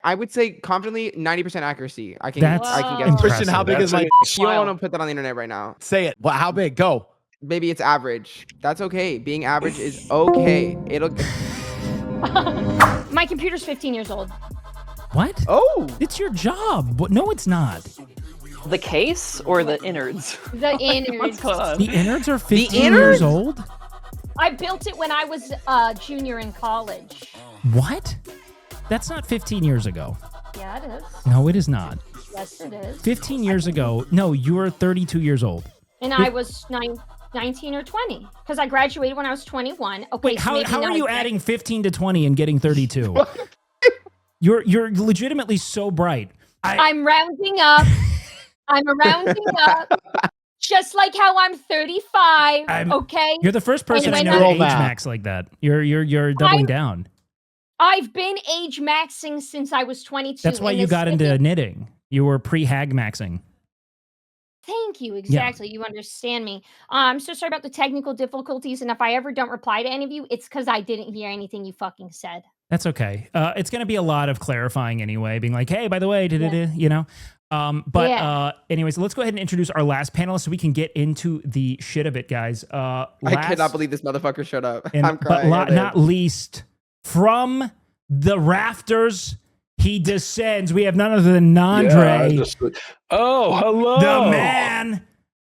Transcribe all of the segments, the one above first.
I would say confidently 90% accuracy. I can That's get impressive. Christian, how big is my You don't want to put that on the internet right now. Say it. Well, how big? Go. Maybe it's average. That's okay. Being average is okay. It'll. My computer's 15 years old. What? Oh, It's your job. No, it's not. The case or the innards? The innards. The innards are 15 years old? I built it when I was a junior in college. What? That's not 15 years ago. Yeah, it is. No, it is not. Yes, it is. 15 years ago. No, you were 32 years old. And I was 19 or 20 because I graduated when I was 21. Okay, Wait, so how are you adding 15 to 20 and getting 32? You're legitimately so bright. I'm rounding up. I'm rounding up. Just like how I'm 35. Okay. You're the first person I And know when to I- age max like that. You're doubling down. I've been age maxing since I was 22. That's why in you this got into city. knitting. You were pre-hag maxing. Thank you. Exactly. You understand me. I'm so sorry about the technical difficulties. And if I ever don't reply to any of you, it's because I didn't hear anything you fucking said. That's okay. It's going to be a lot of clarifying anyway, being like, hey, by the way, you know. Anyways, let's go ahead and introduce our last panelist so we can get into the shit of it, guys. I cannot believe this motherfucker showed up. I'm But crying. not least, from the rafters, he descends. We have none other than Nandre. Hello. The man.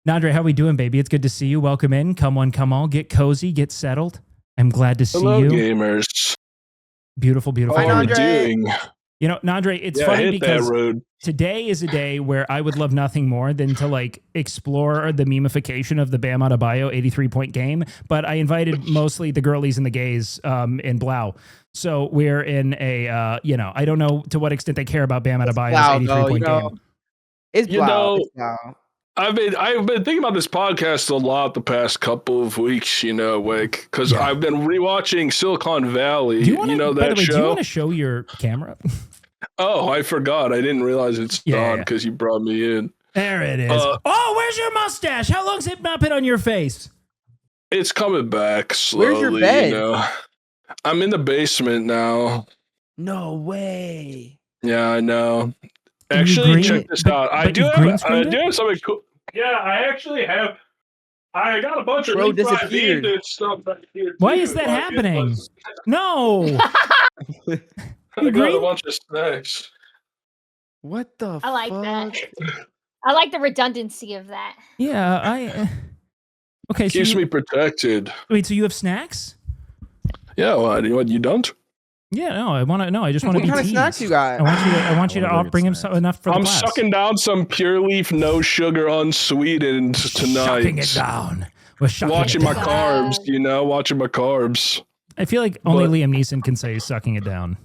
Nandre, how we doing, baby? It's good to see you. Welcome in. Come on, come all. Get cozy, get settled. I'm glad to see Hello, you. gamers. Beautiful, beautiful. How are you Nandre. doing? You know, Nandre, it's Yeah, funny hit because that road. today is a day where I would love nothing more than to like explore the memification of the Bam Adebayo 83-point game. But I invited mostly the girlies and the gays in Blau. So we're in a, I don't know to what extent they care about Bam Adebayo's 83-point game. It's You Blau. know- It's Blau. I've been thinking about this podcast a lot the past couple of weeks, like, because I've been rewatching Silicon Valley. Do you want to, by the way, show? do you want to show your camera? Oh, I forgot. I didn't realize it's on because you brought me in. There it is. Where's your mustache? How long's it not been on your face? It's coming back slowly. Where's your bed? I'm in the basement now. No way. Yeah, I know. You Actually, green- check this but- out. I but do you have green-screened it? something cool. Yeah, I actually have. I got a bunch of Bro Leaf 5 disappeared. and stuff back here. Why too. is that Like, happening? No. I got a green? bunch of snacks. What the I like fuck? that. I like the redundancy of that. Yeah, okay, so Keeps you, me protected. wait, so you have snacks? Yeah, what you don't? Yeah, no, I just want to What be kind of teased. snacks you got? I want you to Wanna bring him snacks. enough for the I'm class. sucking down some Pure Leaf, no sugar, unsweetened tonight. Sucking it down. We're sucking Watching it my down. carbs, watching my carbs. I feel like only But- Liam Neeson can say sucking it down.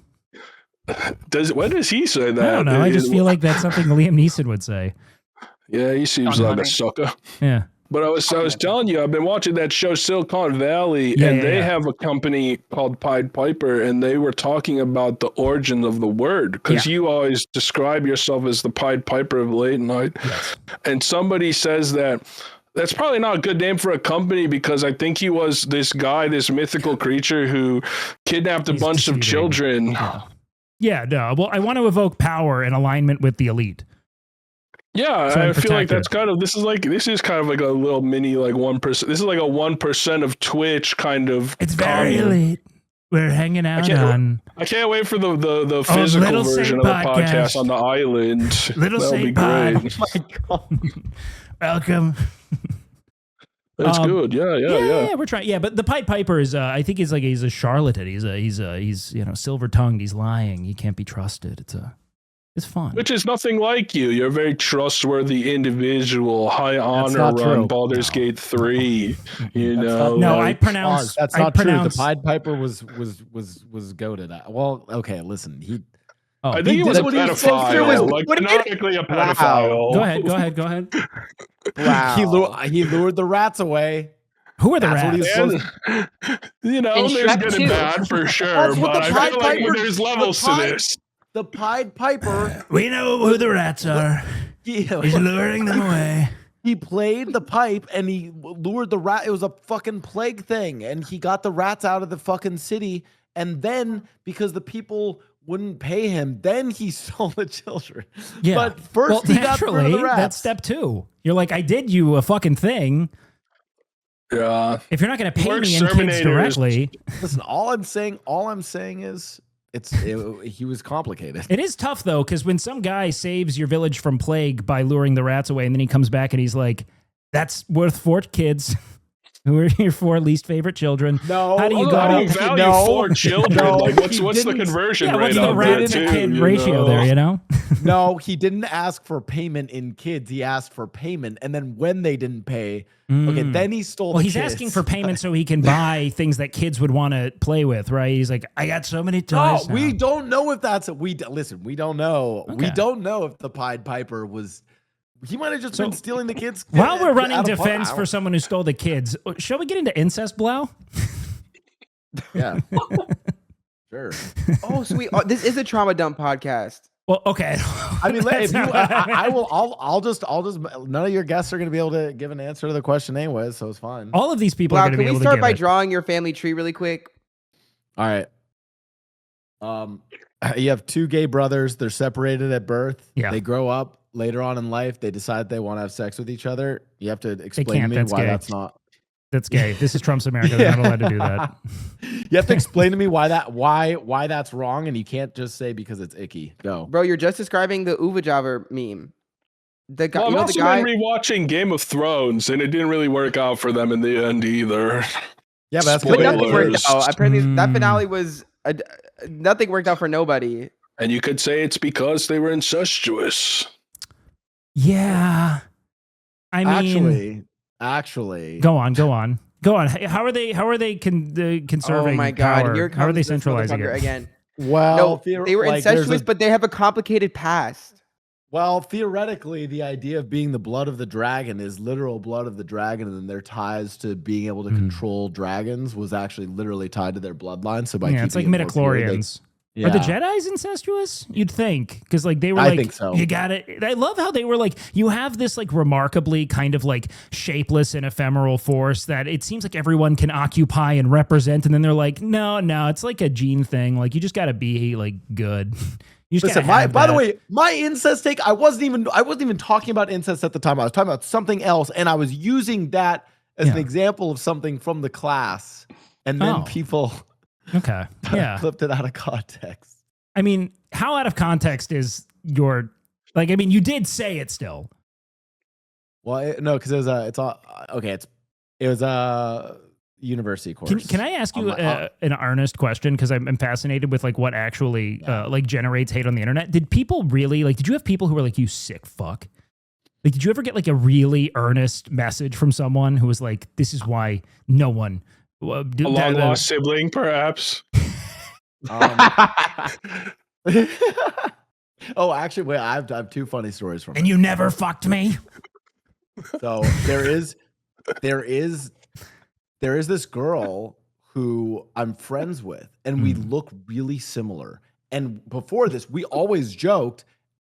When does he say that? I don't know. I just feel like that's something Liam Neeson would say. Yeah, he seems like a sucker. Yeah. But I was telling you, I've been watching that show Silicon Valley, Yeah, and yeah, they yeah. have a company called Pied Piper, and they were talking about the origin of the word, because you always describe yourself as the Pied Piper of late night. Yes. And somebody says that's probably not a good name for a company, because I think he was this guy, this mythical creature who kidnapped a He's bunch of deceiving. children. Yeah, no. Well, I want to evoke power and alignment with the elite. Yeah, So I'm I feel like protected. this is kind of like a little mini 1%. This is like a 1% of Twitch kind of. It's very commune. elite. We're hanging out can't- on I can't wait for the physical Little version Saint of the podcast. podcast on the island. Little That'll be Saint Pod. great. My God. welcome. That's good. Yeah. We're trying. Yeah, but the Pied Piper is. I think he's a charlatan. He's silver tongued. He's lying. He can't be trusted. It's fun. Which is nothing like you. You're a very trustworthy individual, high honor not run true. Baldur's No. Gate 3. You That's know, not- No, I like, pronounce. That's I not true. pronounce, The Pied Piper was goaded. Well, okay, listen. Oh, I think he was a what he was supposed to do was- pedophile. Like, what did- canonically a Wow. pedophile. Go ahead. Wow. he lured the rats away. Who are the That's what rats? he's supposed And, And there's Shrek good and 2. bad for sure, That's what but the I Pied feel like Piper- there's the levels to Pied- this. The Pied Piper. We know who the rats are. He's luring them away. He played the pipe and he lured the rat. It was a fucking plague thing. And he got the rats out of the fucking city. And then because the people wouldn't pay him, then he stole the children. Yeah. But first he got rid of the rats. That's step 2. You're like, I did you a fucking thing. Yeah. If you're not going to pay We're me in kids directly. Listen, all I'm saying is he was complicated. It is tough, though, because when some guy saves your village from plague by luring the rats away, and then he comes back and he's like, that's worth 4 kids. Who are your 4 least favorite children? No. How do you How do go? you value No. 4 children? No, like, he what's the didn't- conversion Yeah, rate what's the on rat that, to too, kid you ratio know? there, you know? No, he didn't ask for payment in kids. He asked for payment. And then when they didn't pay, okay, then he stole Well, the he's kids. asking for payment so he can buy things that kids would want to play with, right? He's like, I got so many No, toys. we now. don't know if that's listen, we don't know. We Okay. don't know if the Pied Piper was. He might have just been stealing the kids. While we're running out of defense power. for someone who stole the kids, shall we get into incest, Blau? Yeah. Sure. Oh, sweet. Oh, this is a trauma dump podcast. Well, okay. I mean, if you, That's not- I will. I'll just. None of your guests are going to be able to give an answer to the question anyway, so it's fine. All of these people Wow, are going to can be we able to start give by it. drawing your family tree really quick? All right. You have 2 gay brothers. They're separated at birth. Yeah. They grow up later on in life. They decide they want to have sex with each other. You have to explain to can't, me that's why gay. that's not. That's gay. This is Trump's America. They're not allowed to do that. You have to explain to me why that's wrong, and you can't just say because it's icky. Go. Bro, you're just describing the Uva Java meme. The guy, Well, I've you know, the also guy. been rewatching Game of Thrones, and it didn't really work out for them in the end either. Yeah, but that's But nothing Spoilers. worked out. Apparently, that Mm. finale was nothing worked out for nobody. And you could say it's because they were incestuous. Yeah. I mean, actually, go on. How are they conserving Oh my god! power? Here How are comes they this centralizing motherfucker it? again. well, No, they were incestuous, but they have a complicated past. well, theoretically, the idea of being the blood of the dragon is literal blood of the dragon, and then their ties to being able to control dragons was actually literally tied to their bloodline. So by Yeah, it's like keeping it more pure, they- midichlorians. Yeah. Are the Jedi's incestuous? You'd think, because like they were I like, think so. you got it. I love how they were like, you have this like remarkably kind of like shapeless and ephemeral force that it seems like everyone can occupy and represent, and then they're like, no, it's like a gene thing. Like you just got to be like good. You just Listen, gotta have by the that. way, my incest take, I wasn't even talking about incest at the time. I was talking about something else, and I was using that as an Yeah. example of something from the class, and then Oh. people Okay, yeah. flipped it out of context. I mean, how out of context is your like? I mean, you did say it still. Well, no, because it was it was a university course. Can I ask you On my- an earnest question? Because I'm fascinated with like what actually like generates hate on the internet. Did people really like? Did you have people who were like, "You sick fuck"? Like, did you ever get like a really earnest message from someone who was like, "This is why no one." A long lost sibling, perhaps. Oh, actually, wait, I have 2 funny stories from. And you never fucked me. So there is this girl who I'm friends with, and we look really similar. And before this, we always joked,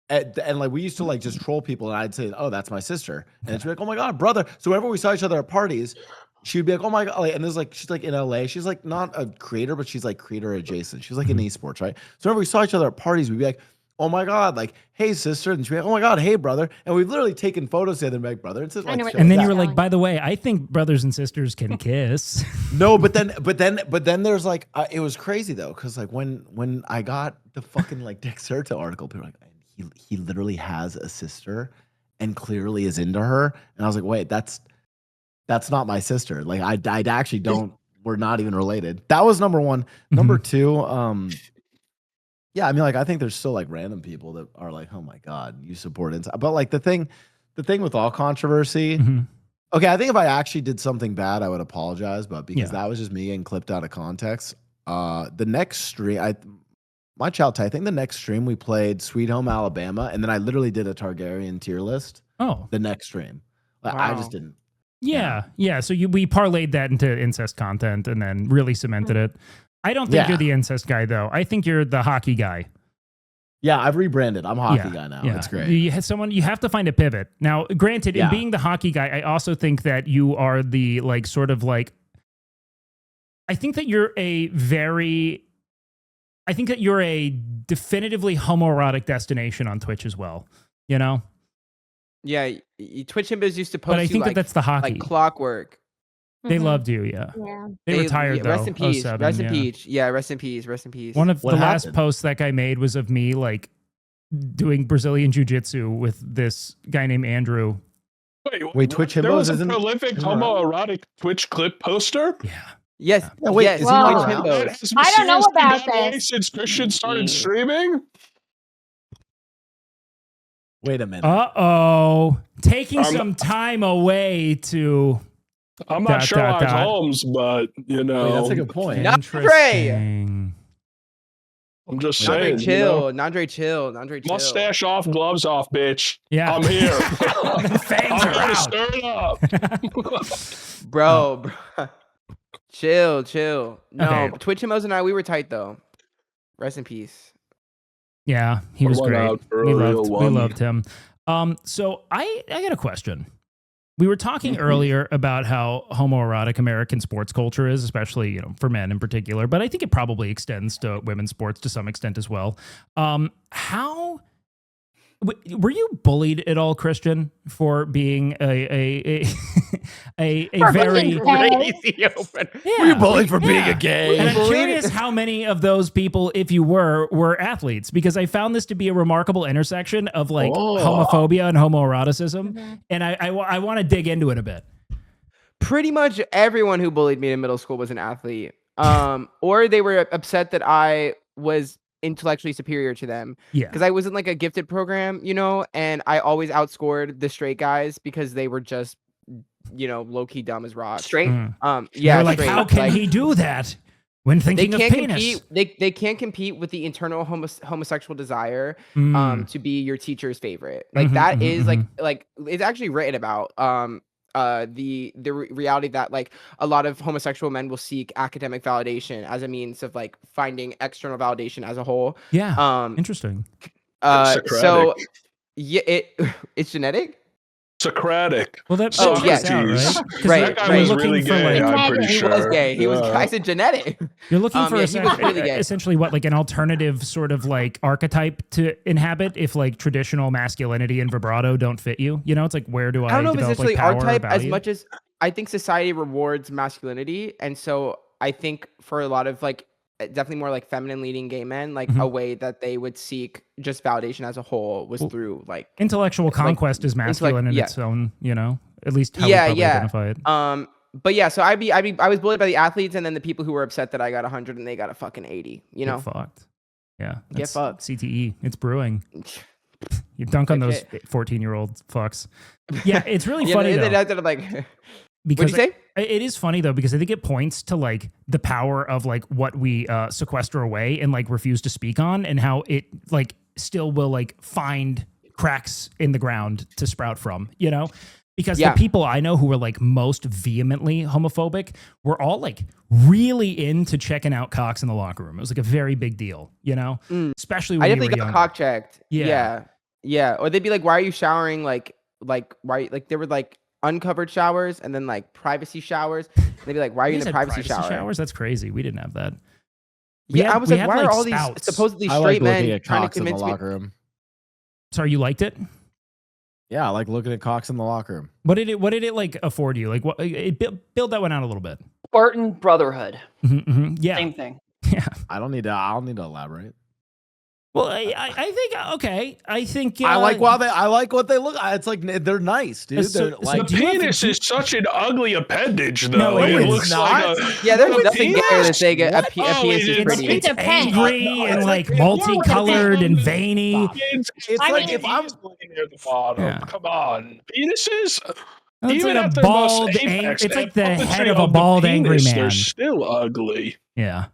and like we used to like just troll people, and I'd say, "Oh, that's my sister," and she'd be like, "Oh my god, brother!" So whenever we saw each other at parties, she'd be like, "Oh my god!" Like, and there's like she's like in LA. She's like not a creator, but she's like creator adjacent. She's like in esports, right? So whenever we saw each other at parties, we'd be like, "Oh my god!" Like, "Hey, sister," and she'd be like, "Oh my god, hey, brother." And we've literally taken photos together and be like, "Brother and sister." I know Like, what shit And like then that. you were like, "By the way, I think brothers and sisters can kiss." No, but then there's like it was crazy though, because like when I got the fucking like Dick Serta article, people were like, he literally has a sister and clearly is into her, and I was like, wait, that's not my sister. Like I actually don't. We're not even related. That was number one. Number two, yeah, I mean, like I think there's still like random people that are like, oh my god, you support inside, but like the thing with all controversy. Okay, I think if I actually did something bad, I would apologize, but because that was just me getting clipped out of context. The next stream, my child, I think the next stream we played Sweet Home Alabama, and then I literally did a Targaryen tier list. Oh, The next stream, I just didn't. yeah. So we parlayed that into incest content and then really cemented it. I don't think Yeah. you're the incest guy though. I think you're the hockey guy. Yeah, I've rebranded. I'm a hockey guy now. It's great. You have to find a pivot. Now, granted, in being the hockey guy, I also think that you are the like sort of like I think that you're I think that you're a definitively homoerotic destination on Twitch as well. You know, Yeah, Twitch himbos used to post but I you think like, that's the hockey. like clockwork. They Mhm. loved you, yeah. Yeah. They retired yeah, though. Rest in peace. 07, Rest in yeah. peace. Yeah, rest in peace. Rest in peace. One of What the last happened? posts that guy made was of me like doing Brazilian jiu-jitsu with this guy named Andrew. Wait, Twitch There himbos was a isn't prolific isn't around? homoerotic Twitch clip poster. Yeah. Yes. Yeah, wait, yes. is he not Twitch around? himbos. That has I don't know mysteriously about gone away this. since Christian started streaming. Wait a minute. Uh-oh. Taking I'm- some time away to I'm not Dot, Sherlock dot, dot. Holmes, but you know, Wait, that's a good point. No. interesting. I'm just Nandre, saying. chill. Nandre, chill. Nandre, chill. Mustache off, gloves off, bitch. Yeah. I'm here. The fangs I'm are here to out. stir it up. Bro. Chill. No, Okay. Twitch himbos and I, we were tight though. Rest in peace. Yeah, he was One great. out for We a real loved one. him. So I got a question. We were talking earlier about how homoerotic American sports culture is, especially, you know, for men in particular, but I think it probably extends to women's sports to some extent as well. How were you bullied at all, Christian, for being a For very being gay. Crazy open. yeah, Were you bullied for being yeah. a gay? And I'm Bullied? curious how many of those people, if you were athletes, because I found this to be a remarkable intersection of like Oh. homophobia and homoeroticism, Mhm. and I want to dig into it a bit. Pretty much everyone who bullied me in middle school was an athlete. Or they were upset that I was intellectually superior to them. Yeah, Because I was in like a gifted program, you know, and I always outscored the straight guys because they were just, you know, low key dumb as rocks. Straight. Mm. Yeah, They're like, straight. how can Like, he do that when They thinking of can't penis? compete. They can't compete with the internal homosexual desire Mm. to be your teacher's favorite. Like Mhm, that mhm, is like it's actually written about the reality that like a lot of homosexual men will seek academic validation as a means of like finding external validation as a whole. Yeah, Um interesting. so Socratic. yeah, it's genetic. Socratic. Well, that Oh, checks yes. out, right? 'Cause Right, you're That guy was looking really for, gay. like, I'm pretty He He sure. was gay. He was. Yeah. I said genetic. You're looking for yeah, he was really gay. essentially what, like an alternative sort of like archetype to inhabit if like traditional masculinity and vibrato don't fit you. You know, it's like, where do I, I don't know if it's develop like necessarily power or archetype as value? much as I think society rewards masculinity, and so I think for a lot of like definitely more like feminine leading gay men, like Mhm. a way that they would seek just validation as a whole was Well, through like Intellectual conquest is masculine in yeah. its own, you know, at least how Yeah, we probably yeah. identify it. But yeah, so I was bullied by the athletes, and then the people who were upset that I got 100 and they got a fucking 80. You know, Get fucked. Yeah. Get that's fucked. CTE. It's brewing. You dunk on those Legit. 14-year-old fucks. Yeah, it's really yeah, funny though. they're like, what'd Because you say? it is funny though, because I think it points to like the power of like what we sequester away and like refuse to speak on, and how it like still will like find cracks in the ground to sprout from, you know? Because Yeah. the people I know who were like most vehemently homophobic were all like really into checking out cocks in the locker room. It was like a very big deal, you know? Mm. Especially I when you definitely were got younger. cock checked. Yeah. Yeah. Or they'd be like, why are you showering? Like why? Like there were like uncovered showers and then like privacy showers. And they'd be like, why are you You in guys the had privacy shower? showers? That's crazy. We didn't have that. Yeah, I was we like, had, why are all spouts. these supposedly I straight like looking men at trying to cocks in the convince me? locker room. Sorry, you liked it? Yeah, I like looking at cocks in the locker room. What did it like afford you? Like what build that one out a little bit. Spartan Brotherhood. Yeah. Same thing. Yeah. I don't need to elaborate. Well, I think okay. I think I like what they look. It's like they're nice, dude. So- They're so like The do you have penis to- is such an ugly appendage, though. No, it it's looks not. like a Yeah, there's a nothing penis? gayer than saying a What? penis Oh, is it pretty. it's It depends. angry No, and it's like like- multicolored and veiny. It's I like mean- if I'm near the bottom. Yeah. Come on, penises. It's Even like at a their most bald. apex, It's that like the puppetry head of a the bald angry penis, man. They're still ugly. Yeah.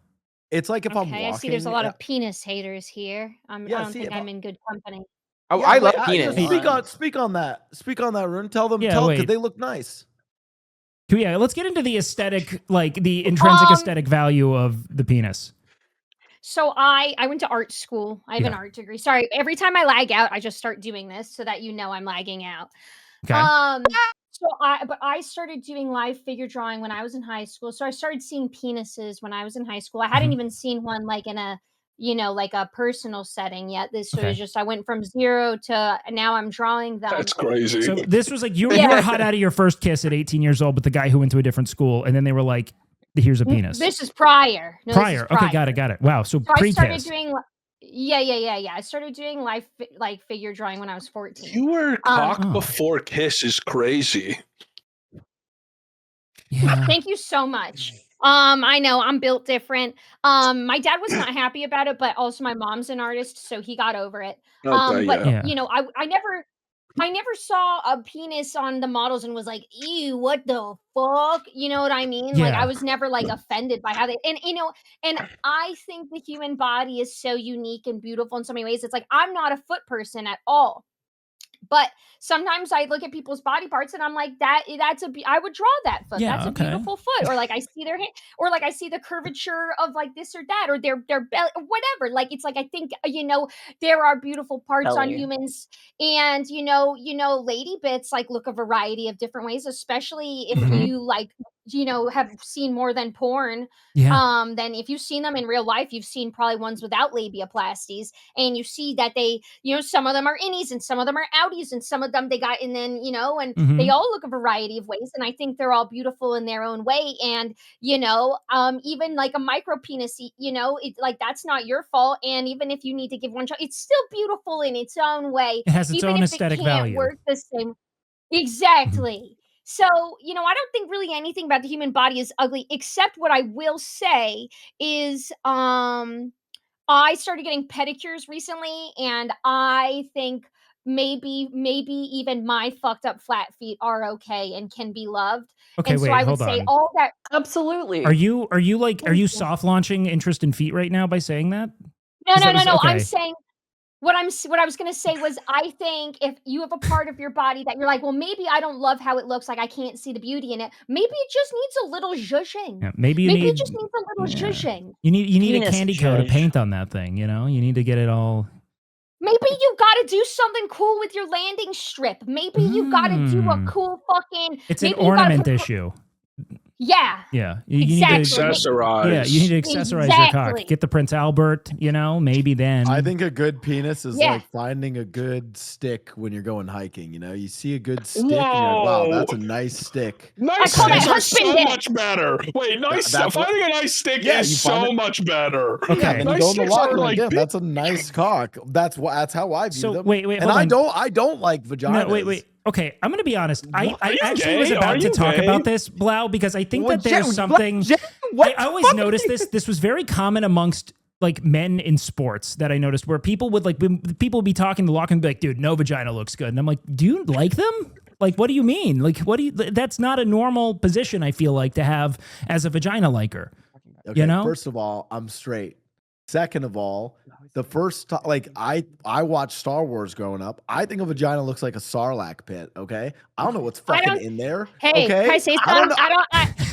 It's like if I'm Okay, walking. I see there's a lot of penis haters here. I Yeah, don't see, think if I'm in good company. Oh, Yeah, I wait, love just penis. speak on that. Speak on that, Rune. Tell them. Yeah, Tell wait. because they look nice. Yeah. Let's get into the aesthetic, like the intrinsic aesthetic value of the penis. So I went to art school. I have an Yeah. art degree. Sorry, every time I lag out, I just start doing this so that you know I'm lagging out. Okay. So I started doing live figure drawing when I was in high school. So I started seeing penises when I was in high school. I hadn't Mhm. even seen one like in a like a personal setting yet. This Okay. was just, I went from 0 to now I'm drawing them. That's crazy. So this was like you were hot out of your first kiss at 18 years old with the guy who went to a different school, and then they were like, "Here's a penis." This is prior. No, this is prior. Okay, got it. Wow. So I started pre-kiss. doing. Yeah. I started doing like figure drawing when I was 14. You were cock Oh. before kiss is crazy. Yeah. Thank you so much. I know I'm built different. My dad was not happy about it, but also my mom's an artist, so he got over it. Okay, But yeah. I never saw a penis on the models and was like, ew, what the fuck? You know what I mean? Like, Yeah. I was never like offended by how they, and I think the human body is so unique and beautiful in so many ways. It's like, I'm not a foot person at all. But sometimes I look at people's body parts and I'm like, I would draw that foot. Yeah, That's a okay. beautiful foot. Or like I see their hand, or like I see the curvature of like this or that, or their belly, or whatever. Like it's like I think there are beautiful parts on Belly. humans, and lady bits like look a variety of different ways, especially if Mhm. you like have seen more than porn. Yeah. Then if you've seen them in real life, you've seen probably ones without labiaplasties, and you see that they, some of them are innies and some of them are outies and some of them they got, and then, and Mhm. they all look a variety of ways. And I think they're all beautiful in their own way. And, even like a micro penis, like that's not your fault. And even if you need to give one shot, it's still beautiful in its own way. It has its Even own if aesthetic it can't value. work the same. Exactly. So, I don't think really anything about the human body is ugly, except what I will say is, I started getting pedicures recently, and I think maybe even my fucked up flat feet are okay and can be loved. Okay, And so wait, I would hold say on. all that. Absolutely. Are you soft launching interest in feet right now by saying that? No, 'Cause no, that no, was- no. I'm okay. saying what I was gonna say was I think if you have a part of your body that you're like, well, maybe I don't love how it looks, like I can't see the beauty in it. Maybe it just needs a little zhuzhing. Yeah, maybe you Maybe it need just needs a little zhuzhing. you need a Penis candy coat of zhuzh. paint on that thing, you need to get it all. Maybe you gotta do something cool with your landing strip. Maybe you gotta do a cool fucking. It's an maybe you gotta ornament put- issue. Yeah. Yeah, you Exactly. need to Accessorize. yeah, you need to accessorize your cock. Exactly. Get the Prince Albert, maybe then. I think a good penis is Yeah. like finding a good stick when you're going hiking. You see a good stick and you're like, wow, that's a nice stick. Nice I call that sticks are husband so dick. much better. Wait, that's what- finding a nice stick Yeah, is you find so it- much better. Okay. Yeah, and then you Nice go in the sticks locker are like, like damn, big- that's a nice cock. That's how I view So, them. wait, and hold I on. don't like vaginas. No, wait. Okay, I'm gonna be honest. I you actually gay? was about Are to you talk gay? about this, Blau, because I think Well, that there's Jen, something. what I always fucking- noticed this. This was very common amongst like men in sports that I noticed, where people would people would be talking to locker and be like, "Dude, no vagina looks good," and I'm like, "Do you like them? Like, what do you mean? Like, what do you? That's not a normal position. I feel like to have as a vagina liker." Okay, know? first of all, I'm straight. Second of all, the first like I watched Star Wars growing up. I think a vagina looks like a sarlacc pit. Okay, I don't know what's fucking don't- in there. Hey, okay, can I say I don't something? know.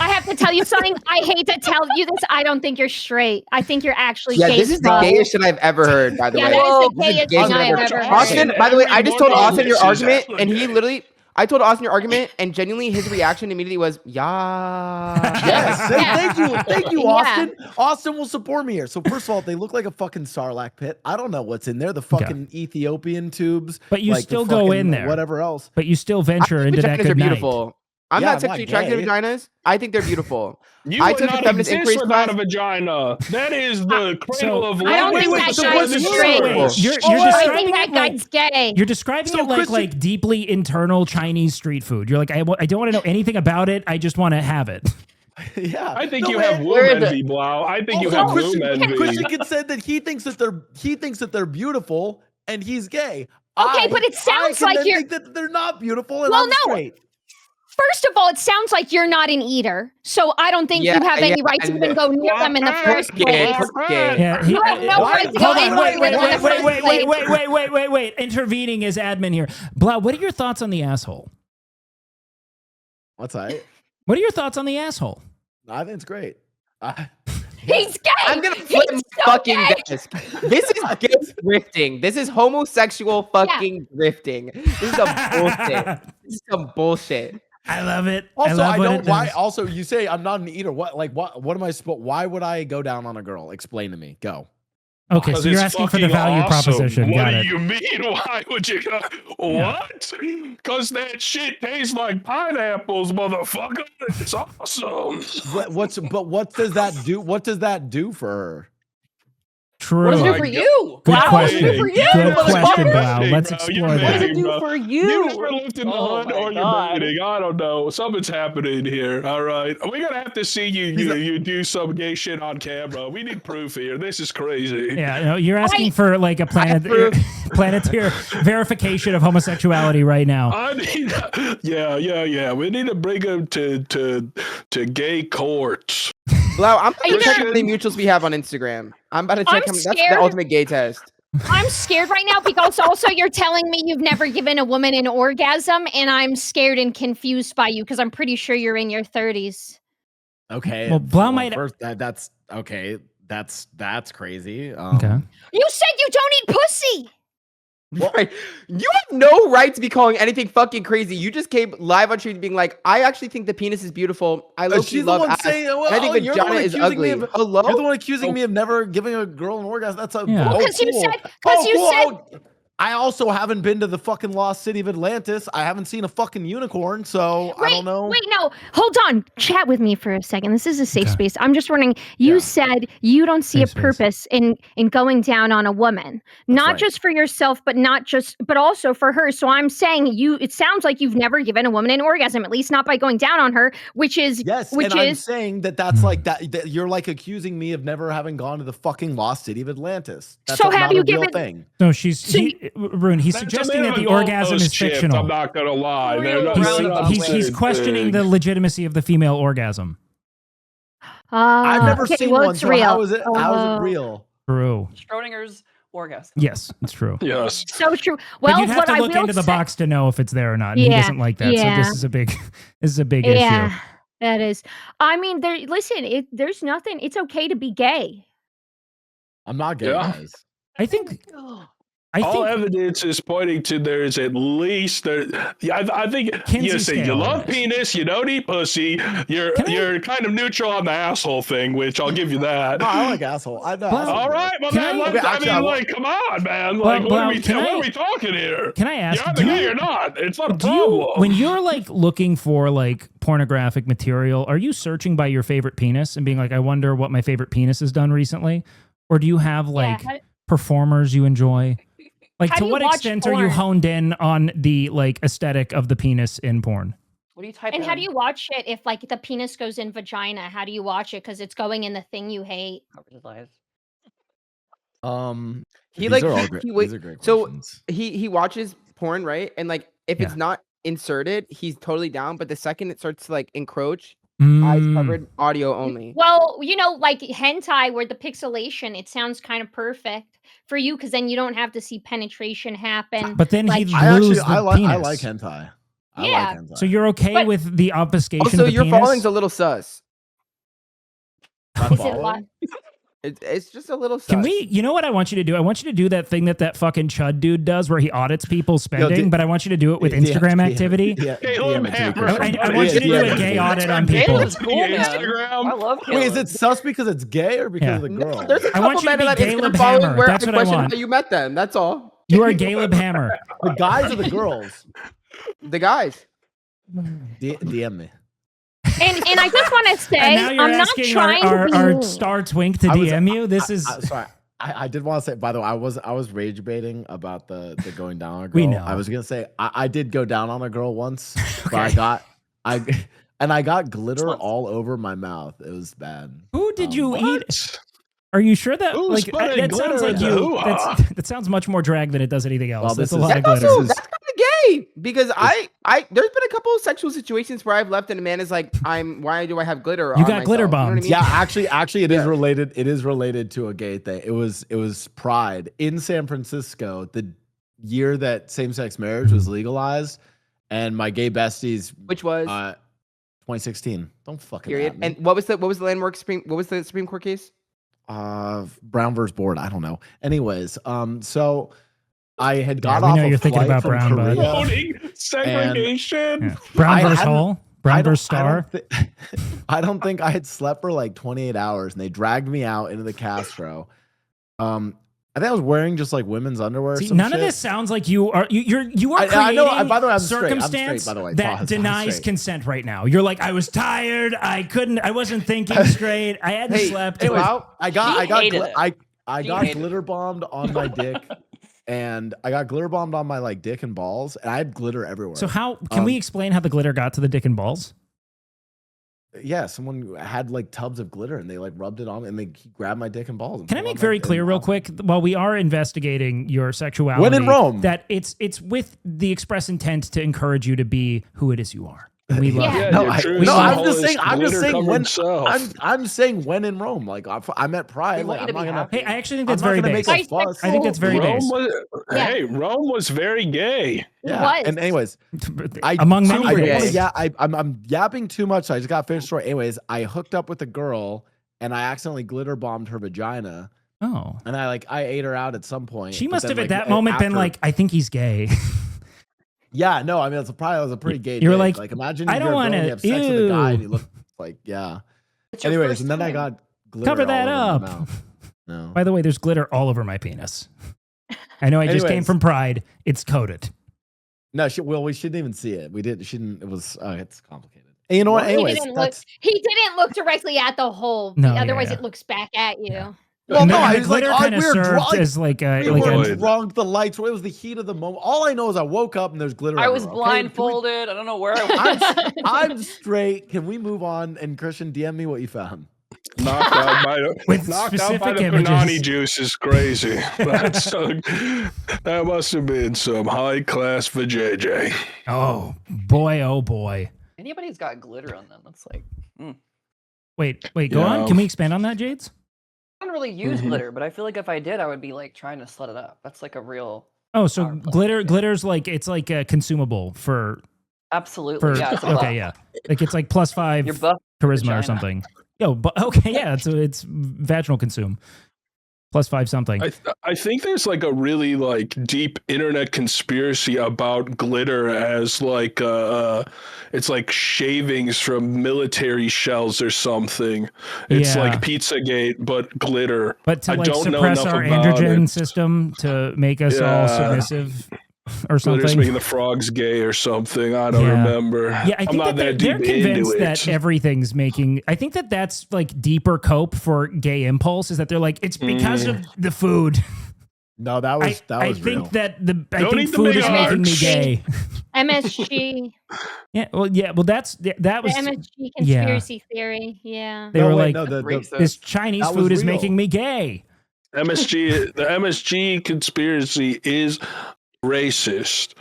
I have to tell you something. I hate to tell you this. I don't think you're straight. I think you're actually Yeah, gay. this is the bro. gayest shit I've ever heard, by the Yeah, way. that is the This is gayest gay thing I have shit. ever heard. Austin, by the way, I just told Everyone Austin your knows this is argument, actually and he gay. literally, I told Austin your argument, and genuinely his reaction immediately was, yeah. Yes, thank you, Yeah. Austin. Austin will support me here. So first of all, they look like a fucking sarlacc pit. I don't know what's in there. The fucking Ethiopian tubes, But you like the still go fucking in there. Whatever else. But you still venture I think into that vaginas good are night. beautiful. I'm Yeah, not I'm sexually not attracted to gay. vaginas. I think they're beautiful. You I would took a not feminist exist inquiries without a class. vagina. That is the cradle of I don't life. think that so guy's what's- straight. Wait, you're I describing think that it like guy's gay. you're describing So it like Christian- like deeply internal Chinese street food. You're like, I don't want to know anything about it. I just want to have it. Yeah, I think No, you man. have womb Where envy, Blau. I think you Also, have Christian, womb envy. Christian Kid said that he thinks that they're beautiful and he's gay. Okay, but it sounds I like then you're- think that they're not beautiful and Well, I'm no. straight. First of all, it sounds like you're not an eater, so I don't think you have any right to even go near them in the first Gay, place. gay. Yeah, You have no Why- right to go hold on, anywhere wait, near them in the first place. wait. Intervening as admin here. Blau, what are your thoughts on the asshole? What's that? What are your thoughts on the asshole? I think it's great. He's gay. I'm gonna He's flip my so fucking gay. desk. This is gay drifting. This is homosexual fucking drifting. This is some bullshit. This is some bullshit. I love it. Also, love I what don't. it Why? does. Also, you say I'm not an eater. What? Like what? What am I supposed? Why would I go down on a girl? Explain to me. Go. Okay, so you're asking for the value proposition. What Got do it. you mean? Why would you go? What? Because that shit tastes like pineapples, motherfucker. It's awesome. What does that do? What does that do for her? True. What does it do Like, for you? Good Wow, what does it do question. for you? Good question, motherfucker? Blau. Let's Bro, explore you're What does that. it do bro. for You you? never lived in the Oh hood my or you're God. dating. I don't know. Something's happening here. All right. We're going to have to see you do some gay shit on camera. We need proof here. This is crazy. Yeah, no, you're asking Right. for like a planetary verification of homosexuality right now. I need, yeah. We need to bring him to gay courts. Blau, I'm you gonna check there? how many mutuals we have on Instagram. I'm about to check I'm how many. That's the scared. ultimate gay test. I'm scared right now because also you're telling me you've never given a woman an orgasm, and I'm scared and confused by you because I'm pretty sure you're in your 30s. Okay. Well, Blau might- first that's okay. That's crazy. Okay. You said you don't eat pussy. Right. You have no right to be calling anything fucking crazy. You just came live on stream being like, I actually think the penis is beautiful. I low-key She's the love one ass. saying, And I think you're the vagina one is accusing me ugly. of- Hello? You're the one accusing me of never giving a girl an orgasm. That's a Yeah. oh, Because you cool. said- 'cause you said- I also haven't been to the fucking lost city of Atlantis. I haven't seen a fucking unicorn, so I don't know. Wait, no. Hold on. Chat with me for a second. This is a safe Okay. space. I'm just wondering, you Yeah. said you don't see Safe a space. purpose in going down on a woman. Not right. just for yourself, but also for her. So I'm saying it sounds like you've never given a woman an orgasm, at least not by going down on her, which is Yes, which and I'm is saying that's like that you're like accusing me of never having gone to the fucking lost city of Atlantis. That's So not have a you real given- thing. No, Rune, he's That's a suggesting bit that of the a orgasm is goalpost shift, fictional. I'm not going to lie. Real They're not- He's, they're roundabout not the he's, same he's questioning thing. the legitimacy of the female orgasm. I've never okay, seen well, one. it's So real. how is it real? True. Schrodinger's orgasm. Yes, it's true. Yes. So true. But Well, you'd have what to I look will into the say- box to know if it's there or not. And he Yeah, doesn't like that. yeah. So this is a big Yeah, issue. that is. I mean, there's nothing. It's okay to be gay. I'm not gay, Yeah. guys. I think All evidence is pointing to there's at least there. Yeah, I think Kinsey you say you scale on love this. penis, you don't eat pussy. You're Can I- you're kind of neutral on the asshole thing, which I'll give you that. No, I like asshole. I know. Well, All right, well Can then, I- like, Okay, I actually, mean, I wa- like, come on, man. Well, Like, what well, are we talking here? Can I ask? You're either gay or not. It's not a Do problem. you, when you're like looking for like pornographic material, are you searching by your favorite penis and being like, I wonder what my favorite penis has done recently? Or do you have like how- performers you enjoy? Like, How to do you what watch extent are you porn? honed in on the like aesthetic of the penis in porn? What do you type And in? how do you watch it if like the penis goes in vagina? How do you watch it? Because it's going in the thing you hate. Covered his eyes. He these like are all he- great. he wait- These are great so questions. he watches porn, right? And like if Yeah. it's not inserted, he's totally down. But the second it starts to like encroach, eyes Mm. covered, audio only. Well, like hentai, where the pixelation, it sounds kind of perfect for you because then you don't have to see penetration happen. But then like- he'd I lose actually the I penis. like hentai. I Yeah. like hentai. So you're okay But- with the obfuscation Also, of the your penis? following's a little sus. Not Is it following? what? It's just a little sus. Can we? You know what I want you to do? I want you to do that thing that fucking chud dude does, where he audits people's spending. But I want you to do it with Instagram activity. Caleb Hammer. I want you to do a gay audit on people. Caleb's cool, man. Instagram. I love Caleb. Wait, is it sus because it's gay or because Yeah. of the No, girl? there's a I couple want you to men be that Caleb Instagram following Hammer. where That's I what I question want. how you met them. That's all. You are Caleb Hammer. The guys or the girls? The guys. DM me. And I just want to say, And now you're I'm not asking trying our, to be our mean. star twink to I was- DM you. This is Sorry. I did want to say, by the way, I was rage baiting about the going down on a girl. We know. I was gonna say I did go down on a girl once, but Okay. I got glitter Once. all over my mouth. It was bad. who did you eat? What? Are you sure that Who's like putting that sounds glitter like in the you? hoo-ha? That sounds much more drag than it does anything else. Well, That's this a is- lot of That's glitter. also that's kind of gay because I there's been a couple of sexual situations where I've left and a man is like, why do I have glitter? You on got glitter myself? You know what I bombs. mean? Yeah, actually, it is Yeah. related. It is related to a gay thing. It was Pride in San Francisco, the year that same-sex marriage was legalized, and my gay besties, Which was 2016. Don't fucking period. at me. And what was the landmark What was the Supreme Court case? Brown versus Board. I don't know. Anyways, so I had got we off know a you're thinking flight about from Brown, bud. Korea. Voting segregation. Yeah. Brown I versus hadn't- Hole. Brown versus Star. I don't think I had slept for like 28 hours, and they dragged me out into the Castro. I think I was wearing just like women's underwear. See, or some none of shit. this sounds like you are creating I know. By the way, I'm straight. I'm circumstance straight, by the way. that Pause. denies consent right now. You're like, I was tired. I wasn't thinking straight. I hadn't slept. Anyways, I got hated glitter bombed on my dick, and I got glitter bombed on my like dick and balls, and I had glitter everywhere. So how can we explain how the glitter got to the dick and balls? Yeah, someone had like tubs of glitter and they like rubbed it on and he grabbed my dick and balls. And Can I make very clear real quick, while we are investigating your sexuality, when in Rome, that it's with the express intent to encourage you to be who it is you are. And we love Yeah. it. I'm just saying when I'm saying when in Rome, like I'm at Pride, like I'm not gonna. Hey, I actually think that's very base. Make a fuss. I think that's very base. Hey, Rome was very gay. Yeah. And anyways, among many gays. I'm yapping too much. So I just got finished story. Anyways, I hooked up with a girl and I accidentally glitter bombed her vagina. Oh. And I ate her out at some point. She must have at that moment been like, I think he's gay. Yeah, no, I mean, that was a pretty gay. You're dick. like, imagine I don't want to have sex with a guy and he looked like, yeah. Anyways, and then I got glitter cover that all over my up. mouth. No. By the way, there's glitter all over my penis. I know I just came from Pride. It's coated. No, we shouldn't even see it. We didn't. Shouldn't. It was. It's complicated. And you know what? Anyways, he didn't look directly at the hole. No, otherwise, it looks back at you. Yeah. Well, no, the glitter kind of served as like we were drunk. The lights. It was the heat of the moment. All I know is I woke up and there's glitter. I was everywhere, blindfolded. I don't know where I was. I'm straight. Can we move on? And Christian, DM me what you found. Knocked out by the Panani juice is crazy. That must have been some high class for JJ. Oh boy. Anybody's got glitter on them. That's like. Wait. Go on. Can we expand on that, Jades? I don't really use glitter, but I feel like if I did, I would be like trying to slut it up. That's like a real. Oh, so glitter's like it's like a consumable for. Absolutely. Yeah. Okay. Yeah. Like it's like +5 charisma or something. Yo, but okay, yeah. It's vaginal consume. +5 something. I think there's like a really like deep internet conspiracy about glitter as like it's like shavings from military shells or something. It's like Pizzagate but glitter. But to like don't suppress our androgen system to make us all submissive or something. Glitter's making the frogs gay or something. I don't remember. Yeah, I think that they're convinced that everything's making. I think that that's like deeper cope for gay impulse is that they're like it's because of the food. No, that was I real. think that I think food is making me gay. MSG. Well, that was the MSG conspiracy theory. Yeah, they were like, this Chinese food is making me gay. The MSG conspiracy is racist.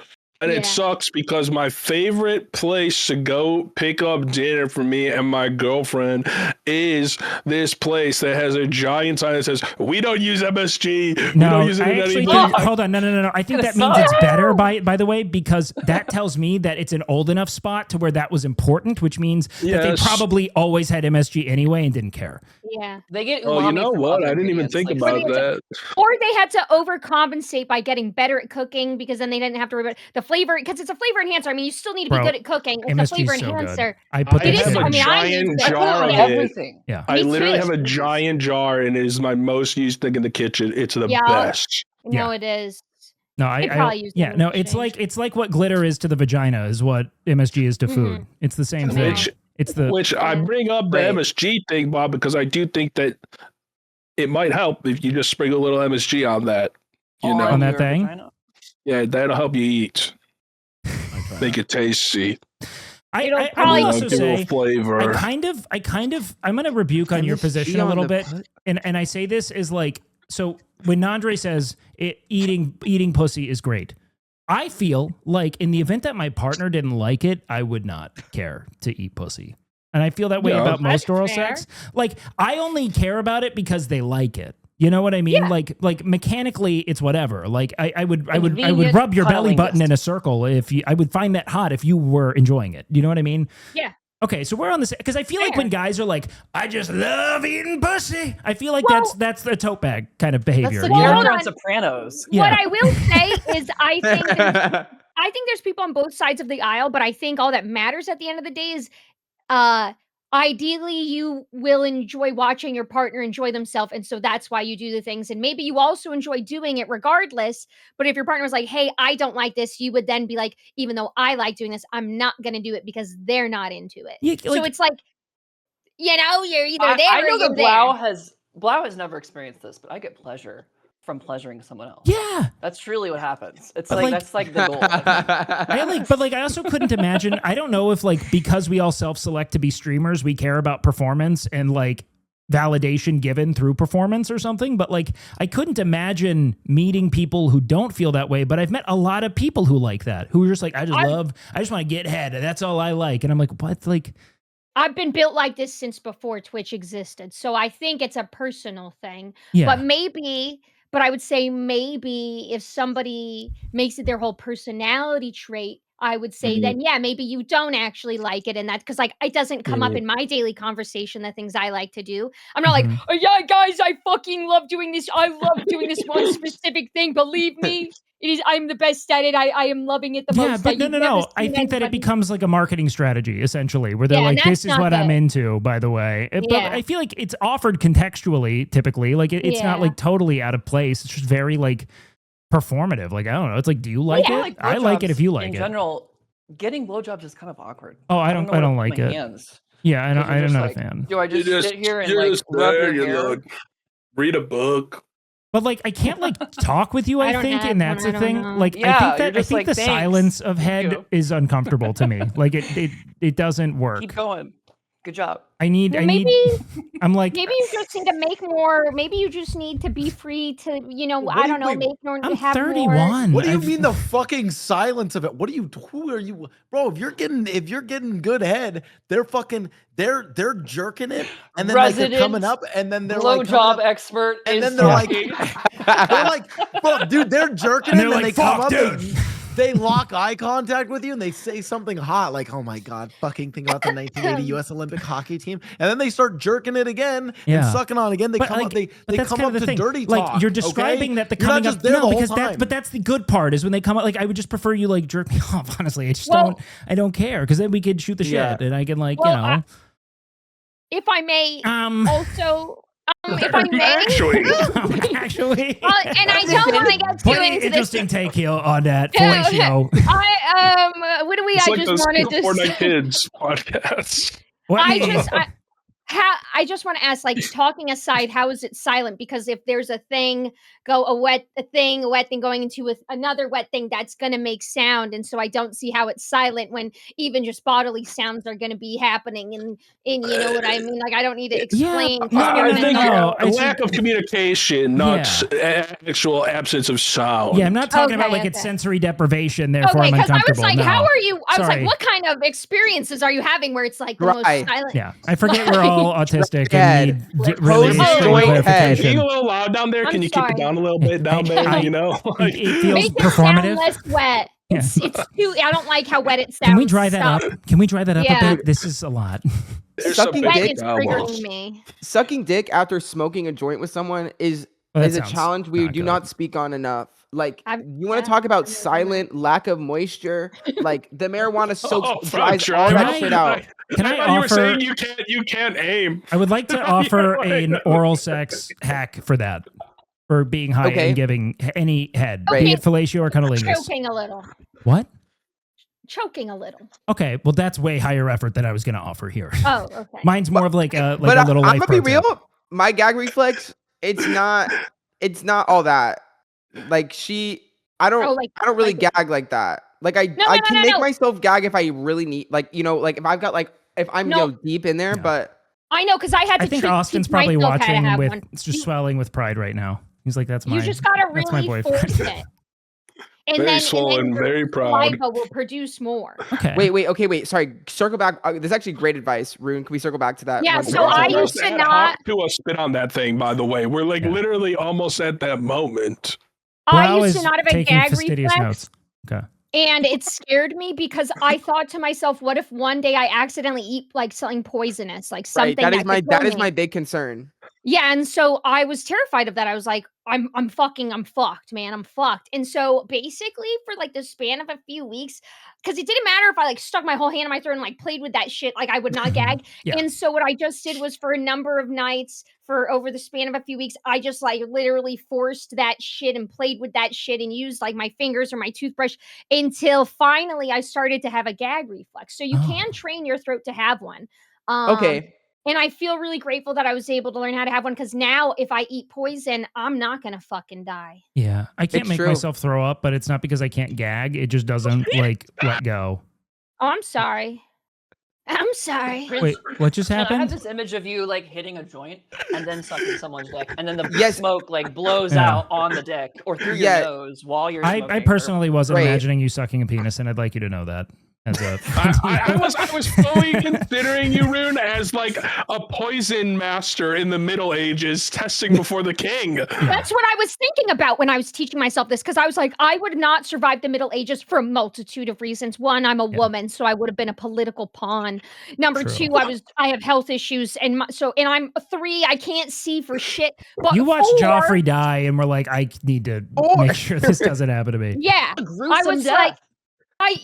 And it sucks because my favorite place to go pick up dinner for me and my girlfriend is this place that has a giant sign that says, "We don't use MSG. We don't use it in anything." Hold on. No. I think that means it's better, by the way, because that tells me that it's an old enough spot to where that was important, which means that they probably always had MSG anyway and didn't care. Yeah. They get Oh, you know what? I didn't even think about that. Or they had to overcompensate by getting better at cooking because then they didn't have to worry about the flavor, because it's a flavor enhancer. I mean, you still need to be good at cooking. It's a flavor enhancer. I put I have a giant jar of everything. Yeah. I literally have a giant jar, and it is my most used thing in the kitchen. It's the best. No, it is. No, it's like what glitter is to the vagina is what MSG is to food. It's the same thing. Which I bring up the MSG thing, Bob, because I do think that it might help if you just sprinkle a little MSG on that. You know, on that thing. Yeah, that'll help you eat. Make it tasty. I will also say, flavor. I'm going to rebuke on your position a little bit, and I say this is like, so when Nandre says eating pussy is great, I feel like in the event that my partner didn't like it, I would not care to eat pussy, and I feel that way about most oral sex. Like I only care about it because they like it. You know what I mean? Yeah. Like mechanically, it's whatever. Like I would rub your belly button in a circle I would find that hot if you were enjoying it. You know what I mean? Yeah. Okay, so we're on this because I feel like when guys are like, I just love eating pussy. I feel like that's the tote bag kind of behavior. That's the character on Sopranos. Yeah. What I will say is, I think there's people on both sides of the aisle, but I think all that matters at the end of the day is, ideally you will enjoy watching your partner enjoy themselves, and so that's why you do the things, and maybe you also enjoy doing it regardless. But if your partner was like, hey, I don't like this, you would then be like, even though I like doing this, I'm not going to do it because they're not into it. Yeah, So like, it's like, you're either there I or know you're that there. Blau has never experienced this, but I get pleasure from pleasuring someone else. yeah. That's truly what happens. It's But, like like- that's like the goal. I think. But like, I also couldn't imagine. I don't know if like because we all self-select to be streamers, we care about performance and like validation given through performance or something. But like, I couldn't imagine meeting people who don't feel that way. But I've met a lot of people who like that, who are just like, I just want to get head, and that's all I like. And I'm like, what? Like, I've been built like this since before Twitch existed. So I think it's a personal thing. yeah. But I would say maybe if somebody makes it their whole personality trait, I would say Mhm. then, yeah, maybe you don't actually like it. And that, because like it doesn't come up Mhm. in my daily conversation, the things I like to do. I'm not Mhm. like, oh, yeah, guys, I fucking love doing this. I love doing this one specific thing. Believe me. I'm the best at it. I am loving it the Yeah, most. but that no. you've never I seen think that it anybody- becomes like a marketing strategy, essentially, where they're Yeah, and like, that's this is not what I'm good. into, by the way. But Yeah. I feel like it's offered contextually, typically. Like, it's not Yeah. like totally out of place. It's just very like performative. Like, I don't know. It's like, do you like Yeah, it? I like it if you like in it. general, getting blowjobs is kind of awkward. Oh, I don't know where to like put my it. hands. Yeah, I 'Cause you're I'm just not like, a fan. Do I You just sit here and like rub your hair? read a book. But like, I can't like talk with you, I I don't think, have and that's one, the I don't thing. know. Like, Yeah, I you're think just the like, "Thanks. silence of Thank head you." is uncomfortable to me. Like, it doesn't work. Keep going. Good job. I need, Well, maybe I'm like, maybe you just need to make more. Maybe you just need to be free to, What I do don't you- know, wait, make more. I'm have more. 31. What do you I've- mean the fucking silence of it? Who are you, bro? If you're getting good head, they're jerking it, and then like they're coming Resident up, and then they're like coming Blowjob up, expert and is then they're like, talking. they're like, bro, dude, they're jerking And it, they're and like, they come "Fuck, up, dude." they lock eye contact with you, and they say something hot, like, "Oh my god, fucking think about the 1980 U.S. Olympic hockey team," and then they start jerking it again Yeah. and sucking on again. They But, come like, up, they that's come kind up of to the thing. dirty Like, talk. you're describing okay? that the You're coming not up. just there the whole because time. that's the good part is when they come up. Like, I would just prefer you like jerk me off. Honestly, I just Well- I don't care, because then we could shoot the Yeah. shit, and I can like Well, if I may, also, if I may, Actually, actually, and I don't want to get too pretty into this. interesting take here on that Yeah, fellatio. What do we? it's I like just those wanted to. Fortnite Kids podcast. What I do you- just, I just want to ask, like, talking aside, how is it silent? Because if there's a wet thing going into another wet thing, that's going to make sound. And so I don't see how it's silent when even just bodily sounds are going to be happening. And you know what I mean? Like, I don't need to explain. no, I think no. I lack of communication, not actual absence of sound. Yeah, I'm not talking about Okay, like it's okay. sensory deprivation, therefore Okay, I'm because I was uncomfortable. like, No. how are you? I was Sorry. like, what kind of experiences are you having where it's like the most Dry. silent? Yeah, I forget we're all autistic Head. and need really Pose strong joint head. clarification. Being a little loud down there, I'm can you keep sorry. it down a little bit down there? You know, like, It feels Make it performative. sound less wet. Yeah. It's too. I don't like how wet it sounds. Can we dry that Stop. up? Can we dry that up Yeah. a bit? This is a lot. there's Sucking something Wet dick is almost. triggering me. Sucking dick after smoking a joint with someone is Well, that is a sounds challenge we not do good. not speak on enough. Like, I've- you want yeah, to talk about I've never done silent lack of moisture? Like, the marijuana soaks dries sure. all Can that I- shit out. Can I thought you were offer? saying you can't aim. I would like to offer like- an oral sex hack for that, for being high Okay. and giving any head, Right. be it fellatio or cunnilingus. Choking a little. What? Choking a little. Okay, well that's way higher effort than I was going to offer here. Oh, okay. Mine's more of like a But a little I'm life gonna be pro tip. real. My gag reflex, it's not all that. Like, I don't really gag like that. Like, I can make myself gag if I really need, like, like if I've got like, if I'm deep in there, No. but I know, because I had to I think teach Austin's probably myself how to watching have with one. just swelling with pride right now. He's like, that's my. You just gotta that's my really boyfriend. force it. And Very then, swollen, your very proud. saliva will produce more. Okay. wait. Sorry, circle back. This is actually great advice, Rune. Can we circle back to that? Yeah, one so second? I We're used to ad not- hoc to a spit on that thing, by the way. We're like Yeah. literally almost at that moment. I Blau used to is not have a taking gag fastidious reflex. notes. Okay. And it scared me because I thought to myself, what if one day I accidentally eat like something poisonous, like something Right. That is could kill my me? big concern. Yeah, and so I was terrified of that. I was like, I'm fucked, man. I'm fucked. And so basically for like the span of a few weeks, because it didn't matter if I like stuck my whole hand in my throat and like played with that shit, like I would not gag. Yeah. And so what I just did was for a number of nights, for over the span of a few weeks, I just like literally forced that shit and played with that shit and used like my fingers or my toothbrush until finally I started to have a gag reflex. So you can train your throat to have one. Okay. And I feel really grateful that I was able to learn how to have one, because now if I eat poison, I'm not gonna fucking die. Yeah, I can't It's make true. myself throw up, but it's not because I can't gag. It just doesn't like let go. Oh, I'm sorry. I'm sorry. Wait, what just I have happened? this image of you like hitting a joint and then sucking someone's dick, and then the Yes. smoke like blows Yeah. out on the dick or through Yeah. your nose while you're smoking. I personally wasn't Wait. imagining you sucking a penis, and I'd like you to know that. As a I was fully considering you, Rune, as like a poison master in the Middle Ages testing before the king. That's what I was thinking about when I was teaching myself this, because I was like, I would not survive the Middle Ages for a multitude of reasons. One, I'm a woman, so I would have been a political pawn. Number True. two, I have health issues, and I'm 3, I can't see for shit. But You watched 4, Joffrey die, and we're like, I need to make sure this doesn't happen to me. yeah, A I gruesome was death. like, I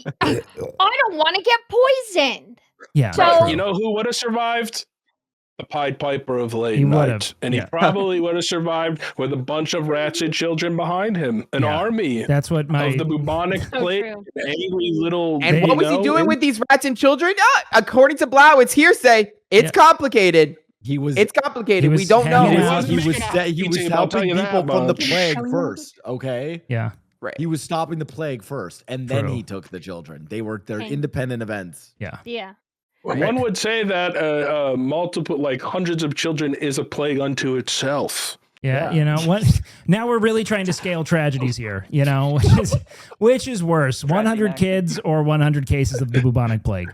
don't want to get poisoned. Yeah, So- true. You know who would have survived? The Pied Piper of late He night. would've, And yeah. he probably would have survived with a bunch of rancid children behind him. An Yeah. army That's what my of the bubonic So plague. true. Angry little. And They- what was he doing with these rats and children? According to Blau, it's hearsay. It's Yeah. complicated. He was. It's complicated. He we was don't know. hanging He out. was, he was, Making out he was YouTube, I'll tell helping you that people from the much. plague first. Okay. yeah. Right. He was stopping the plague first, and then True. he took the children. They're Okay. independent events. Yeah. Yeah. One would say that multiple, like hundreds of children, is a plague unto itself. Yeah, Yeah. you know what? Now we're really trying to scale tragedies here. You know, which is worse, 100 kids or 100 cases of the bubonic plague?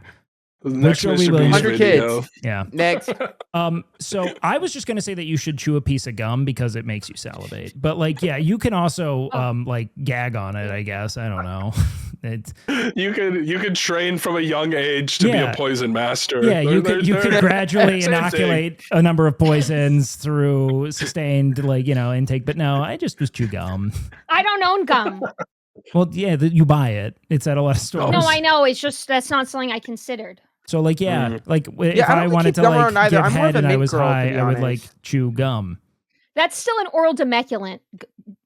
Next one we Mr. will- Beast 100 video. kids. Yeah. Next. So I was just gonna say that you should chew a piece of gum because it makes you salivate. But like, yeah, you can also like gag on it. I guess I don't know. It's You could train from a young age to be Yeah. a poison master. yeah, you could gradually Same thing. inoculate a number of poisons through sustained like intake. But no, I just chew gum. I don't own gum. Well, yeah, you buy it. It's at a lot of stores. No, I know. It's just that's not something I considered. So like, yeah, Mhm. like if Yeah, I don't I really wanted keep to gum like around either. give I'm more of head a and I mint was girl, to high, be I would like honest. chew gum. That's still an oral demeculant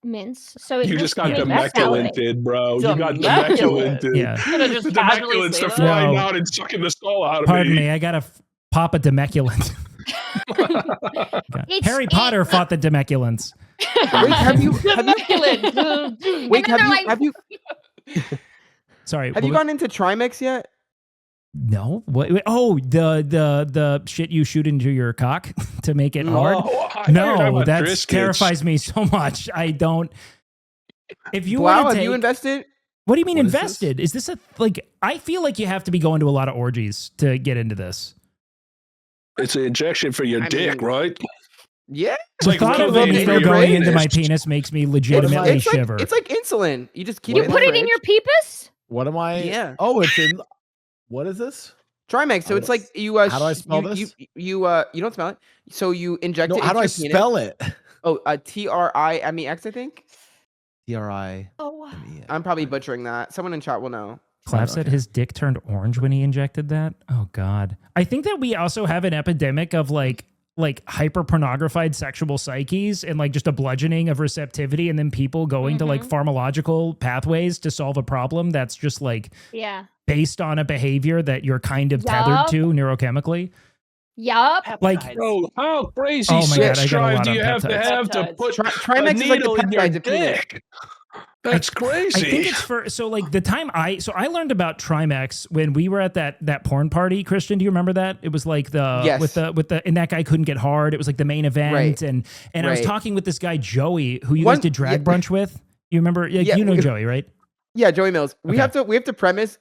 mince. So it You makes just got me salivate. demeculanted, bro. You got Demeculant. demeculanted. Yeah. I'm gonna just The casually demeculants say are that. flying No. out and sucking the soul out of Pardon me. me, I gotta pop a demeculant. Okay. It's- Harry Potter fought the demeculants. Wait, have you Demeculant. wait, then they're like- have you Sorry, have you what- gone into Trimex yet? No. What? Oh, the shit you shoot into your cock to make it hard. Oh, I heard No, about that Triscuits. terrifies me so much. I don't. If you Wow, want to have take, you invested? what do you mean What is this? invested? Is this a like? I feel like you have to be going to a lot of orgies to get into this. It's an injection for your I dick, mean, right? Yeah. It's The like thought of rubbing it in still your going into my penis. penis makes me legitimately It's shiver. like, it's like insulin. You just keep You it put the it in fridge. your peepus? What am I? Yeah. Oh, it's in. What is this? Trimex. So How it's do- like you. how do I spell you, this? You don't smell it. So you inject No, it. how do I into your penis. spell it? Oh, TRIMEX, I think. TRI. Oh, I'm probably butchering that. Someone in chat will know. Clav said his dick turned orange when he injected that. Oh God. I think that we also have an epidemic of like hyper pornographied sexual psyches and like just a bludgeoning of receptivity and then people going to like pharmacological pathways to solve a problem that's just like yeah. based on a behavior that you're kind of tethered Yup. to neurochemically. Yup. Like- Peptides. Bro, how crazy Oh my God, sex I got a drive lot do on you have to peptides. have to Peptides. put Trimex a is like the needle in your peptides of penis. dick? That's crazy. I think it's for so like the time I learned about Trimex when we were at that porn party. Christian, do you remember that? It was like the Yes. with the and that guy couldn't get hard. It was like the main event Right. and I was Right. talking with this guy Joey who you One- guys did drag yeah. brunch with. You remember? Like, Yeah, you know we- Joey, right? Yeah, Joey Mills. We Okay. have to premise.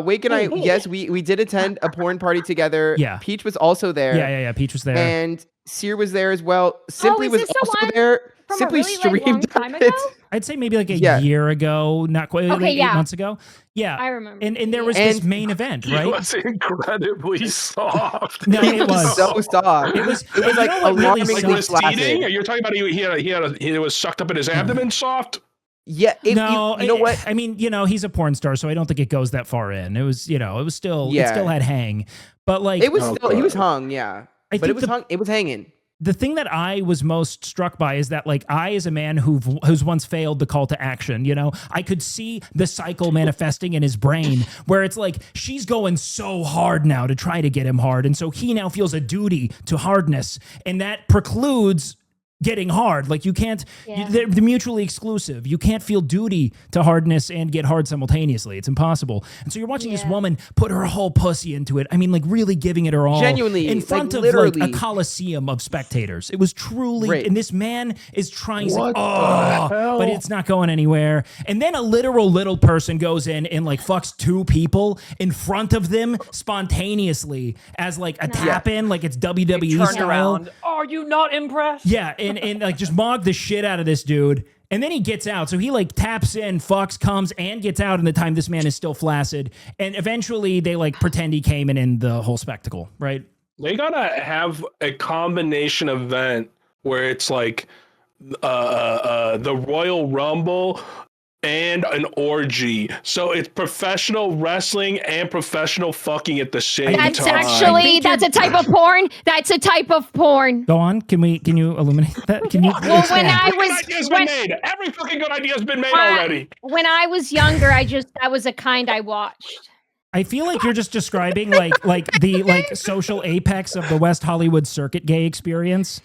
Wake and I. Yes, we did attend a porn party together. Yeah. Peach was also there. Yeah. Peach was there. And Sear was there as well. Simply is was this the also one there. From simply a really like, long time ago? I'd say maybe like a year ago, not quite, Okay, like yeah. 8 months ago. Yeah. I remember. And there was this main event, right? It was incredibly soft. No, He it was so soft. It was like really like was teething. You're talking about he was sucked up in his abdomen soft. Yeah. No, you know what? I mean, he's a porn star, so I don't think it goes that far in. It was, it was still, it still had hang, but like it was still, he was hung, yeah. But it was hung. It was hanging. The thing that I was most struck by is that, like, I, as a man who's once failed the call to action, I could see the cycle manifesting in his brain where it's like, she's going so hard now to try to get him hard. And so he now feels a duty to hardness, and that precludes getting hard. Like, you can't, they're mutually exclusive. You can't feel duty to hardness and get hard simultaneously. It's impossible. And so you're watching this woman put her whole pussy into it. I mean, like, really giving it her all. Genuinely. In front of like a coliseum of spectators. It was truly, and this man is trying to, but it's not going anywhere. And then a literal little person goes in and like fucks 2 people in front of them spontaneously as like a tap in, like it's WWE style. Around. Are you not impressed? Yeah. And like just mog the shit out of this dude. And then he gets out. So he like taps in, fucks, comes, and gets out in the time this man is still flaccid. And eventually they like pretend he came in the whole spectacle, right? They gotta have a combination event where it's like the Royal Rumble and an orgy. So it's professional wrestling and professional fucking at the same time. That's a type of porn. That's a type of porn. Go on. Can you illuminate that? Can you? Well, when I was every fucking good idea has been made already. When I was younger, that was a kind I watched. I feel like you're just describing like the social apex of the West Hollywood circuit gay experience.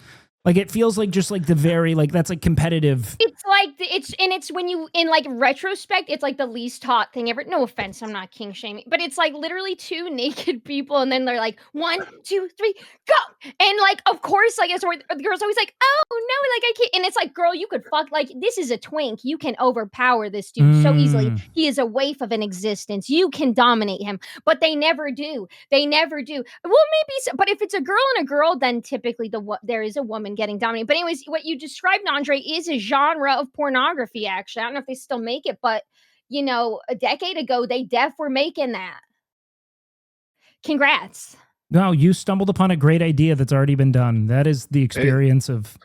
Like, it feels like just like the very, like, that's like competitive. It's like, it's when you, in like retrospect, it's like the least hot thing ever. No offense, I'm not king shaming, but it's like literally 2 naked people and then they're like, 1, 2, 3, go! And like, of course, like, the girl's always like, oh no, like I can't. And it's like, girl, you could fuck, like, this is a twink. You can overpower this dude so easily. He is a waif of an existence. You can dominate him, but they never do. They never do. Well, maybe, but if it's a girl and a girl, then typically there is a woman getting dominated. But anyways, what you described, Andre, is a genre of pornography, actually. I don't know if they still make it, but a decade ago they were making that. Congrats. No, you stumbled upon a great idea that's already been done. That is the experience of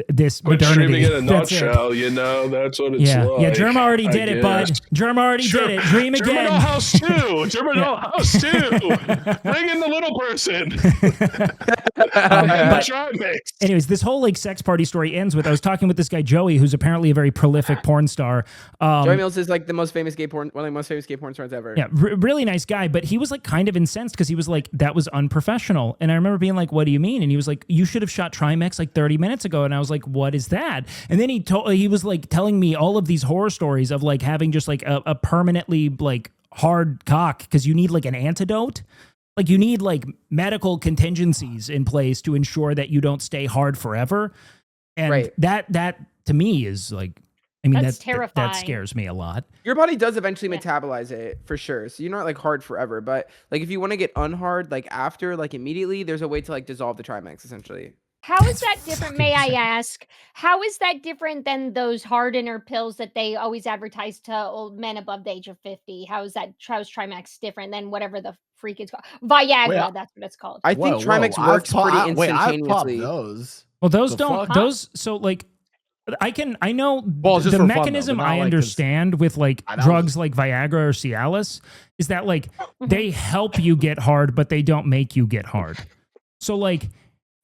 this modernity. In a nutshell, that's what it's like. Yeah, Germa already did it, bud. Germa already did it. Dream again. Germa House 2. Germa House 2. Bring in the little person. Anyways, this whole like sex party story ends with, I was talking with this guy Joey, who's apparently a very prolific porn star. Joey Mills is like the most famous gay porn, one of the most famous gay porn stars ever. Yeah, really nice guy, but he was like kind of incensed because he was like, that was unprofessional. And I remember being like, what do you mean? And he was like, you should have shot Trimax like 30 minutes ago. And I was like, what is that? And then he was like telling me all of these horror stories of like having just like a permanently like hard cock because you need like an antidote. Like you need like medical contingencies in place to ensure that you don't stay hard forever. And that to me is like, I mean, that's terrifying. That scares me a lot. Your body does eventually metabolize it for sure. So you're not like hard forever, but like if you want to get unhard, like after, like immediately, there's a way to like dissolve the Trimax essentially. How is that different, may I ask? How is that different than those hardener pills that they always advertise to old men above the age of 50? How's Trimax different than whatever the freak it's called? Viagra, that's what it's called. I think Trimax works pretty instantaneously. I've popped those. Well, those those, so like, I know the mechanism fun, I understand with like drugs like Viagra or Cialis is that like they help you get hard, but they don't make you get hard. So like,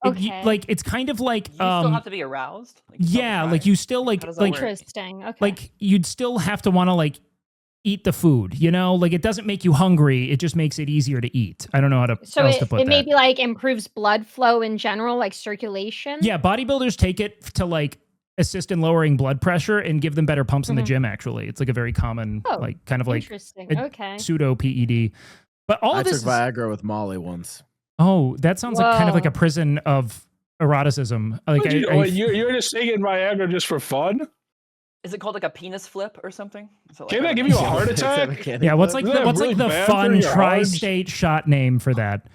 it's kind of like you still have to be aroused. Like, like you still like interesting. Okay. Like you'd still have to want to like eat the food, like it doesn't make you hungry. It just makes it easier to eat. I don't know how to else to put that. It maybe like improves blood flow in general, like circulation. Yeah, bodybuilders take it to like assist in lowering blood pressure and give them better pumps in the gym. Actually, it's like a very common like kind of like pseudo PED. But all I of this took Viagra with Molly once. Oh, that sounds like kind of like a prison of eroticism. Like you're just taking Viagra just for fun? Is it called like a penis flip or something? Can that give you a heart attack? Yeah, what's like the fun tri-state shot name for that?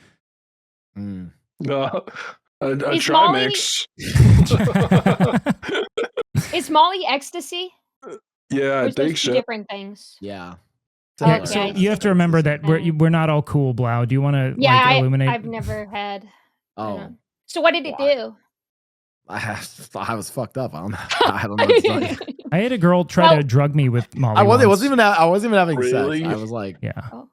A Trimix. Is Molly ecstasy? Yeah, Or I is those think two so. different things? Yeah. Okay, So I you have see. to remember that we're not all cool, Blau. Do you want to like illuminate? I've never had. Oh. So what did it do? I was fucked up. I don't know what to tell you. I had a girl try to drug me with Molly. I wasn't even having Really? sex. I was like, yeah. Oh.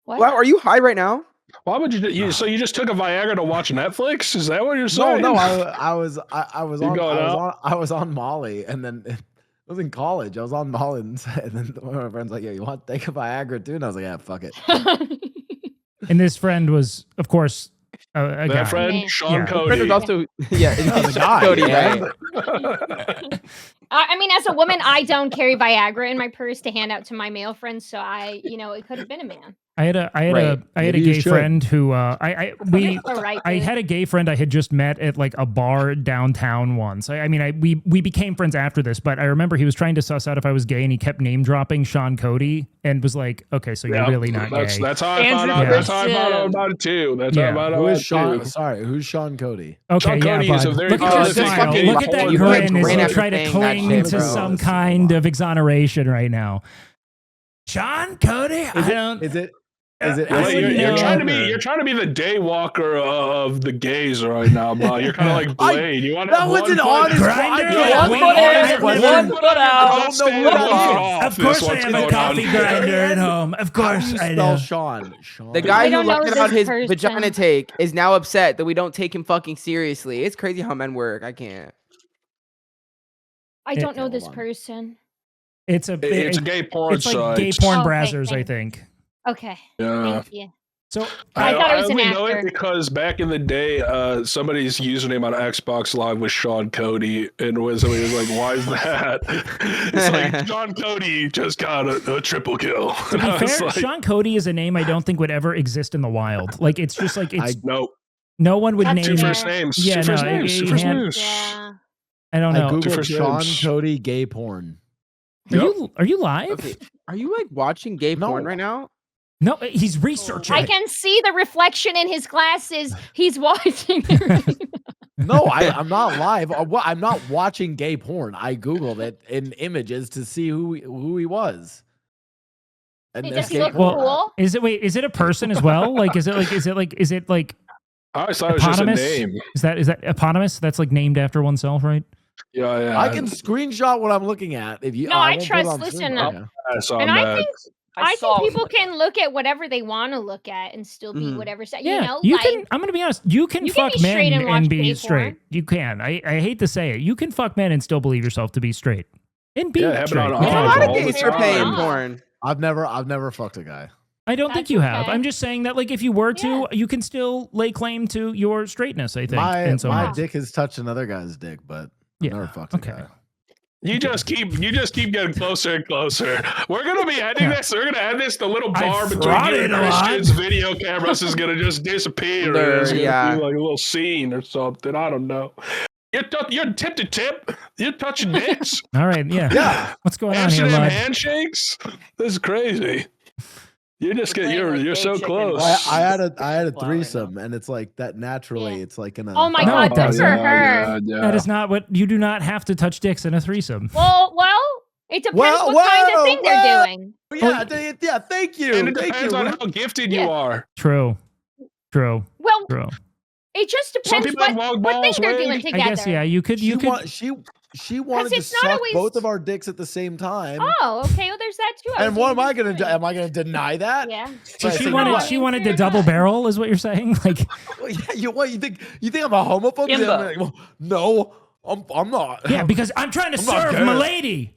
What? Wow, are you high right now? Why would you? So you just took a Viagra to watch Netflix? Is that what you're saying? No, I was on Molly, and then it was in college. I was on Molly, and then one of my friends like, "Yeah, you want to take a Viagra too?" And I was like, "Yeah, fuck it." And this friend was, of course, a guy. That friend, Sean Cody. Friend was also it's Sean Cody, right? I mean, as a woman, I don't carry Viagra in my purse to hand out to my male friends, so it could have been a man. I had a gay friend who I had a gay friend I had just met at like a bar downtown once. We became friends after this, but I remember he was trying to suss out if I was gay, and he kept name dropping Sean Cody and was like, "Okay, so you're really not gay." That's how I found out. That's how I found out about it too. That's how I found out Who about is Sean? too. Sorry, who's Sean Cody? Okay, Sean Cody yeah, is a bud. very Look at your prolific smile. gay Look at that porn grin as star. you try to cling to some kind of exoneration right now. Sean Cody, You're trying to be the day walker of the gays right now, bro. You're kind of like Blade. You want that was an honest One foot out. Of course, I have a coffee grinder at home. Of course, I know. Sean. The guy who learned about his vagina take is now upset that we don't take him fucking seriously. It's crazy how men work. I can't. I don't know this person. It's a gay porn It's like site. gay porn brazzers, I think. Okay. Yeah. Thank you. So I thought it was an only know actor. it because back in the day, somebody's username on Xbox Live was Sean Cody, and somebody was like, "Why is that?" It's like Sean Cody just got a triple kill. To be fair, Sean Cody is a name I don't think would ever exist in the wild. Like it's just like no one would name two first names. Yeah, two first names. Yeah. I don't know. I googled Sean Cody gay porn. Are you live? Okay. Are you like watching gay porn right now? No, he's researching. I can see the reflection in his glasses. He's watching it. No, I'm not live. I'm not watching gay porn. I googled it in images to see who he was. And does he look cool? Is it a person as well? Like is it like I thought it was just a name. Is that eponymous? That's like named after oneself, right? Yeah. I can screenshot what I'm looking at. If you, no, I trust. Listen, and I think people can look at whatever they want to look at and still be whatever. Yeah, you can. I'm gonna be honest. You can fuck men and be straight. You can. I hate to say it. You can fuck men and still believe yourself to be straight and be straight. A lot of gays are paying porn. I've never fucked a guy. I don't think you have. I'm just saying that, like, if you were to, you can still lay claim to your straightness. I think. My dick has touched another guy's dick, but I've never fucked a guy. You just keep getting closer and closer. We're gonna be ending this. We're gonna end this. The little bar between you and Christian's video cameras is gonna just disappear. It's gonna be like a little scene or something. I don't know. You're tip to tip. You're touching dicks. All right, yeah. What's going on here, bud? Handshakes. This is crazy. You're so close. I had a threesome, and it's like that naturally. It's like in a. Oh my god, good for her. That is not what you do. Not have to touch dicks in a threesome. Well, it depends what kind of thing they're doing. Yeah, thank you. And it depends on how gifted you are. True. Well, it just depends what thing they're doing together. I guess you could. She wanted to suck both of our dicks at the same time. Oh, okay. Well, there's that too. And what am I gonna do? Am I gonna deny that? Yeah. So she wanted to double barrel, is what you're saying? Like, what you think? You think I'm a homophobe? No, I'm not. Yeah, because I'm trying to serve my lady.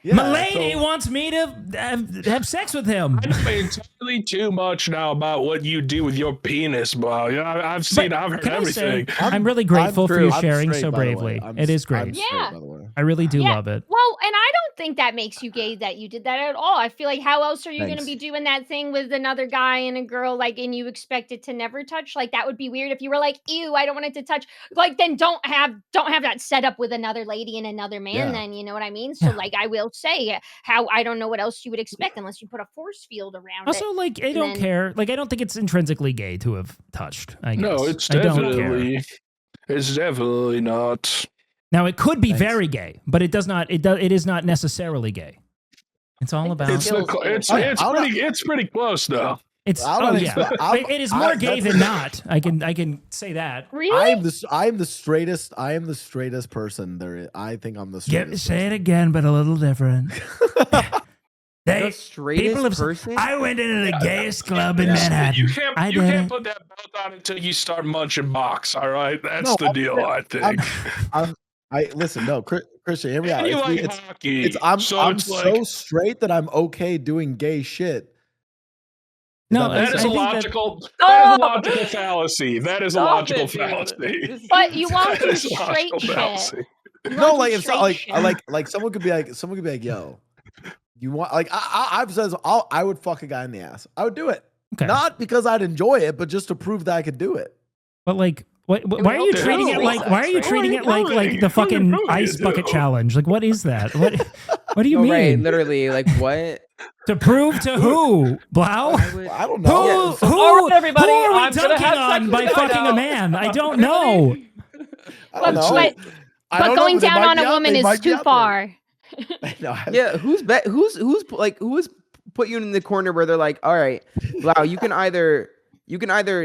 Yeah, my lady wants me to have sex with him. I know entirely too much now about what you do with your penis, bro. You know, I've heard everything. I'm really grateful for you sharing so bravely. It is great. Yeah. I really do love it. Well, and I don't think that makes you gay that you did that at all. I feel like how else are you going to be doing that thing with another guy and a girl, like, and you expect it to never touch? Like, that would be weird if you were like, ew, I don't want it to touch. Like, then don't have that set up with another lady and another man. Then you know what I mean? So like, I will say how I don't know what else you would expect unless you put a force field around also, it. like, I don't care. Like, I don't think it's intrinsically gay to have touched. I guess. No, it's definitely not. Now it could be very gay, but it does not. It is not necessarily gay. It's all about. It's pretty close though. It's it is more gay than not. I can say that. Really? I am the straightest person there is. I think I'm the straightest. Say it again, but a little different. The straightest person? I went into the gayest club in Manhattan. You can't put that belt on until you start munching box. All right, that's the deal. I think. Listen. No, Christian, hear me out. You like hockey. I'm so straight that I'm okay doing gay shit. No, that is a logical fallacy. That is a logical fallacy. But you won't do straight shit. No, like it's like someone could be like, yo, you want like I've said I would fuck a guy in the ass. I would do it. Okay. Not because I'd enjoy it, but just to prove that I could do it. But like, why are you treating it like? Why are you treating it like the fucking ice bucket challenge? Like, what is that? What do you mean? Right, literally, like what? To prove to who? Blau? I don't know. Who are we dunking on by fucking a man? I don't know. But going down on a woman is too far. Yeah, who's put you in the corner where they're like, all right, Blau, you can either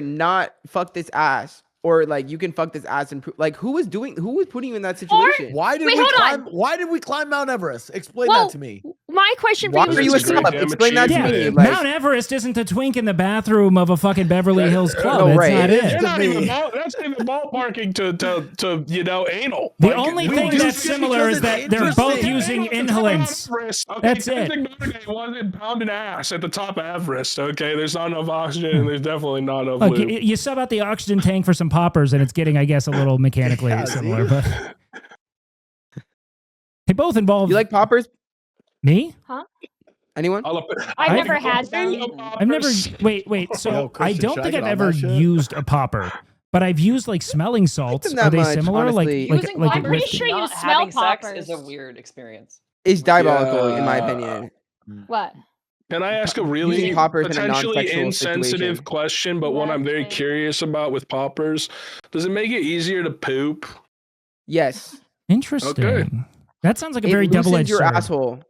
not fuck this ass, or like you can fuck this ass and like who was putting you in that situation? Why did we climb Mount Everest? Explain that to me. My question Why for are you is explain that to me. Like, Mount Everest isn't a twink in the bathroom of a fucking Beverly Hills club. No, right. It's not it. That's even ballparking to anal. The only thing that's similar is that they're both using inhalants. That's it. It wasn't pounding ass at the top of Everest. Okay, there's not enough oxygen, and there's definitely not enough lube. You sub out the oxygen tank for some poppers, and it's getting, I guess, a little mechanically similar. But they both involve. You like poppers? Me? Huh? Anyone? I've never had them. I've never. Wait. So I don't think I've ever used a popper, but I've used like smelling salts. Are they similar? Honestly. I'm pretty sure you smell poppers. Sex is a weird experience. It's diabolical, in my opinion. What? Can I ask a really potentially insensitive question, but one I'm very curious about with poppers? Does it make it easier to poop? Yes. Interesting. Okay. That sounds like a very double-edged sword. Your asshole.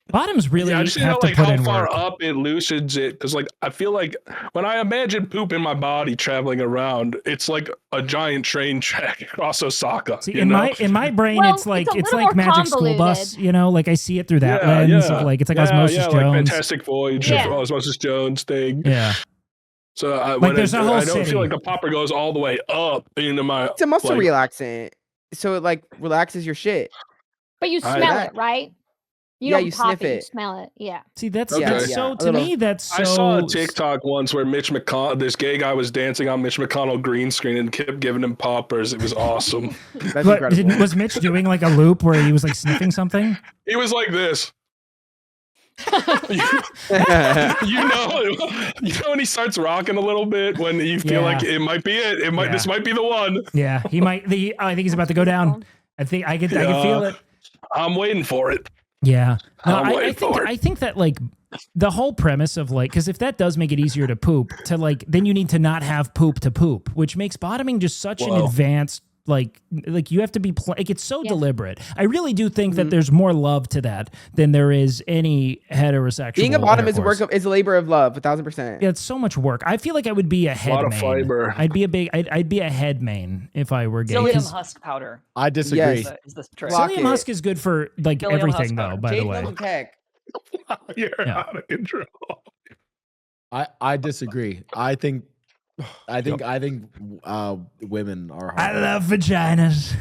Bottoms really I just have to put how in far work. up it loosens it, because like I feel like when I imagine poop in my body traveling around, it's like a giant train track across Osaka. See, in my brain, it's like Magic School Bus. You know, like I see it through that lens of like it's like Osmosis Jones, like Fantastic Voyage, Osmosis Jones thing. Yeah. So I don't feel like the popper goes all the way up into my. It's a muscle relaxant, so it like relaxes your shit. But you smell it, right? You sniff it. You smell it. Yeah. See, that's so to me. That's so. I saw a TikTok once where Mitch McConnell, this gay guy, was dancing on Mitch McConnell green screen and kept giving him poppers. It was awesome. That's incredible. Was Mitch doing like a loop where he was like sniffing something? He was like this. you know when he starts rocking a little bit, when you feel like it might be it. This might be the one. Yeah, he might. I think he's about to go down. I can feel it. I'm waiting for it. Yeah, no, I think that like the whole premise of like, because if that does make it easier to poop, to like, then you need to not have poop to poop, which makes bottoming just such an advanced like you have to be like it's so deliberate. I really do think that there's more love to that than there is any heterosexual. Being a bottom is a labor of love, 1,000%. Yeah, it's so much work. I feel like I would be a head main. Fiber. I'd be a head main if I were gay. Psyllium husk powder. I disagree. Yes. Is the trick. Psyllium husk is good for like Psyllium everything though. By the way, you're out of control. I disagree. I think women are hard. I love vaginas.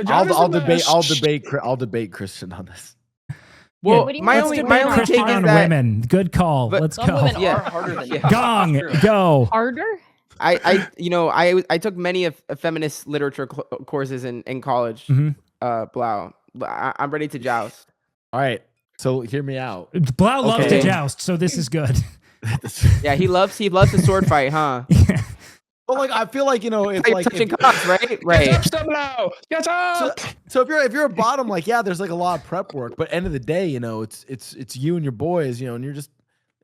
I'll debate Christian on this. Well, my only take is that women. Good call. Let's go. Women are harder than you. Gong, go. Harder? I took many of feminist literature courses in college. Blau. I'm ready to joust. All right. So hear me out. Blau loves to joust, so this is good. Yeah, he loves the sword fight, huh? But like, I feel like it's like touching cops, right? Right. Get up! So if you're a bottom, like there's like a lot of prep work, but end of the day, it's you and your boys, and you're just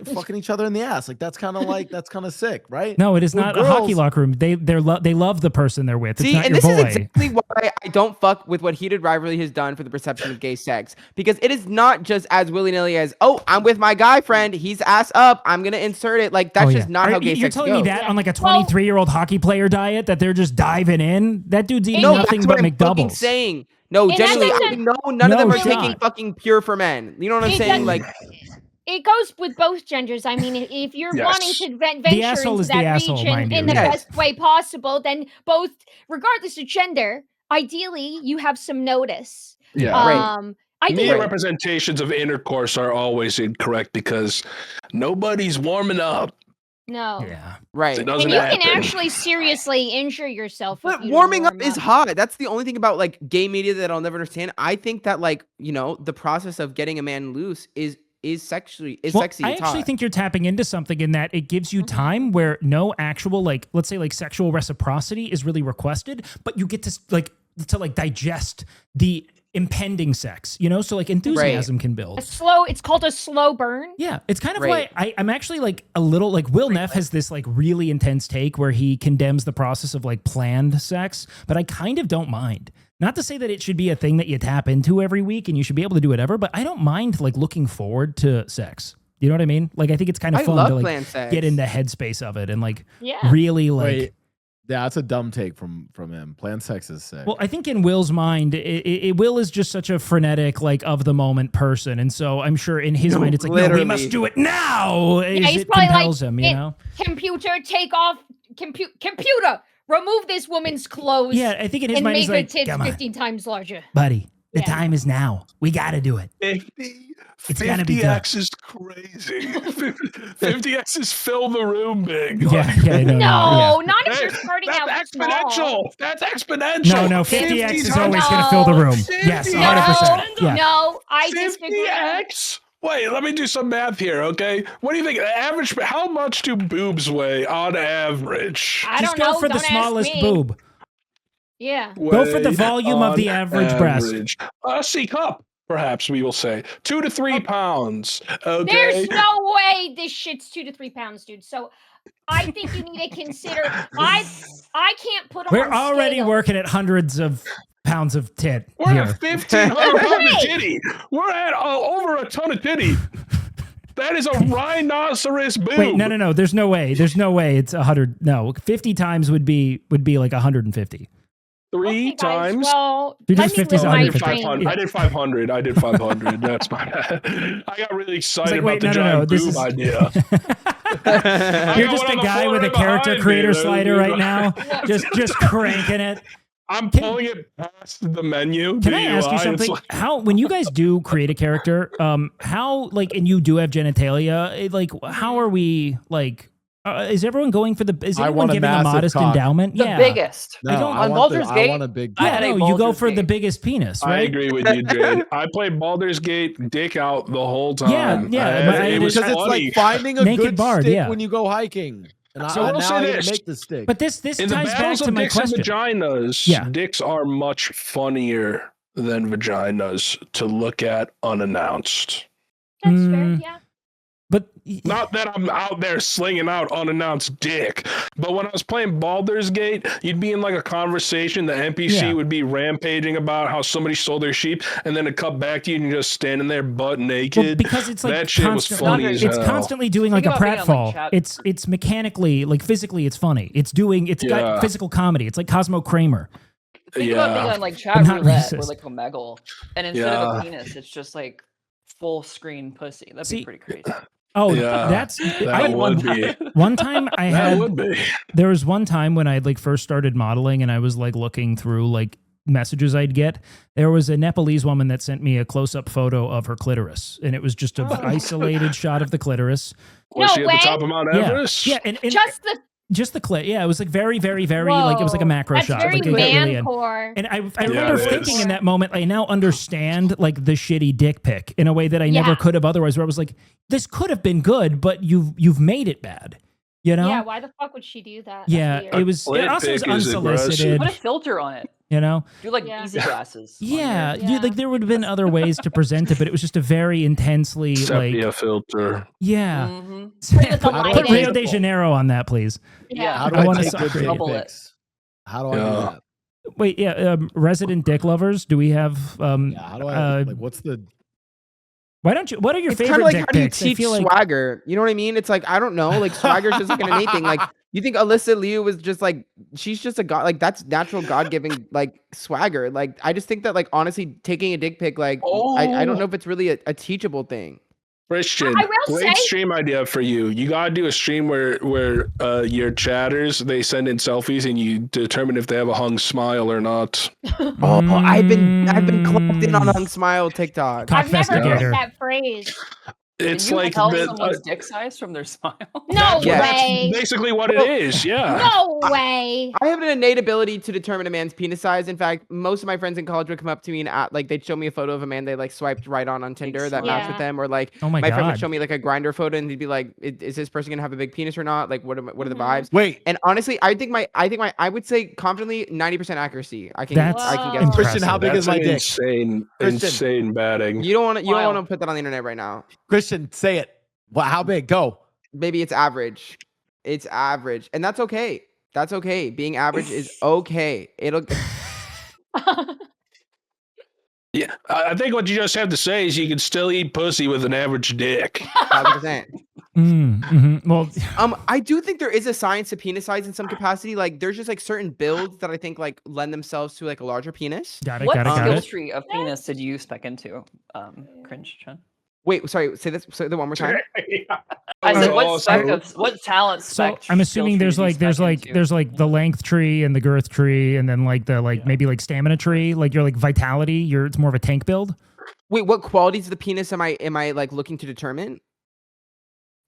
fucking each other in the ass. Like that's kind of sick, right? No, it is With not girls, a hockey locker room. They love the person they're with. It's See, not and your this boy. is exactly why I don't fuck with what Heated Rivalry has done for the perception of gay sex. Because it is not just as willy-nilly as, oh, I'm with my guy friend, he's ass up, I'm gonna insert it. Like that's just not how gay You're sex telling goes. me that on like a 23-year-old hockey player diet that they're just diving in? That dude's eating No, nothing that's but what I'm fucking McDoubles. saying. No, And genuinely, that I doesn't- know none of them are shot. taking fucking pure for men. You know what I'm It saying? doesn't- Like, it goes with both genders. I mean, if you're Yes. wanting to The venture asshole into is the that asshole, region mind you, in the yes. best way possible, then both, regardless of gender, ideally you have some notice. Yeah. I think Media representations of intercourse are always incorrect because nobody's warming up. no. Yeah. right. It doesn't And you happen. can actually seriously injure yourself. But if you don't warming up warm is hot. That's the only thing about like gay media that I'll never understand. I think that like, you know, the process of getting a man loose is sexy. Well, It's I actually hot. think you're tapping into something in that it gives you time where no actual, like, let's say like sexual reciprocity is really requested, but you get to digest the impending sex, you know? So like enthusiasm can build. it's called a slow burn. Yeah, it's kind of Right. why I'm actually like a little like Will Neff has this like really intense take where he condemns the process of like planned sex, but I kind of don't mind. Not to say that it should be a thing that you tap into every week and you should be able to do whatever, but I don't mind like looking forward to sex. You know what I mean? Like I think it's kind of I fun love to like planned sex. get in the headspace of it and like Yeah. really like. Wait, yeah, that's a dumb take from him. Planned sex is sick. Well, I think in Will's mind, Will is just such a frenetic, like of the moment person, and so I'm sure in his mind it's like, no, we Literally. must do it now. Yeah, he's It probably compels like, him, you know. Computer, take off. Computer, remove this woman's clothes. Yeah, I think in his and mind make he's her like, tits come on, 15 times larger. buddy, the Yeah. time is now. We got to do it. 50x is crazy. 50x is fill the room big. Yeah, I know. No, yeah. not if you're starting out That's small. exponential. That's exponential. No, 50x is 50 always No. going to fill the room. 50 Yes, No, 100%. Yeah. no, I disagree. 50x? Wait, let me do some math here, okay? What do you think? Average? How much do boobs weigh on average? I Just don't go know. for the Don't ask smooth me. boob. Yeah. Go for the Weigh volume of the on average breast. A C cup, perhaps we will say 2 to 3 pounds. Okay. There's no way this shit's 2 to 3 pounds, dude. So I think you need to consider. I can't put them We're on already scale. working at hundreds of pounds of tit We're here. at 1,500 pounds of Hey! titty. We're at over a ton of titty. That is a rhinoceros boob. Wait, no. There's no way. It's 100. No, 50 times would be like 150. Three Okay, guys, times. well, You let just me 50 live my 150. dream. Yeah. I did 500. I did 500. That's my bad. I got really excited wait, about the no, giant this boob is- idea. You're got just one a on the guy floor with a right character behind creator me. slider right now, just cranking it. I'm pulling it past the menu. Can I ask you It's something? like- How, when you guys do create a character, how like, and you do have genitalia, like, how are we like? Is everyone going for the? Is I anyone want a giving a massive modest cock. endowment? The Yeah. biggest. No, I don't- I on want Baldur's I Gate, want a big. I Yeah, had a no, you go Baldur's for the Gate. biggest penis, I right? agree with you, Jade. I played Baldur's Gate dick out the whole time. Yeah, but it was because it's funny. like finding a Naked good bard, stick yeah. when you go hiking. And So I will now say I gotta this. make the stick. But this In the ties back battles to of my dicks and question. vaginas, Yeah. dicks are much funnier than vaginas to look at unannounced. That's fair. Mm. Yeah. But Not that I'm out there slinging out unannounced dick, but when I was playing Baldur's Gate, you'd be in like a conversation. The NPC Yeah. would be rampaging about how somebody stole their sheep, and then it cut back to you and you're just standing there butt naked. well, because it's like that shit was constant- funny as it's hell. constantly doing like Think a about being on, like, pratfall. chat. It's mechanically, like physically, it's funny. It's Yeah. got physical comedy. It's like Cosmo Kramer. Think about being Yeah. on like But chat not roulette or racist. like Omegle, and instead of Yeah. a penis, it's just like full screen pussy. That'd See- be pretty crazy. Oh, Yeah, that's That would be. one time I That had. would be. There was one time when I like first started modeling and I was like looking through like messages I'd get. There was a Nepalese woman that sent me a close-up photo of her clitoris, and it was just an isolated shot of the clitoris. Was No she at way. the top of Mount Everest? Yeah, and Just the the clit. Yeah, it was like very, very, very like it was like a Whoa, macro that's shot. very like, it got really in. man-core. And I remember it thinking is. in that moment, I now understand like the shitty dick pic in a way that I never Yeah. could have otherwise. Where I was like, this could have been good, but you've made it bad. You know? Yeah, why the fuck would she do that? Yeah, That's weird. it also was unsolicited. Put a filter on it. You know? Do like easy glasses. Yeah, like there would have been other ways to present it, but it was just a very intensely sepia filter. Yeah. Put Rio de Janeiro on that, please. Yeah. How do I take good dick pics? How do I do that? Wait, resident dick lovers, do we have how do I like what's the Why don't you? What are your it's favorite like, dick how do you pics? teach swagger? You know what I mean? It's like, I don't know. Like, swagger's just like an innate thing. Like, you think Alyssa Liu was just like, she's just a god. Like, that's natural God-giving, like, swagger. Like, I just think that, like, honestly, taking a dick pic, like, I don't know if it's really a teachable thing. Christian, great stream idea for you. You gotta do a stream where your chatters, they send in selfies and you determine if they have a hung smile or not. I've been clocked in on hung smile TikTok. I've never heard that phrase. It's like someone's dick size from their smile. No way. That's basically what it is. Yeah. No way. I have an innate ability to determine a man's penis size. In fact, most of my friends in college would come up to me and like they'd show me a photo of a man they like swiped right on Tinder that matched with them, or like my friend would show me like a Grindr photo and he'd be like, "Is this person gonna have a big penis or not? Like, what are the vibes?" Wait. And honestly, I would say confidently 90% accuracy. I can get. Christian, how big is my dick? Insane batting. You don't want to put that on the internet right now. Christian, say it. Well, how big? Go. Maybe it's average. It's average. And that's okay. That's okay. Being average is okay. Yeah, I think what you just have to say is you can still eat pussy with an average dick. 100%. Well, I do think there is a science to penis size in some capacity. Like, there's just like certain builds that I think like lend themselves to like a larger penis. What skill tree of penis did you spec into? Cringe, Chen. Wait, sorry. Say that one more time. I said, what talent spec? So I'm assuming there's like the length tree and the girth tree, and then like the maybe like stamina tree. Like you're like vitality. It's more of a tank build. Wait, what qualities of the penis am I like looking to determine?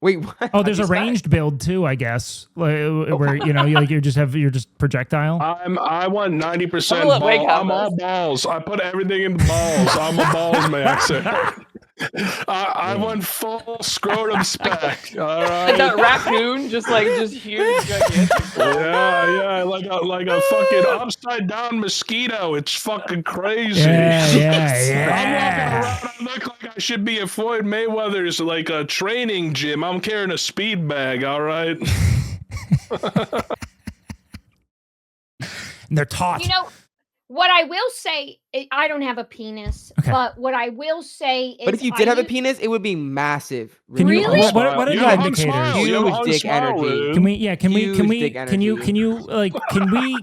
Wait, what? Oh, there's a ranged build too, I guess, where you're just projectile. I want 90% ball. I'm all balls. I put everything in the balls. I'm a balls maxer. I want full scrotum spec. All right. Like that raccoon, just huge. Yeah, like a fucking upside down mosquito. It's fucking crazy. Yeah. I'm walking around. I look like I should be at Floyd Mayweather's like a training gym. I'm carrying a speed bag. All right. And they're taut. You know, what I will say, I don't have a penis, but what I will say is, but if you did have a penis, it would be massive. Really? What are the indicators? Huge dick energy.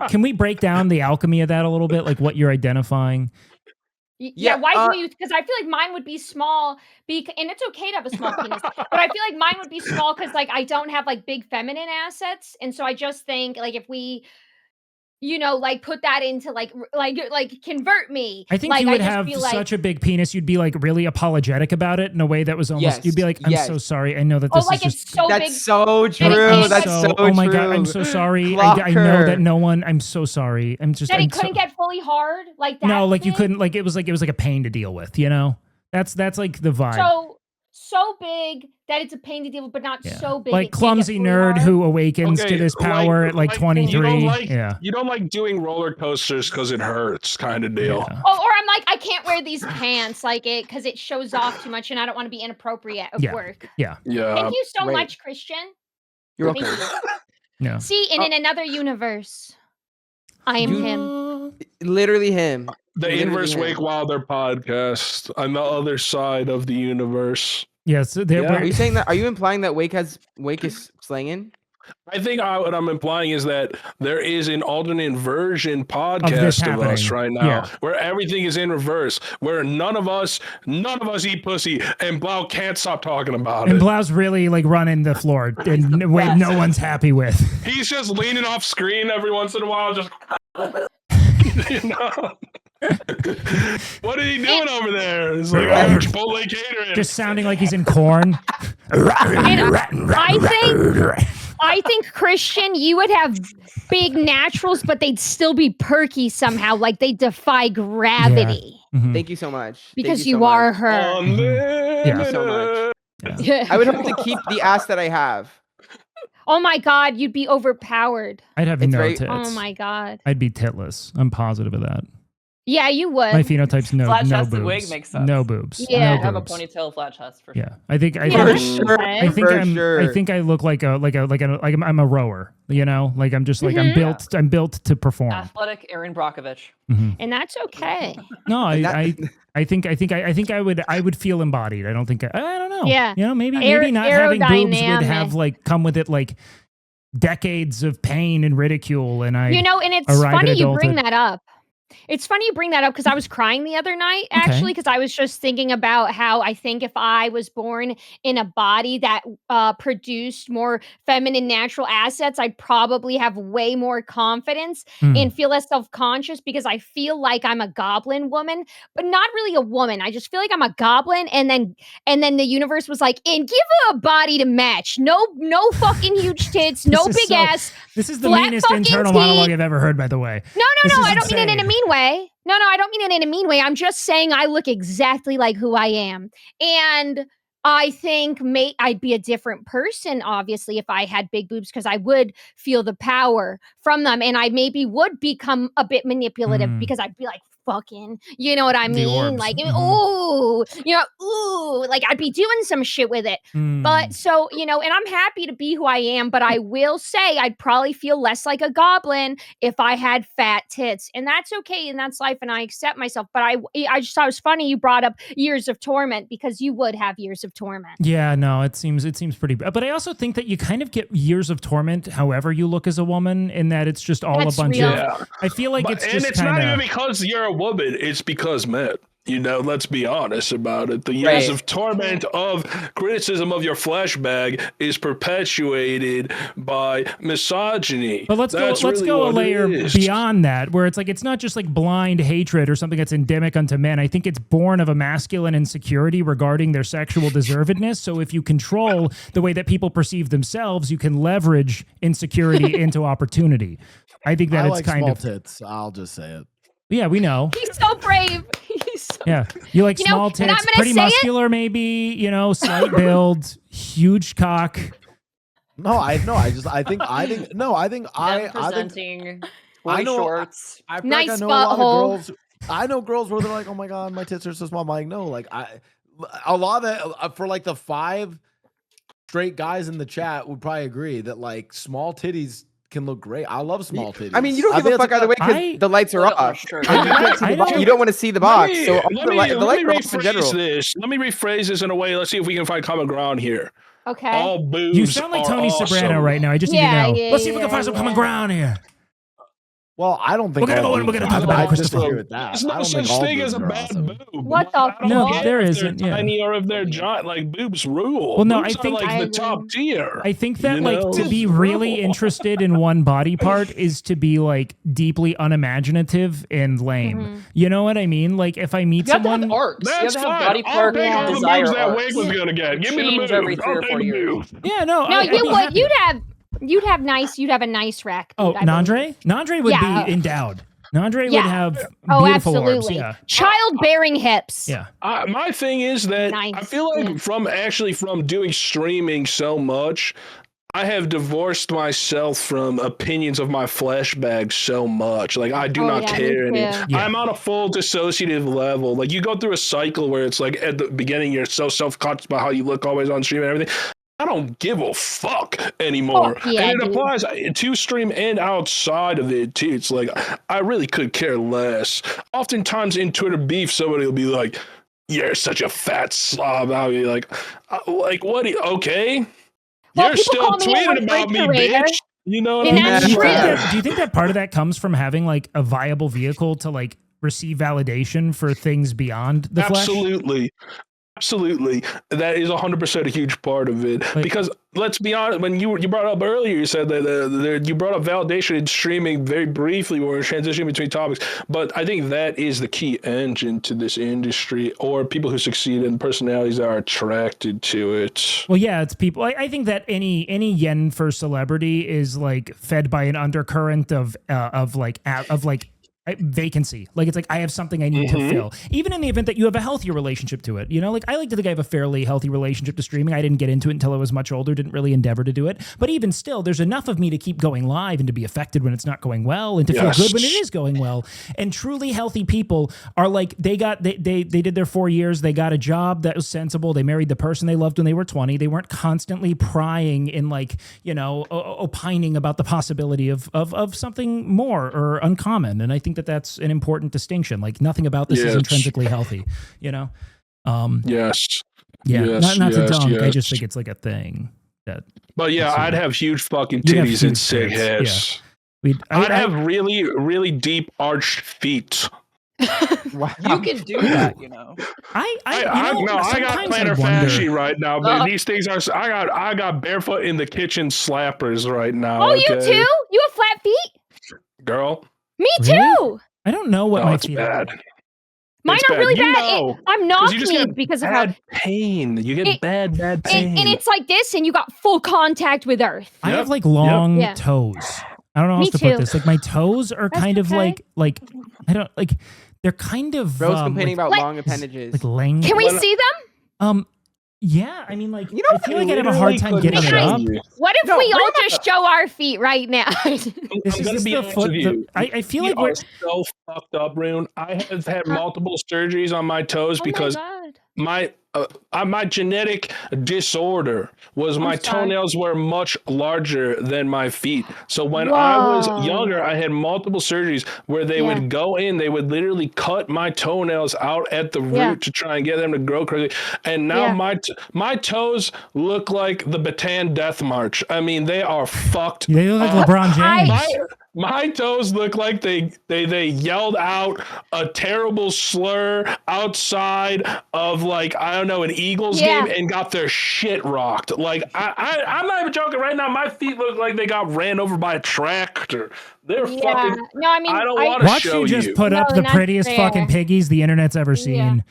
Can we break down the alchemy of that a little bit? Like what you're identifying? Yeah, why do you? Because I feel like mine would be small, and it's okay to have a small penis, but I feel like mine would be small because like I don't have like big feminine assets, and so I just think like if we, like put that into like convert me. I think you would have such a big penis, you'd be like really apologetic about it in a way that was almost, you'd be like, I'm so sorry. I know that this is just so big. That's so true. That's so true. Oh my God, I'm so sorry. I know that no one, I'm so sorry. That it couldn't get fully hard like that. No, like you couldn't, like it was like a pain to deal with, That's like the vibe. So big that it's a pain to deal with, but not so big. Like clumsy nerd who awakens to this power at like 23. You don't like doing roller coasters because it hurts, kind of deal. Yeah. Oh, or I'm like, I can't wear these pants because it shows off too much, and I don't want to be inappropriate at work. Yeah. Thank you so much, Christian. You're welcome. Yeah. See, and in another universe, I am him. Literally him. The Inverse Wake Wilder podcast on the other side of the universe. Yes. Are you saying that? Are you implying that Wake is slanging? I think what I'm implying is that there is an alternate version podcast of us right now, where everything is in reverse, where none of us eat pussy, and Blau can't stop talking about it. And Blau's really like running the floor in a way no one's happy with. He's just leaning off screen every once in a while, just what are you doing over there? It's like Chipotle catering. Just sounding like he's in corn. I think Christian, you would have big naturals, but they'd still be perky somehow, like they defy gravity. Yeah. Mm-hmm. Thank you so much. Because you are her. Thank you so much. Yeah. I would hope to keep the ass that I have. Oh my God, you'd be overpowered. I'd have no tits. Oh my God. I'd be titless. I'm positive of that. Yeah, you would. My phenotype's no Flat-chested boobs. wig makes sense. No boobs. Yeah. No I have a boobs. ponytail, flat chest for sure. Yeah, I think Yeah, that makes sense. I think I look like I'm a rower. You know, like I'm just like I'm built to perform. Athletic Aaron Brockovich. And that's okay. No, I think I would feel embodied. I don't think I don't know. Yeah. You know, maybe not having boobs would have Aerodynamic. like come with it like decades of pain and ridicule, and I You know, and it's arrive at funny you bring adulthood. that up. It's funny you bring that up because I was crying the other night, actually, because I was just thinking about how I think if I was born in a body that produced more feminine natural assets, I'd probably have way more confidence and feel less self-conscious because I feel like I'm a goblin woman, but not really a woman. I just feel like I'm a goblin, and then the universe was like, and give her a body to match. No fucking huge tits, no big ass. This is the flat meanest fucking internal teeth. monologue I've ever heard, by the way. No, This is I don't mean it in a insane. mean way. No, I don't mean it in a mean way. I'm just saying I look exactly like who I am. And I think I'd be a different person, obviously, if I had big boobs, because I would feel the power from them. And I maybe would become a bit manipulative because I'd be like, fucking, you know what I mean? Like, ooh, like I'd be doing some shit with it. But so, and I'm happy to be who I am, but I will say I'd probably feel less like a goblin if I had fat tits, and that's okay, and that's life, and I accept myself. But I just thought it was funny you brought up years of torment, because you would have years of torment. Yeah, no, it seems pretty bad. But I also think that you kind of get years of torment however you look as a woman, in that it's just all That's a bunch real. of I feel like it's just it's not even because you're a woman, it's because men. Let's be honest about it. The years of torment of criticism of your flesh bag is perpetuated by misogyny. But let's go a layer beyond that, where it's like it's not just like blind hatred or something that's endemic unto men. I think it's born of a masculine insecurity regarding their sexual deservedness. So if you control the way that people perceive themselves, you can leverage insecurity into opportunity. I think that I it's like kind small of tits. I'll just say it. Yeah, we know. He's so brave. You like small and I'm tits, gonna pretty say muscular, maybe, slight build, huge cock. I think presenting shorts. I feel nice like I know a lot of butthole. girls. I know girls where they're like, oh my God, my tits are so small. I'm like, no, like a lot of that for like the 5 straight guys in the chat would probably agree that like small titties can look great. I love small titties. I mean, you don't give a fuck either way because the lights are off. Sure. You don't want to see the box. So let me rephrase this in a way. Let's see if we can find common ground here. Okay. All boobs. You sound like Tony Soprano right now. I just need to know. Let's see if we can find some common ground here. Well, I don't think we're gonna talk about Christopher. There's no such thing as a bad boob. What the fuck? No, there isn't. Tiny or if they're giant, like boobs rule. Well, no, boobs I think are like the top tier. I think that to be really interested in one body part is to be like deeply unimaginative and lame. You know what I mean? Like if I meet someone, have arcs. That's you have to have fine. body I'll part take all the desire boobs that arcs. Wig was gonna get. Give me the Change boobs. every 3 I'll or take 4 the years. boobs. yeah, no, No, I'd you be would. happy. You'd have a nice rack. Oh, Dude, I believe. Nandre would be endowed. Nandre would have beautiful absolutely. arms. Yeah. Childbearing hips. Yeah. My thing is that Nice. I feel like from doing streaming so much, I have divorced myself from opinions of my flesh bag so much. Like I do not care anymore. Yeah. I'm on a full dissociative level. Like you go through a cycle where it's like at the beginning you're so self-conscious about how you look always on stream and everything. I don't give a fuck anymore. Oh, yeah, and it dude. applies to stream and outside of it too. It's like I really could care less. Oftentimes in Twitter beef, somebody will be like, "You're such a fat slob." I'll be like what? Okay, Well, you're people still call me a tweeting about me, refrigerator. bitch. You know what And I mean? that's true. Do you think that part of that comes from having like a viable vehicle to like receive validation for things beyond the flesh? Absolutely. That is 100% a huge part of it. Because let's be honest, when you brought up earlier, you said that you brought up validation in streaming very briefly when we were transitioning between topics. But I think that is the key engine to this industry, or people who succeed and personalities that are attracted to it. Well, yeah, it's people. I think that any yen for celebrity is like fed by an undercurrent of vacancy. Like it's like I have something I need to fill. Even in the event that you have a healthier relationship to it, you know, like I like to think I have a fairly healthy relationship to streaming. I didn't get into it until I was much older, didn't really endeavor to do it. But even still, there's enough of me to keep going live and to be affected when it's not going well and to feel good when it is going well. And truly healthy people are like, they did their 4 years. They got a job that was sensible. They married the person they loved when they were 20. They weren't constantly prying and like, you know, opining about the possibility of something more or uncommon. And I think that that's an important distinction. Like nothing about this is intrinsically healthy, you know? Yes. Not to dunk. I just think it's like a thing that. But yeah, I'd have huge fucking titties and sick heads. Yeah. I'd have really, really deep arched feet. Wow. You can do that, you know. I got plantar fascia right now, but these things are. I got barefoot in the kitchen slappers right now. Oh, you too? You have flat feet, girl? Me too. I don't know what my feet bad. are. Mine are really bad. I'm knock-kneed because of how pain. You get bad pain, and it's like this, and you got full contact with earth. I have like long toes. I don't know how else to put this. Like my toes are kind of like I don't like. They're kind of. Bro's complaining about long appendages. Like length. Can we see them? Yeah, I mean, like, you know, I feel like I'd have a hard time getting it up. What if we all just show our feet right now? This is the foot. I feel like we're so fucked up, Rune. I have had multiple surgeries on my toes because my genetic disorder was my toenails were much larger than my feet. So when I was younger, I had multiple surgeries where they would go in, they would literally cut my toenails out at the root to try and get them to grow crazy. And now my toes look like the Bataan Death March. I mean, they are fucked. They look like LeBron James. My toes look like they yelled out a terrible slur outside of like, I don't know, an Eagles game and got their shit rocked. Like I'm not even joking right now. My feet look like they got ran over by a tractor. They're fucking. No, I mean, I don't want to show you. Watch you just put up the prettiest fucking piggies the internet's ever seen.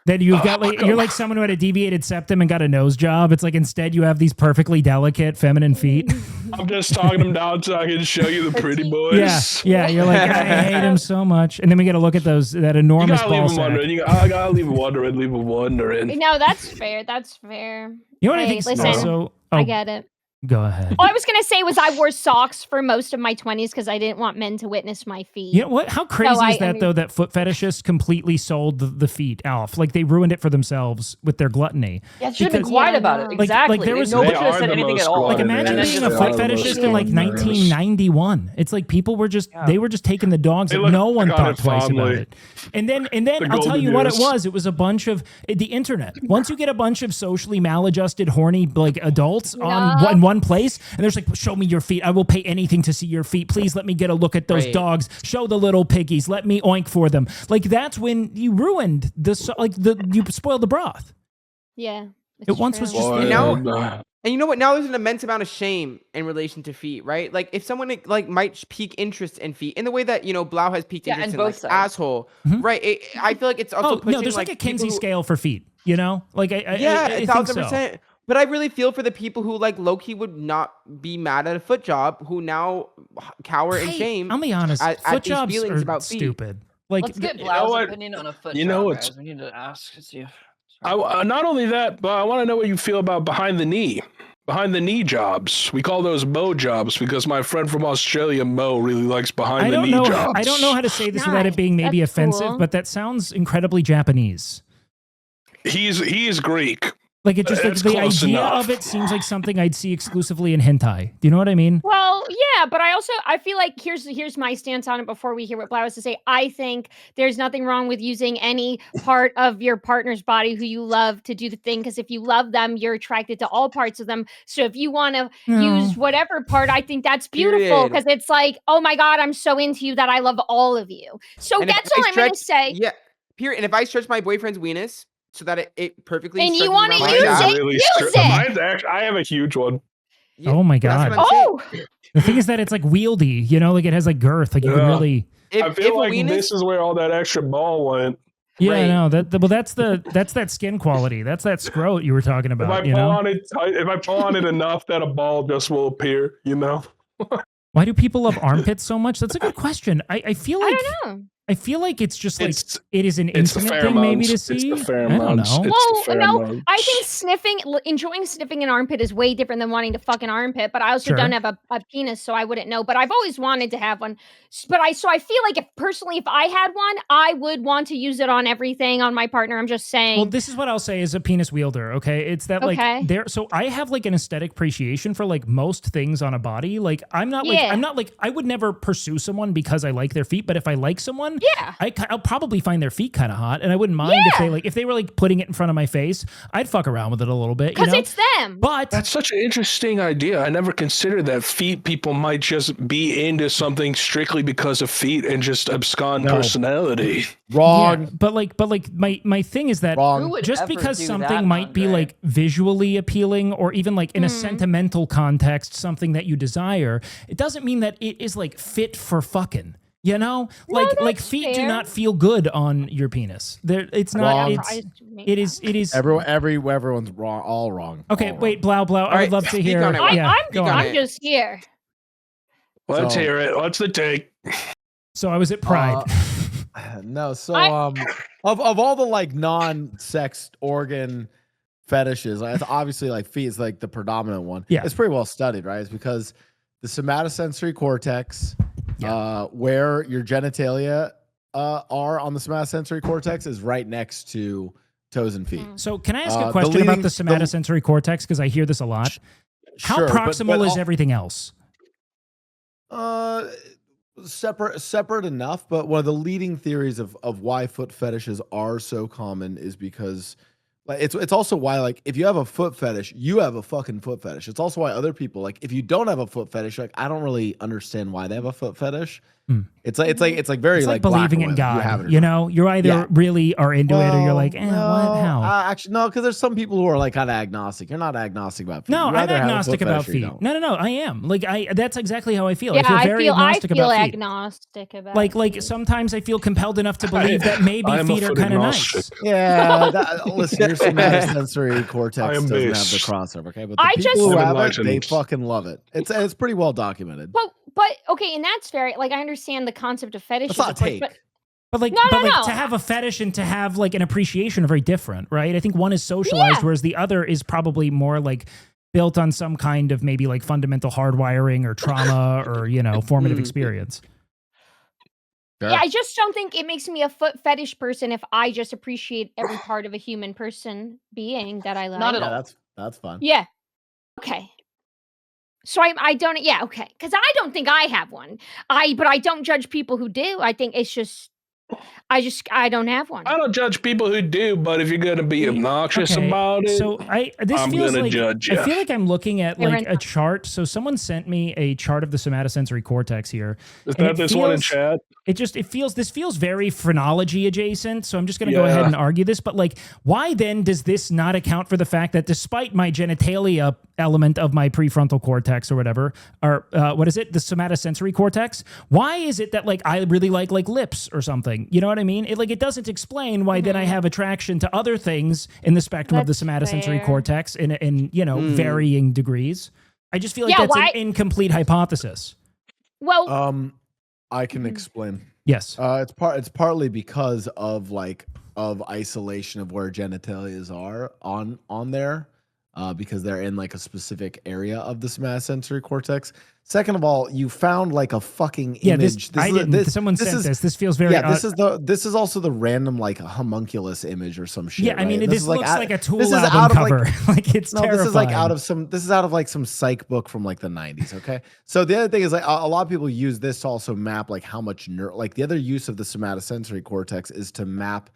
That you've got like you're like someone who had a deviated septum and got a nose job. It's like instead you have these perfectly delicate feminine feet. I'm just talking them down so I can show you the pretty boys. Yeah. You're like, I hate them so much, and then we got to look at that enormous ball sack. I gotta leave them wondering. No, that's fair. That's fair. You know what I think? Listen, I get it. Go ahead. All I was gonna say was I wore socks for most of my 20s because I didn't want men to witness my feet. You know what? How crazy is that though? That foot fetishists completely sold the feet off. Like they ruined it for themselves with their gluttony. Yeah, should have been quiet about it. Exactly. Like there was nobody should have said anything at all. Like imagine being a foot fetishist in like 1991. It's like people were just they were just taking the dogs and no one thought twice about it. And then I'll tell you what it was. It was a bunch of the internet. Once you get a bunch of socially maladjusted, horny like adults in one place, and there's like, show me your feet. I will pay anything to see your feet. Please let me get a look at those dogs. Show the little piggies. Let me oink for them. Like that's when you ruined you spoiled the broth. Yeah. It once was just and you know what? Now there's an immense amount of shame in relation to feet, right? Like if someone like might peak interest in feet in the way that, you know, Blau has peaked interest in like asshole, right? I feel like it's also pushing there's like a Kinsey scale for feet, you know? Like I 1,000%. So. But I really feel for the people who like low-key would not be mad at a foot job who now cower in shame. I'll be honest, foot jobs are about stupid. Like, let's get Blau's opinion on a foot job, guys. We need to ask. Not only that, but I want to know what you feel about behind the knee jobs. We call those Mo jobs because my friend from Australia, Mo, really likes behind the knee jobs. I don't know how to say this without it being maybe offensive, but that sounds incredibly Japanese. He's Greek. Like it just like the idea of it seems like something I'd see exclusively in hentai. Do you know what I mean? Well, yeah, but I feel like here's my stance on it before we hear what Blau has to say. I think there's nothing wrong with using any part of your partner's body who you love to do the thing, because if you love them, you're attracted to all parts of them. So if you want to use whatever part, I think that's beautiful because it's like, oh my God, I'm so into you that I love all of you. So and that's all I'm going to say. Yeah, period. And if I stretch my boyfriend's weenus so that it perfectly and you want to use it, use it. I have a huge one. Yeah, oh my God. The thing is that it's like wieldy, you know, like it has like girth, like you can really. I feel like this is where all that extra ball went. Yeah, no, that's that skin quality. That's that scrote you were talking about. If I pull on it enough, that a ball just will appear, you know. Why do people love armpits so much? That's a good question. I feel like I don't know. I feel like it's just like it is an intimate thing maybe to see. It's the I don't know. Well, no, I think enjoying sniffing an armpit is way different than wanting to fuck an armpit. But I also don't have a penis, so I wouldn't know. But I've always wanted to have one. But I feel like if I had one, I would want to use it on everything on my partner. I'm just saying. Well, this is what I'll say as a penis wielder. Okay, it's that like So I have like an aesthetic appreciation for like most things on a body. Like I'm not like I would never pursue someone because I like their feet. But if I like someone, I'll probably find their feet kind of hot, and I wouldn't mind if they were like putting it in front of my face. I'd fuck around with it a little bit because it's them. But that's such an interesting idea. I never considered that feet people might just be into something strictly because of feet and just abscond personality. Wrong. Yeah, but like my thing is that just because something might be like visually appealing or even like in a sentimental context something that you desire, it doesn't mean that it is like fit for fucking. You know, like feet do not feel good on your penis. It's not. It is. Everyone's wrong. All wrong. Okay, wait, Blau. I would love to hear. I'm just here. Let's hear it. What's the take? So I was at Pride. No, so of all the like non-sex organ fetishes, it's obviously like feet is like the predominant one. Yeah, it's pretty well studied, right? It's because the somatosensory cortex. Where your genitalia are on the somatosensory cortex is right next to toes and feet. So can I ask a question about the somatosensory cortex? Because I hear this a lot. How proximal is everything else? Separate enough, but one of the leading theories of why foot fetishes are so common is because like it's also why like if you have a foot fetish, you have a fucking foot fetish. It's also why other people like if you don't have a foot fetish, like I don't really understand why they have a foot fetish. It's like very like believing in God. You know, you either really are into it or you're like, what? How? Actually, no, because there's some people who are like kind of agnostic. You're not agnostic about feet. No, I'm agnostic about feet. No, I am. Like that's exactly how I feel. Yeah, I feel very agnostic about feet. Agnostic about like sometimes I feel compelled enough to believe that maybe feet are kind of nice. Yeah, listen, your somatosensory cortex doesn't have the crossover, okay? But the people who have it, they fucking love it. It's pretty well documented. But okay, and that's fair. Like I understand the concept of fetishes, that's not but to have a fetish and to have like an appreciation are very different, right? I think one is socialized, whereas the other is probably more like built on some kind of maybe like fundamental hardwiring or trauma or formative experience. Sure. Yeah, I just don't think it makes me a foot fetish person if I just appreciate every part of a human person being that I like. Not at all. That's fine. Yeah. Okay. So I don't, okay. Because I don't think I have one. But I don't judge people who do. I think it's just, I don't have one. I don't judge people who do, but if you're going to be obnoxious about it, so I'm going to judge you. I feel like I'm looking at like a chart. So someone sent me a chart of the somatosensory cortex here. Is that this one in chat? This feels very phrenology adjacent. So I'm just going to go ahead and argue this. But like, why then does this not account for the fact that despite my genitalia element of my prefrontal cortex or whatever, or what is it? The somatosensory cortex. Why is it that like I really like lips or something? You know what I mean? It doesn't explain why then I have attraction to other things in the spectrum of the somatosensory cortex in varying degrees. I just feel like that's an incomplete hypothesis. Well, I can explain. Yes. It's partly because of isolation of where genitalias are on there. Because they're in like a specific area of the somatosensory cortex. Second of all, you found like a fucking image. Someone sent this. This feels very. This is also the random like homunculus image or some shit. Yeah, I mean, right? this looks like a Tool album cover. Like it's terrifying. This is out of like some psych book from like the 90s. Okay, so the other thing is like a lot of people use this to also map like how much like the other use of the somatosensory cortex is to map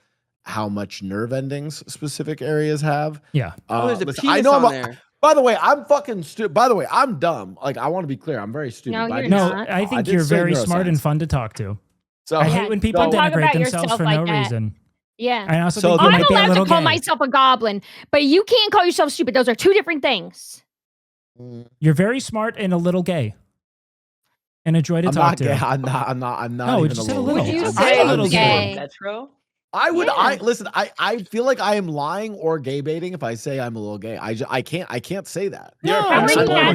how much nerve endings specific areas have. Yeah. There's a penis on there. By the way, I'm fucking stupid. By the way, I'm dumb. Like, I want to be clear. I'm very stupid. No, you're not. I think you're very smart and fun to talk to. So I hate when people denigrate themselves for no reason. Yeah. I also think I'm allowed to call myself a goblin, but you can't call yourself stupid. Those are two different things. You're very smart and a little gay. And a joy to talk to. I'm not No, even just a little. Would you say a little gay? Metro? Listen, I feel like I am lying or gay baiting if I say I'm a little gay. I can't say that. No,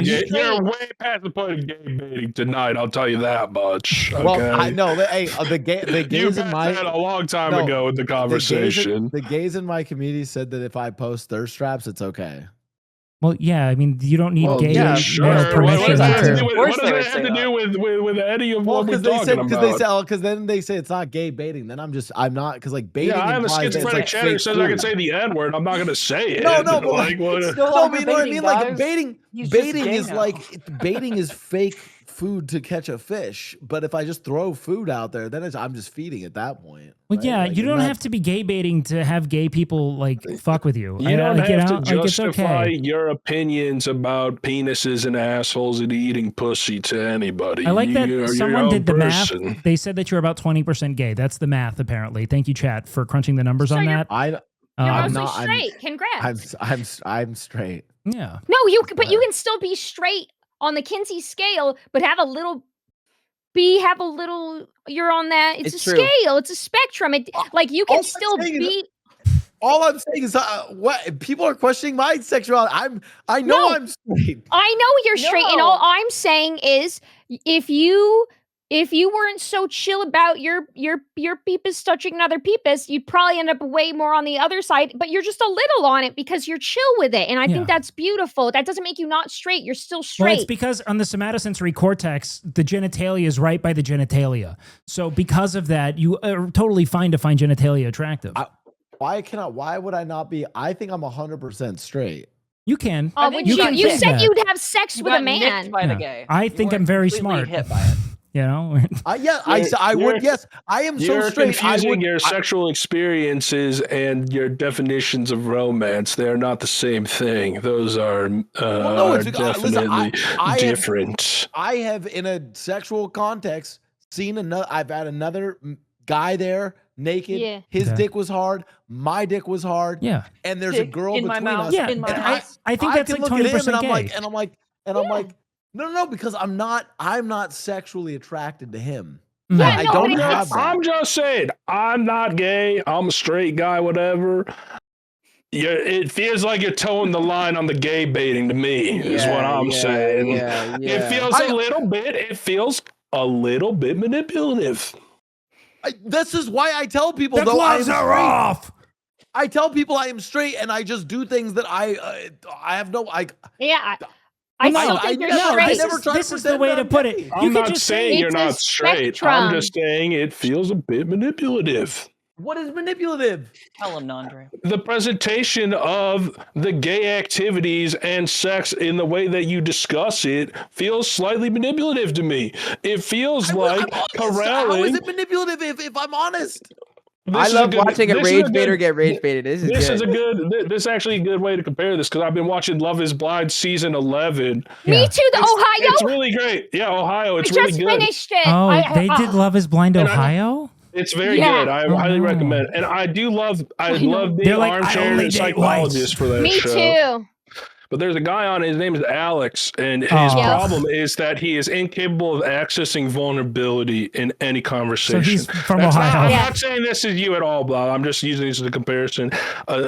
you're way past the point of gay baiting tonight. I'll tell you that much. Okay? Well, I know. Hey, the gays in my a long time ago in the conversation. The gays in my community said that if I post thirst traps, it's okay. Well, yeah, I mean, you don't need gay male permission. What does that have to do with any of what we're talking about? Because then they say it's not gay baiting. Then I'm not, because like baiting. Yeah, I have a schizophrenic chat who says I can say the N word. I'm not going to say it. No, but like, you know what I mean? Like baiting is like baiting is fake food to catch a fish, but if I just throw food out there, then I'm just feeding at that point. Well, yeah, like, you don't have to be gay baiting to have gay people like fuck with you. You don't have to justify your opinions about penises and assholes and eating pussy to anybody. I like that someone did the math. They said that you're about 20% gay. That's the math, apparently. Thank you, chat, for crunching the numbers on that. You're mostly straight. Congrats. I'm straight. Yeah. No, but you can still be straight on the Kinsey scale, but have a little. You're on that. It's a scale. It's a spectrum. Like you can still be. All I'm saying is, what people are questioning my sexuality. I know I'm straight. I know you're straight, and all I'm saying is, if you weren't so chill about your peepus touching another peepus, you'd probably end up way more on the other side. But you're just a little on it because you're chill with it, and I think that's beautiful. That doesn't make you not straight. You're still straight. Well, it's because on the somatosensory cortex, the genitalia is right by the genitalia. So because of that, you are totally fine to find genitalia attractive. Why would I not be? I think I'm 100% straight. You can. You said you'd have sex with a man. By the gay. I think I'm very smart. Hit by it. You know? I would. Yes, I am so straight. You're confusing your sexual experiences and your definitions of romance. They are not the same thing. Those are definitely different. I have, in a sexual context, seen another. I've had another guy there naked. Yeah. His dick was hard. My dick was hard. Yeah. And there's a girl in between my mouth. us. Yeah. In my I think that's like 20% gay. And I'm like. No, because I'm not sexually attracted to him. Yeah, I don't have that. I'm just saying, I'm not gay. I'm a straight guy, whatever. It feels like you're towing the line on the gay baiting to me, is what I'm saying. It feels a little bit manipulative. This is why I tell people, the gloves are off. I tell people I am straight, and I just do things that I have no. I still think you're straight. This is the way to put it. I'm not saying you're not straight. I'm just saying it feels a bit manipulative. What is manipulative? Tell him, Andre. The presentation of the gay activities and sex in the way that you discuss it feels slightly manipulative to me. It feels like corralling. How is it manipulative if I'm honest? I love watching a rage baiter get rage baited. This is actually a good way to compare this, because I've been watching Love is Blind season 11. Me too. Ohio. It's really great. Yeah, Ohio. It's really good. I just finished it. Oh, they did Love is Blind Ohio? It's very good. I highly recommend it. And I love being armchair psychologist for that show. Me too. But there's a guy on it, his name is Alex, and his problem is that he is incapable of accessing vulnerability in any conversation. So he's from Ohio. I'm not saying this is you at all, Bob. I'm just using this as a comparison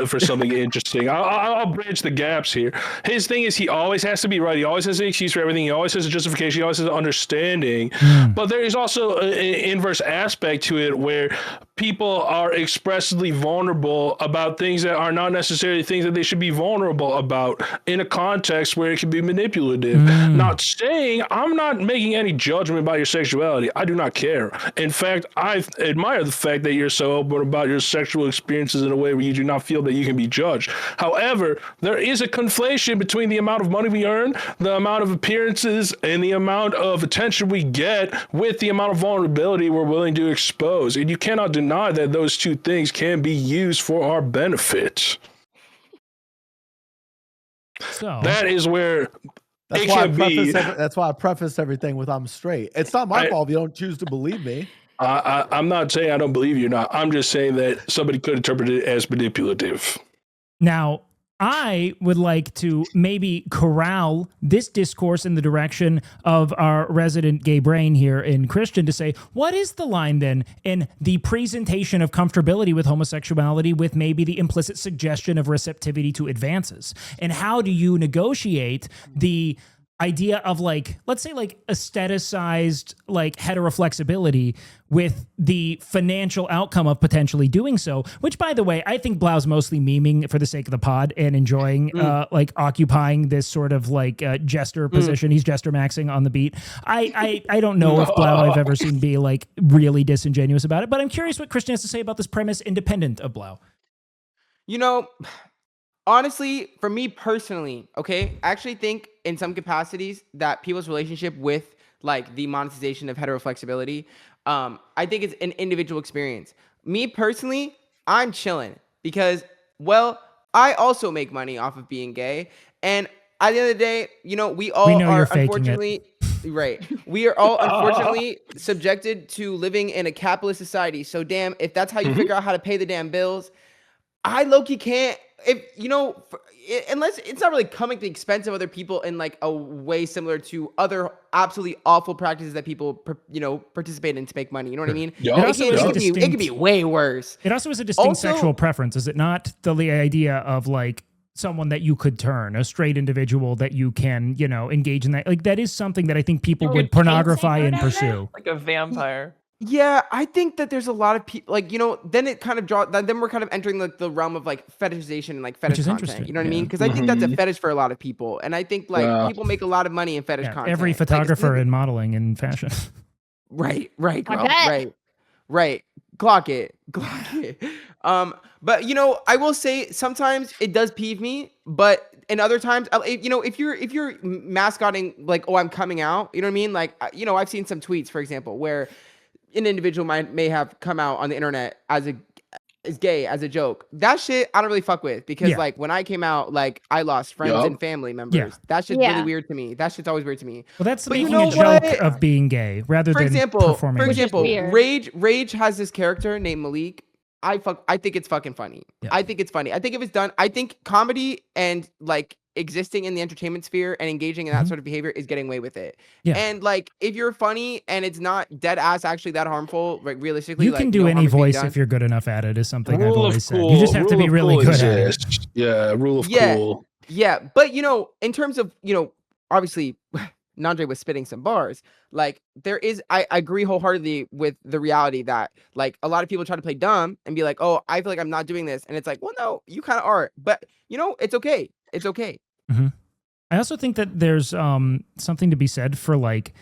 for something interesting. I'll bridge the gaps here. His thing is he always has to be right. He always has an excuse for everything. He always has a justification. He always has an understanding. But there is also an inverse aspect to it where people are expressly vulnerable about things that are not necessarily things that they should be vulnerable about in a context where it can be manipulative. Not saying, I'm not making any judgment about your sexuality. I do not care. In fact, I admire the fact that you're so open about your sexual experiences in a way where you do not feel that you can be judged. However, there is a conflation between the amount of money we earn, the amount of appearances, and the amount of attention we get with the amount of vulnerability we're willing to expose. And you cannot deny that those two things can be used for our benefit. So that is where that's why I preface everything with I'm straight. It's not my fault if you don't choose to believe me. I'm not saying I don't believe you. I'm just saying that somebody could interpret it as manipulative. Now, I would like to maybe corral this discourse in the direction of our resident gay brain here in Christian to say, what is the line then in the presentation of comfortability with homosexuality with maybe the implicit suggestion of receptivity to advances? And how do you negotiate the idea of like, let's say like aestheticized like heteroflexibility with the financial outcome of potentially doing so, which by the way, I think Blau's mostly memeing for the sake of the pod and enjoying like occupying this sort of like jester position. He's jester maxing on the beat. I don't know if Blau I've ever seen be like really disingenuous about it, but I'm curious what Christian has to say about this premise independent of Blau. You know, honestly, for me personally, okay, I actually think in some capacities that people's relationship with like the monetization of heteroflexibility, I think it's an individual experience. Me personally, I'm chilling because, well, I also make money off of being gay. And at the end of the day, you know, we all are unfortunately, right. We are all unfortunately subjected to living in a capitalist society. So damn, if that's how you figure out how to pay the damn bills, I low-key can't, if you know, unless it's not really coming at the expense of other people in like a way similar to other absolutely awful practices that people, you know, participate in to make money. You know what I mean? It could be way worse. It also is a distinct sexual preference, is it not? The idea of like someone that you could turn, a straight individual that you can, you know, engage in that. Like that is something that I think people would pornography and pursue. Like a vampire. Yeah, I think that there's a lot of people, like, you know, then it kind of then we're kind of entering like the realm of like fetishization and like fetish content. You know what I mean? Because I think that's a fetish for a lot, of people, and I think like people make a lot of money in fetish content. Every photographer in modeling and fashion. Right, girl, right. Clock it. But you know, I will say sometimes it does peeve me, but in other times, you know, if you're mascotting like, oh, I'm coming out, you know what I mean? Like, you know, I've seen some tweets, for example, where an individual may have come out on the internet as gay as a joke. That shit I don't really fuck with because like when I came out, like I lost friends and family members. That shit's really weird to me. That shit's always weird to me. Well, that's making a joke of being gay rather than performing. For example, Rage has this character named Malik. I think it's fucking funny. I think it's funny. I think if it's done, I think comedy and like existing in the entertainment sphere and engaging in that sort of behavior is getting away with it. And like if you're funny and it's not dead ass actually that harmful, like realistically, you can do any voice if you're good enough at it, is something I've always said. You just have to be really good at it. Yeah, rule of cool. Yeah, but you know, in terms of, you know, obviously Nandre was spitting some bars. Like there is, I agree wholeheartedly with the reality that like a lot of people try to play dumb and be like, oh, I feel like I'm not doing this. And it's like, well, no, you kind of are. But you know, it's okay. It's okay. I also think that there's something to be said for like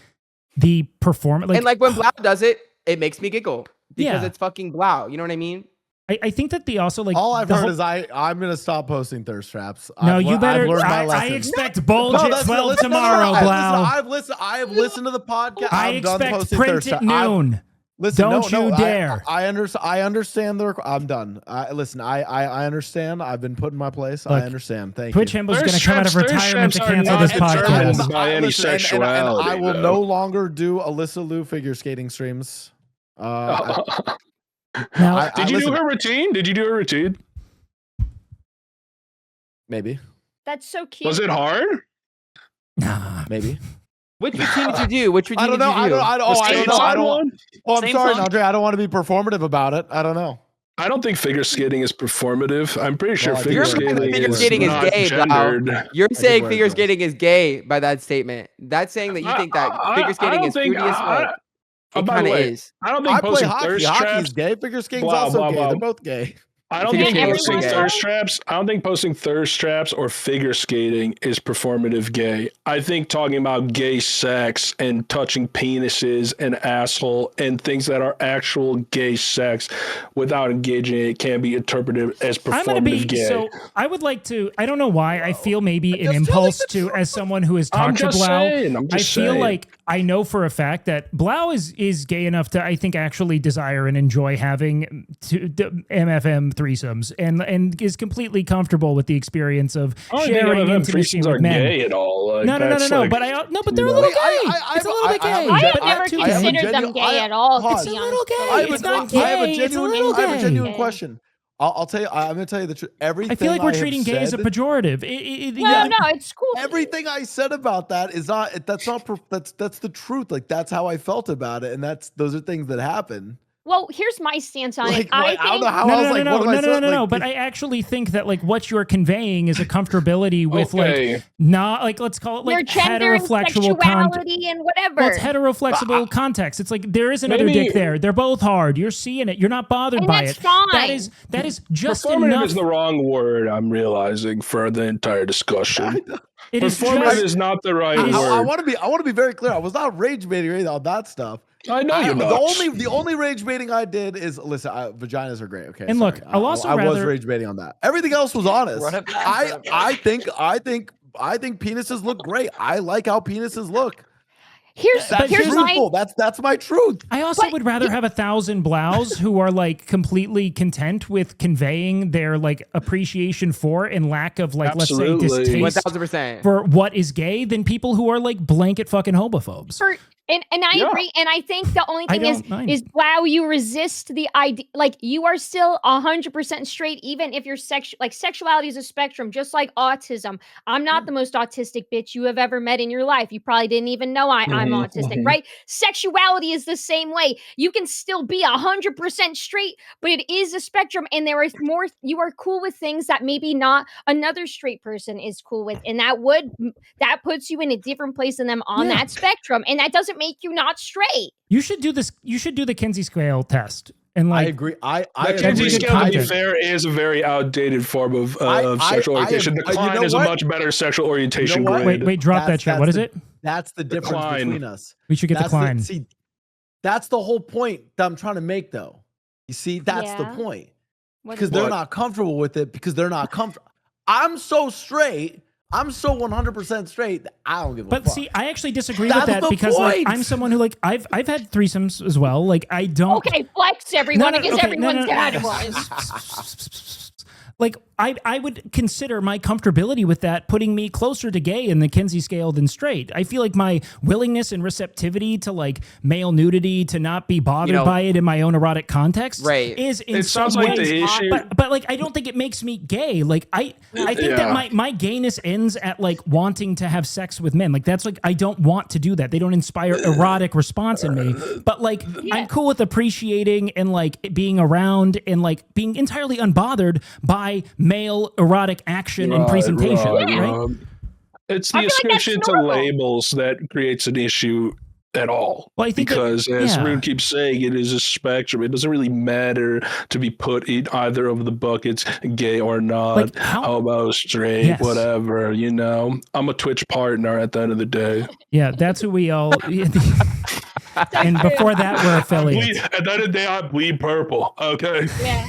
the performance. Like, and like when Blau does it, it makes me giggle because it's fucking Blau. You know what I mean? I think that the also like all I've heard is I'm gonna stop posting thirst traps. No, you better. I expect Bulge at 12 tomorrow, Blau. I have listened to the podcast. I expect print at noon. Listen, don't you dare. I understand the. I'm done. Listen, I understand. I've been put in my place. Look, I understand. Thank Twitch you. Twitch Himbo's going to come out of retirement to cancel this podcast. By any sexuality, and I will no longer do Alyssa Liu figure skating streams. Now, did you do her routine? Did you do her routine? Maybe. That's so cute. Was it hard? Nah, maybe. Which routine did you do? Which routine did you do? I don't know. Oh, I'm sorry, Andre. I don't want to be performative about it. I don't know. I don't think figure skating is performative. I'm pretty sure figure skating is gay, gendered. You're saying figure skating is gay by that statement. That's saying that you think that figure skating is fruity as fuck. It kind of is. I don't think posting thirst traps. Hockey's gay. Figure skating's also gay. They're both gay. I don't think posting thirst traps. I don't think posting thirst traps or figure skating is performative gay. I think talking about gay sex and touching penises and asshole and things that are actual gay sex without engaging in it can be interpreted as performative gay. So I would like to. I don't know why. I feel maybe an impulse to, as someone who has talked to Blau. I feel like I know for a fact that Blau is gay enough to, I think, actually desire and enjoy having MFM threesomes and is completely comfortable with the experience of sharing intimacy with men. Gay at all. Like, no. Like, But they're a little gay. It's a little bit gay. I have never considered them gay at all. It's a little gay. It's not gay. I have a genuine question. I'll tell you. I'm gonna tell you the truth. Everything I feel like we're have treating gay as a said- pejorative. No, it's cool. Everything I said about that is not. That's the truth. Like that's how I felt about it, and those are things that happen. Well, here's my stance on it. I don't know how I was like, no. But I actually think that like what you're conveying is a comfortability with like not like let's call it like heteroflexible sexuality and whatever. Well, it's heteroflexible context. It's like there is another dick there. They're both hard. You're seeing it. You're not bothered by that's it. Fine. That is just performative enough. is the wrong word. I'm realizing for the entire discussion. Performative is not the right word. I want to be very clear. I was not rage baiting or anything on that stuff. I know you're not. The only rage baiting I did is listen. Vaginas are great. Okay, and sorry. look, I was rage baiting on that. Everything else was honest. I think penises look great. I like how penises look. Here's truthful. That's my truth. I also would rather have 1,000 blouse who are like completely content with conveying their like appreciation for and lack of like let's say distaste 1000% for what is gay than people who are like blanket fucking homophobes. And I agree. And I think the only thing is wow, you resist the idea. Like you are still 100% straight, even if your sexuality is a spectrum, just like autism. I'm not the most autistic bitch you have ever met in your life. You probably didn't even know I'm autistic, right? Sexuality is the same way. You can still be 100% straight, but it is a spectrum. And there is more, you are cool with things that maybe not another straight person is cool with. And that puts you in a different place than them on that spectrum. And that doesn't make you not straight. You should do this. You should do the Kinsey scale test. And like, I agree. The Kinsey scale, to be fair, is a very outdated form of sexual orientation. The Klein is a much better sexual orientation grade. Wait, drop that shit. What is it? That's the difference between us. We should get the Klein. See, that's the whole point that I'm trying to make, though. You see, that's the point. Because they're not comfortable with it. Because they're not comfortable. I'm so straight. I'm so 100% straight that I don't give a fuck. But see, I actually disagree with that because like I'm someone who like I've had threesomes as well. Like I don't. Okay, flex everyone because everyone's dad was. Like I would consider my comfortability with that putting me closer to gay in the Kinsey scale than straight. I feel like my willingness and receptivity to like male nudity, to not be bothered by it in my own erotic context, is in some ways. But like I don't think it makes me gay. Like I think that my gayness ends at like wanting to have sex with men. Like that's like I don't want to do that. They don't inspire erotic response in me. But like I'm cool with appreciating and like being around and like being entirely unbothered by male erotic action and presentation, right? It's the ascription to labels that creates an issue at all. Well, I think because as Rune keeps saying, it is a spectrum. It doesn't really matter to be put in either of the buckets, gay or not, like homo, straight, whatever, you know. I'm a Twitch partner at the end of the day. Yeah, that's who we all... And before that, we're affiliates. At the end of the day, I bleed purple, okay? Yeah.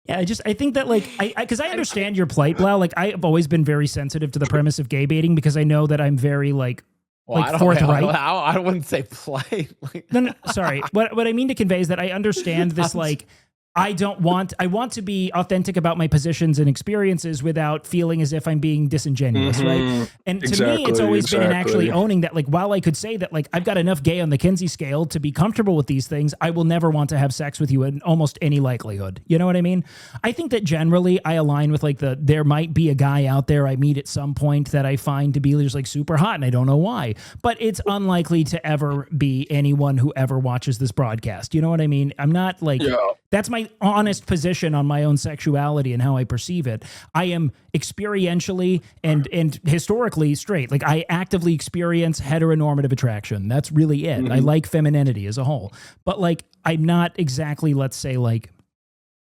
Yeah, I think that like because I understand your plight, Blau. Like I've always been very sensitive to the premise of gay baiting because I know that I'm very like forthright. I wouldn't say plight. No, sorry. What I mean to convey is that I understand this like I want to be authentic about my positions and experiences without feeling as if I'm being disingenuous, right? And to me, it's always been in actually owning that, like, while I could say that, like, I've got enough gay on the Kinsey scale to be comfortable with these things, I will never want to have sex with you in almost any likelihood. You know what I mean? I think that generally I align with, like, there might be a guy out there I meet at some point that I find to be just, like, super hot, and I don't know why. But it's unlikely to ever be anyone who ever watches this broadcast. You know what I mean? I'm not, like... Yeah. That's my honest position on my own sexuality and how I perceive it. I am experientially and historically straight. Like I actively experience heteronormative attraction. That's really it. I like femininity as a whole. But like I'm not exactly, let's say, like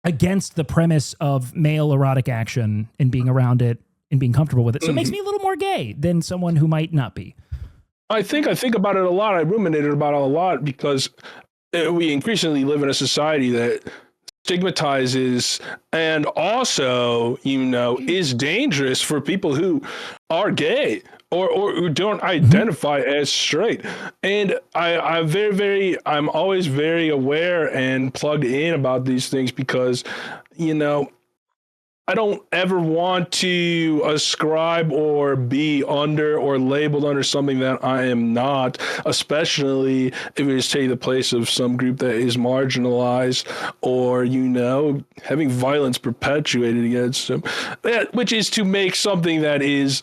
against the premise of male erotic action and being around it and being comfortable with it. So it makes me a little more gay than someone who might not be. I think about it a lot. I ruminated about it a lot because we increasingly live in a society that stigmatizes and also, you know, is dangerous for people who are gay or who don't identify as straight. And I'm always very aware and plugged in about these things because, you know, I don't ever want to ascribe or be under or labeled under something that I am not, especially if it is taking the place of some group that is marginalized or, having violence perpetuated against them, which is to make something that is,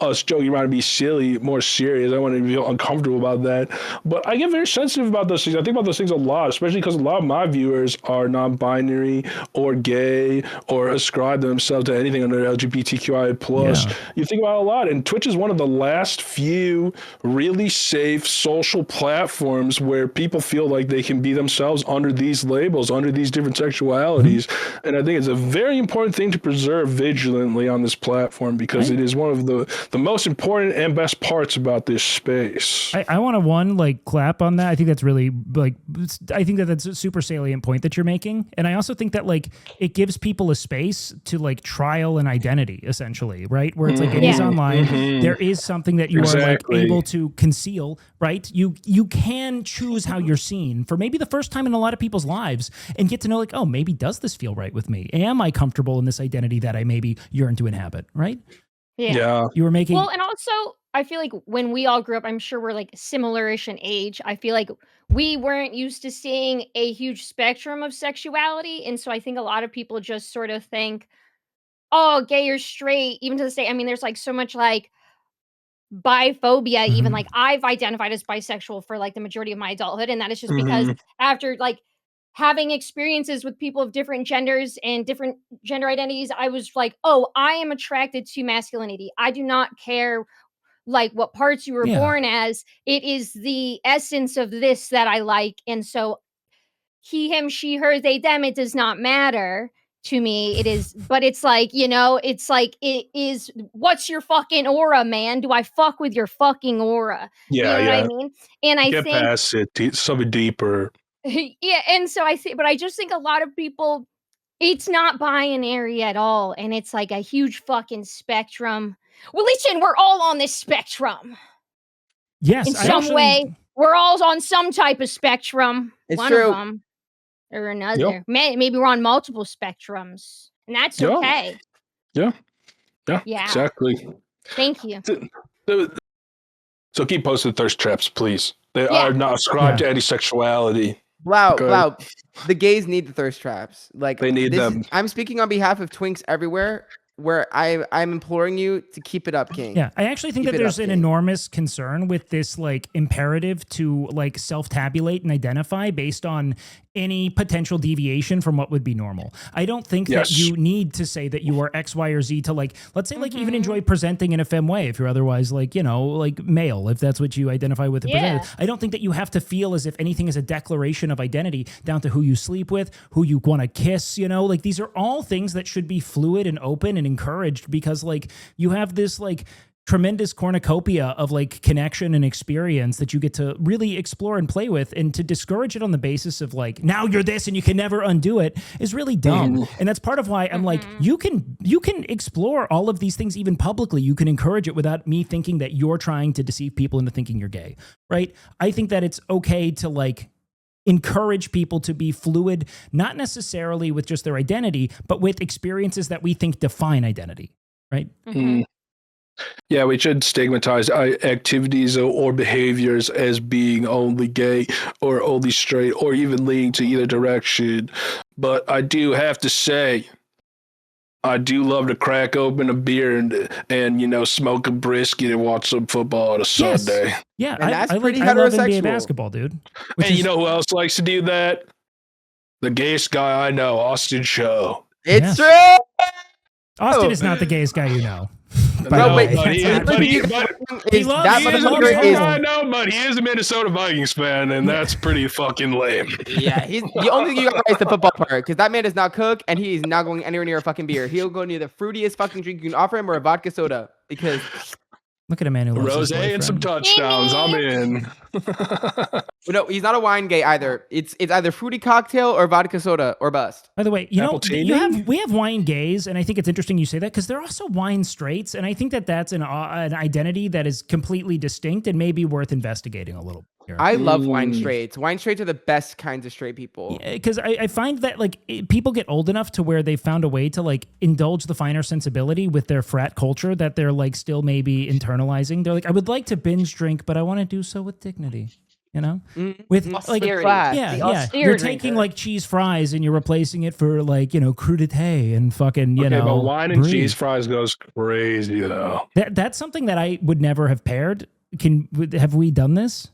us joking around and be silly, more serious. I want to feel uncomfortable about that. But I get very sensitive about those things. I think about those things a lot, especially because a lot of my viewers are non-binary or gay or ascribe themselves to anything under LGBTQI plus. Yeah. You think about it a lot, and Twitch is one of the last few really safe social platforms where people feel like they can be themselves under these labels, under these different sexualities. Mm-hmm. And I think it's a very important thing to preserve vigilantly on this platform because it is one of the most important and best parts about this space. I want to clap on that. I think that's really I think that's a super salient point that you're making. And I also think that it gives people a space to trial an identity, essentially, right? Where it's it is online. Mm-hmm. There is something that you are able to conceal, right? You can choose how you're seen for maybe the first time in a lot of people's lives and get to know oh, maybe does this feel right with me? Am I comfortable in this identity that I maybe yearn to inhabit, right? Yeah. You were making... Well, and also I feel like when we all grew up, I'm sure we're similar-ish in age. I feel like we weren't used to seeing a huge spectrum of sexuality. And so I think a lot of people just sort of think, oh, gay or straight, even to this day. I mean, there's so much biphobia, mm-hmm. even I've identified as bisexual for the majority of my adulthood. And that is just because after having experiences with people of different genders and different gender identities, I was oh, I am attracted to masculinity. I do not care what parts you were born as. It is the essence of this that I like. And so he, him, she, her, they, them, it does not matter to me. It is, but it's it is, what's your fucking aura, man? Do I fuck with your fucking aura? Yeah, you know what I mean? And I think past it, something deeper. Yeah, and so but I just think a lot of people, it's not binary at all, and it's a huge fucking spectrum. Well, listen, we're all on this spectrum. Yes, in some way, we're all on some type of spectrum. It's one true. of them or another. Maybe we're on multiple spectrums, and that's okay. Yeah, exactly. Thank you. So keep posting thirst traps, please. They are not ascribed to any sexuality. Blau. The gays need the thirst traps. They need them. I'm speaking on behalf of twinks everywhere, where I'm imploring you to keep it up, King. Yeah, I actually think that there's an enormous concern with this imperative to self-tabulate and identify based on any potential deviation from what would be normal. I don't think that you need to say that you are X, Y, or Z to let's say even enjoy presenting in a femme way if you're otherwise male, if that's what you identify with. I don't think that you have to feel as if anything is a declaration of identity down to who you sleep with, who you want to kiss, these are all things that should be fluid and open and encouraged because you have this tremendous cornucopia of connection and experience that you get to really explore and play with, and to discourage it on the basis of now you're this and you can never undo it is really dumb. And that's part of why I'm you can explore all of these things even publicly. You can encourage it without me thinking that you're trying to deceive people into thinking you're gay, right? I think that it's okay to encourage people to be fluid, not necessarily with just their identity, but with experiences that we think define identity, right? Yeah, we should stigmatize activities or behaviors as being only gay or only straight or even leaning to either direction. But I do have to say, I do love to crack open a beer and smoke a brisket and watch some football on a Sunday. Yeah, and that's pretty I love NBA heterosexual. basketball, dude. And you know who else likes to do that? The gayest guy I know, Austin Show. It's true! Austin is not the gayest guy you know. No, wait, he is a Minnesota Vikings fan, and that's pretty fucking lame. Yeah, he's the only thing you got right is the football part, because that man does not cook, and he's not going anywhere near a fucking beer. He'll go near the fruitiest fucking drink you can offer him or a vodka soda, because look at a man who loves rosé and some touchdowns. I'm in. No, he's not a wine gay either. It's either fruity cocktail or vodka soda or bust. By the way, we have wine gays, and I think it's interesting you say that because they're also wine straights, and I think that that's an identity that is completely distinct and maybe worth investigating a little. I love wine straights. Wine straights are the best kinds of straight people. Because I find that like people get old enough to where they found a way to like indulge the finer sensibility with their frat culture that they're like still maybe internalizing. They're like, I would like to binge drink, but I want to do so with dignity. You know, with like you're taking like cheese fries and you're replacing it for like crudité and fucking know. But wine and cheese fries goes crazy though. That's something that I would never have paired. Have we done this?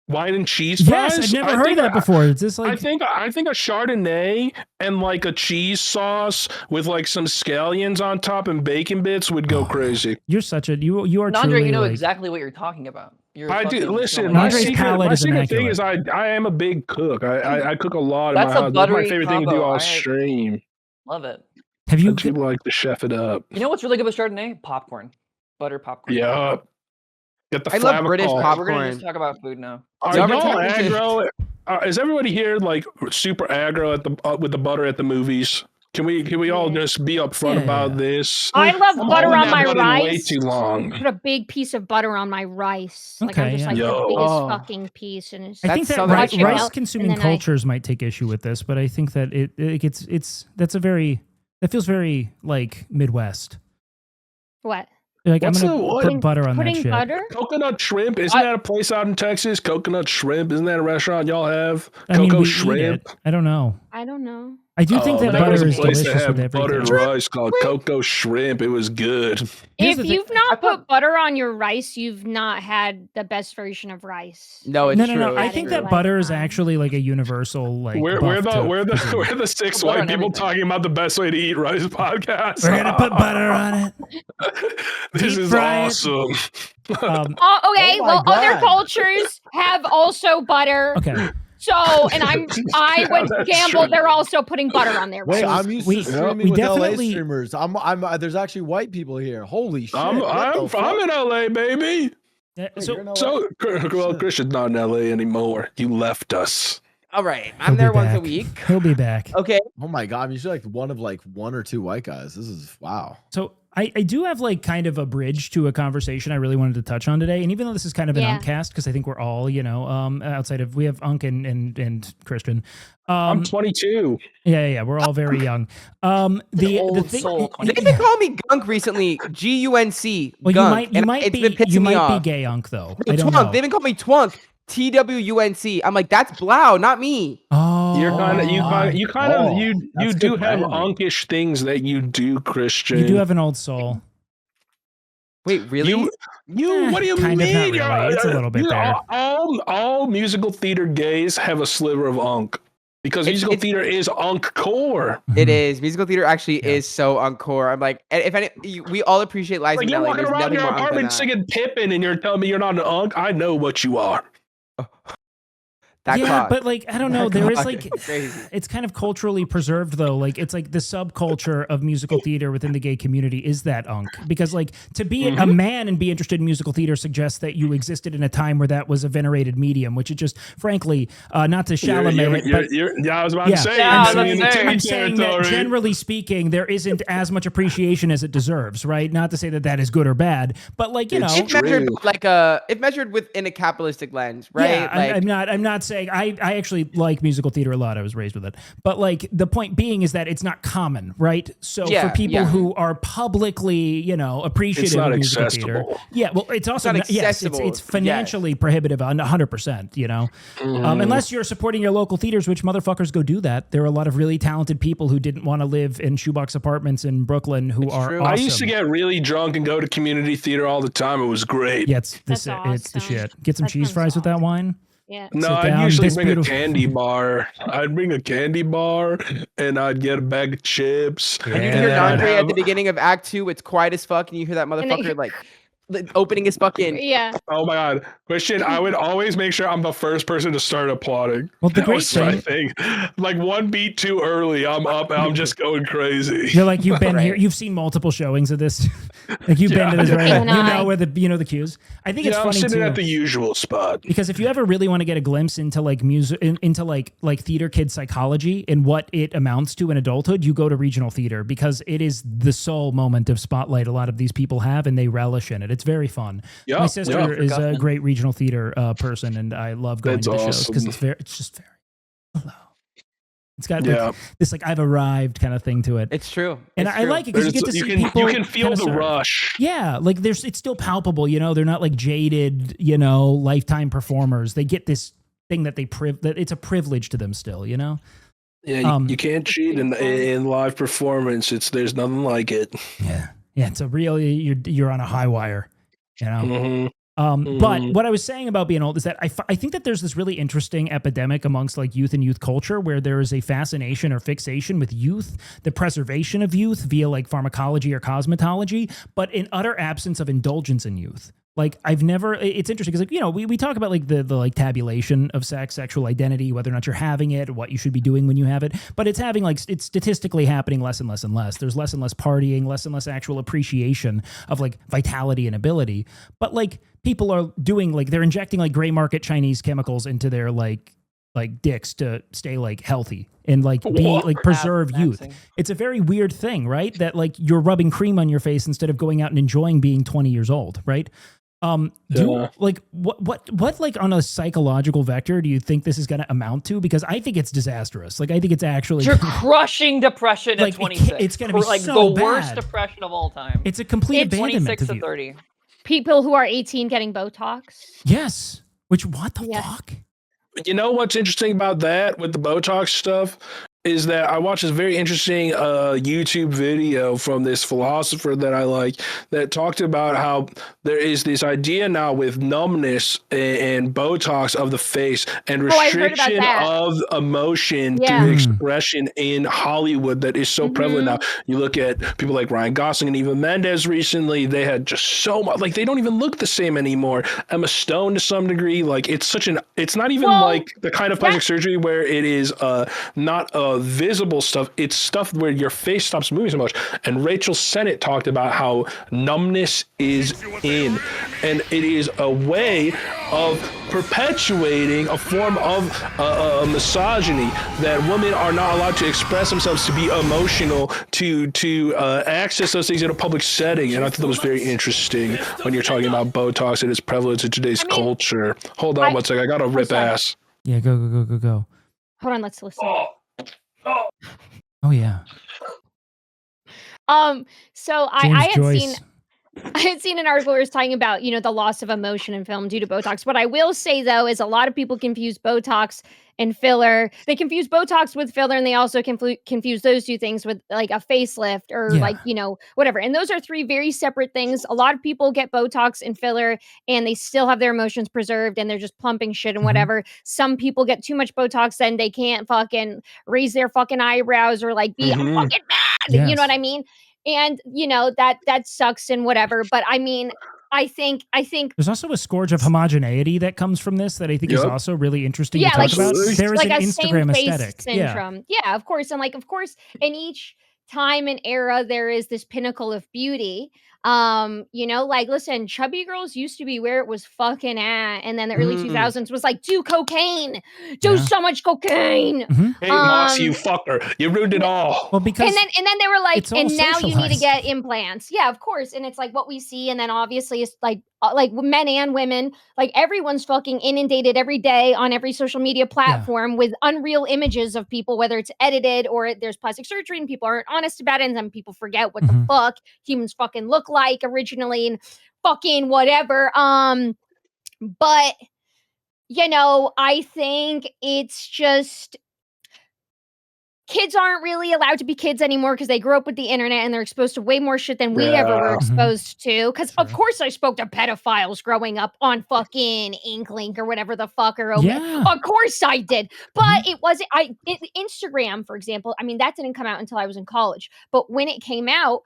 Wine and cheese fries? Yes, I've never heard that before. It's just like I think a Chardonnay and like a cheese sauce with like some scallions on top and bacon bits would go crazy. You're such a you are Andre, truly you know like, exactly what you're talking about. I do. Listen, my secret thing is I am a big cook. I cook a lot in my house. That's my favorite thing to do on stream. Love it. Have you like to chef it up? You know what's really good with Chardonnay? Popcorn. Butter popcorn. Yeah. Get the I love British popcorn. We're gonna just talk about food now. Are y'all aggro? Is everybody here like super aggro at with the butter at the movies? Can we all just be upfront about this? I love butter on my rice. Way too long. Put a big piece of butter on my rice. Like I'm just like the biggest fucking piece. And it's I think that rice consuming cultures might take issue with this, but I think that that feels very like Midwest. What? Like I'm gonna put butter on that shit. Butter? Coconut shrimp, isn't that a place out in Texas? Coconut shrimp, isn't that a restaurant y'all have? Cocoa shrimp. I don't know. I do think that butter is delicious with everything. Buttered rice called Cocoa Shrimp. It was good. If you've not put butter on your rice, you've not had the best version of rice. No, it's true. No. I think that butter is actually like a universal like. We're the six white people talking about the best way to eat rice podcast. We're gonna put butter on it. This is awesome. Okay. Other cultures have also butter. Okay. So, and I would gamble they're also putting butter on there. Wait, I'm used to streaming with LA streamers. There's actually white people here. Holy shit! I'm in LA, baby. Yeah, well, Christian's not in LA anymore. You left us. All right, I'm there once a week. He'll be back. Okay. Oh my god, I'm usually like one or two white guys. This is wow. So I do have like kind of a bridge to a conversation I really wanted to touch on today. And even though this is kind of an Uncast, because I think we're all, outside of, we have Unk and Christian. I'm 22. Yeah. We're all very young. The thing, they've been calling me Gunk recently. G-U-N-C. Well, Gunk, you might be gay Unk though. No, Twunk. They've been calling me Twunk. T-W-U-N-C. I'm like, that's Blau, not me. Oh, you do have unkish things that you do, Christian. You do have an old soul. Wait, really? What do you kind mean? Of not really. It's a little bit there. All musical theater gays have a sliver of unk. Because musical theater is unk core. It is. Musical theater actually is so unk core. I'm like, we all appreciate Liza Minnelli. You're walking around your apartment singing Pippin and you're telling me you're not an unk? I know what you are. But like I don't know, there is like it's kind of culturally preserved though. Like it's like the subculture of musical theater within the gay community is that unk, because like to be a man and be interested in musical theater suggests that you existed in a time where that was a venerated medium, which it just frankly not to Chalamet it. I was about to say. I'm saying that generally speaking, there isn't as much appreciation as it deserves, right? Not to say that that is good or bad, but like if measured within a capitalistic lens, right? Yeah, I'm not saying. I actually like musical theater a lot. I was raised with it. But like the point being is that it's not common, right? So for people who are publicly, appreciative of musical theater. Yeah, well, it's also not accessible. It's financially prohibitive 100%, unless you're supporting your local theaters, which motherfuckers go do that. There are a lot of really talented people who didn't want to live in shoebox apartments in Brooklyn who are awesome. I used to get really drunk and go to community theater all the time. It was great. Yeah, it's the shit. Get some cheese fries with that wine. Yeah. No, I'd usually bring a candy bar. I'd bring a candy bar and I'd get a bag of chips. And you hear Andre at the beginning of Act 2, it's quiet as fuck, and you hear that motherfucker like opening his fucking Oh my god, Christian! I would always make sure I'm the first person to start applauding. Well, the great thing, like one beat too early, I'm up and I'm just going crazy. You're like you've been here, you've seen multiple showings of this, like you've been to this, right? You know where the cues. I think it's funny I'm sitting too, at the usual spot because if you ever really want to get a glimpse into like music, into like theater kid psychology and what it amounts to in adulthood, you go to regional theater because it is the sole moment of spotlight a lot of these people have, and they relish in it. It's very fun. Yeah, My sister is a great regional theater person, and I love going to the shows because it's just very hello. It's got this like I've arrived kind of thing to it. It's true. And I like it because you get to see people. You can feel the rush. Yeah, like it's still palpable, you know. They're not like jaded, you know, lifetime performers. They get this thing that that it's a privilege to them still, you know. Yeah, you can't cheat in live performance. There's nothing like it. Yeah, it's a real you're on a high wire, you know. But what I was saying about being old is that I think that there's this really interesting epidemic amongst like youth and youth culture where there is a fascination or fixation with youth, the preservation of youth via like pharmacology or cosmetology, but in utter absence of indulgence in youth. Like it's interesting because like, you know, we talk about like the like tabulation of sex, sexual identity, whether or not you're having it, what you should be doing when you have it, but it's statistically happening less and less and less. There's less and less partying, less and less actual appreciation of like vitality and ability. But like people are doing like, they're injecting like gray market Chinese chemicals into their like dicks to stay like healthy and like be like preserve youth. It's a very weird thing, right? That like you're rubbing cream on your face instead of going out and enjoying being 20 years old, right? Like what like on a psychological vector do you think this is going to amount to? Because I think it's disastrous. Like I think it's actually you're crushing depression like, at 26. It's going to be like so the bad. worst depression of all time. It's a complete abandonment 26 to 30. People who are 18 getting Botox. Yes. Which what the fuck? You know what's interesting about that with the Botox stuff is that I watched this very interesting YouTube video from this philosopher that I like that talked about how there is this idea now with numbness and Botox of the face and restriction of emotion through expression in Hollywood that is so prevalent now. You look at people like Ryan Gosling and Eva Mendes recently, they had just so much, like they don't even look the same anymore. Emma Stone to some degree, like it's not even like the kind of plastic surgery where it is not visible stuff, it's stuff where your face stops moving so much. And Rachel Sennett talked about how numbness is in, and it is a way of perpetuating a form of misogyny that women are not allowed to express themselves, to be emotional, to access those things in a public setting. And I thought that was very interesting when you're talking about Botox and its prevalence in today's culture. Hold on one second, I gotta rip ass. Yeah, go. Hold on, let's listen. Oh yeah. So I had seen an article where it was talking about, you know, the loss of emotion in film due to Botox. What I will say though is a lot of people confuse Botox and filler. They confuse Botox with filler, and they also confuse those two things with like a facelift or like, you know, whatever. And those are three very separate things. A lot of people get Botox and filler and they still have their emotions preserved and they're just plumping shit and whatever. Some people get too much Botox and they can't fucking raise their fucking eyebrows or like be I'm fucking mad. You know what I mean? And you know, that sucks and whatever. But I mean, I think there's also a scourge of homogeneity that comes from this that I think is also really interesting to talk about. There is like an Instagram aesthetic syndrome. Yeah, of course. And like, of course, in each time and era, there is this pinnacle of beauty. You know, like listen, chubby girls used to be where it was fucking at, and then the early 2000s was like do cocaine, do so much cocaine. Hey, Moss, you fucker, you ruined it all. Well, because and then they were like, and now socialized. you need to get implants. Yeah, of course. And it's like what we see, and then obviously it's like men and women, like everyone's fucking inundated every day on every social media platform with unreal images of people, whether it's edited or there's plastic surgery and people aren't honest about it, and then people forget what the fuck humans fucking look like originally and fucking whatever. But you know, I think it's just kids aren't really allowed to be kids anymore because they grew up with the internet and they're exposed to way more shit than we ever were exposed to. Because of course I spoke to pedophiles growing up on fucking Inklink or whatever the fuck. Of course I did. But it wasn't Instagram, for example. I mean, that didn't come out until I was in college. But when it came out,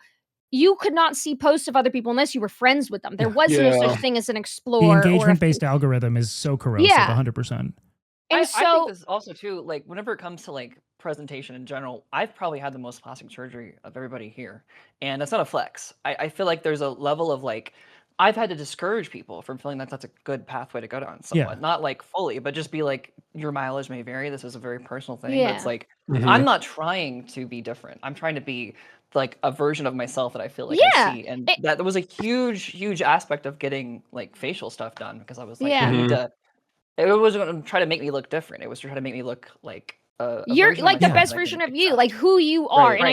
you could not see posts of other people unless you were friends with them. There was no such thing as an Explorer. The engagement-based algorithm is so corrosive, 100%. And I think this also too, like whenever it comes to like presentation in general, I've probably had the most plastic surgery of everybody here, and that's not a flex. I feel like there's a level of like I've had to discourage people from feeling that that's a good pathway to go down somewhat. Not like fully, but just be like, your mileage may vary. This is a very personal thing. But it's like, I'm not trying to be different. I'm trying to be like a version of myself that I feel like I see. And that was a huge aspect of getting like facial stuff done, because I was like, I need to, it wasn't going to try to make me look different. It was to try to make me look like you're like the best version of you, like who you are. And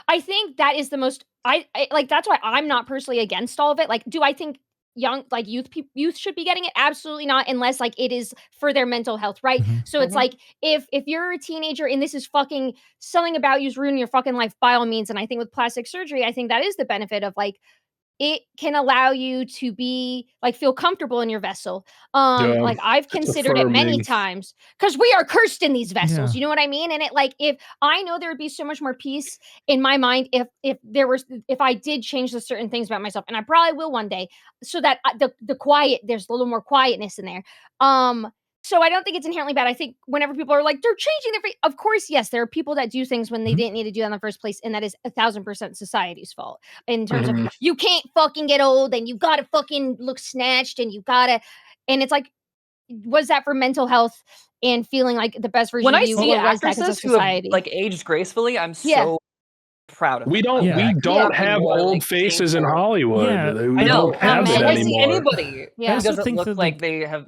I think that is the most, I like, that's why I'm not personally against all of it. Like, do I think young, like youth should be getting it? Absolutely not, unless like it is for their mental health, right? So it's like, if you're a teenager and this is fucking something about you's ruining your fucking life, by all means. And I think with plastic surgery, I think that is the benefit of like, it can allow you to be like, feel comfortable in your vessel. Like I've considered it many times, because we are cursed in these vessels. You know what I mean? And it like, if I know there would be so much more peace in my mind if I did change the certain things about myself, and I probably will one day, so that the quiet, there's a little more quietness in there. So I don't think it's inherently bad. I think whenever people are like, they're changing their of course, yes, there are people that do things when they didn't need to do that in the first place, and that is 1,000% society's fault in terms of, you can't fucking get old and you gotta fucking look snatched and you gotta, and it's like, was that for mental health and feeling like the best version when of I you, see or was that actresses because of who have society? like aged gracefully, I'm so proud of them. We don't have old faces in Hollywood. I know. Don't have it I see anymore. anybody who doesn't look like they have,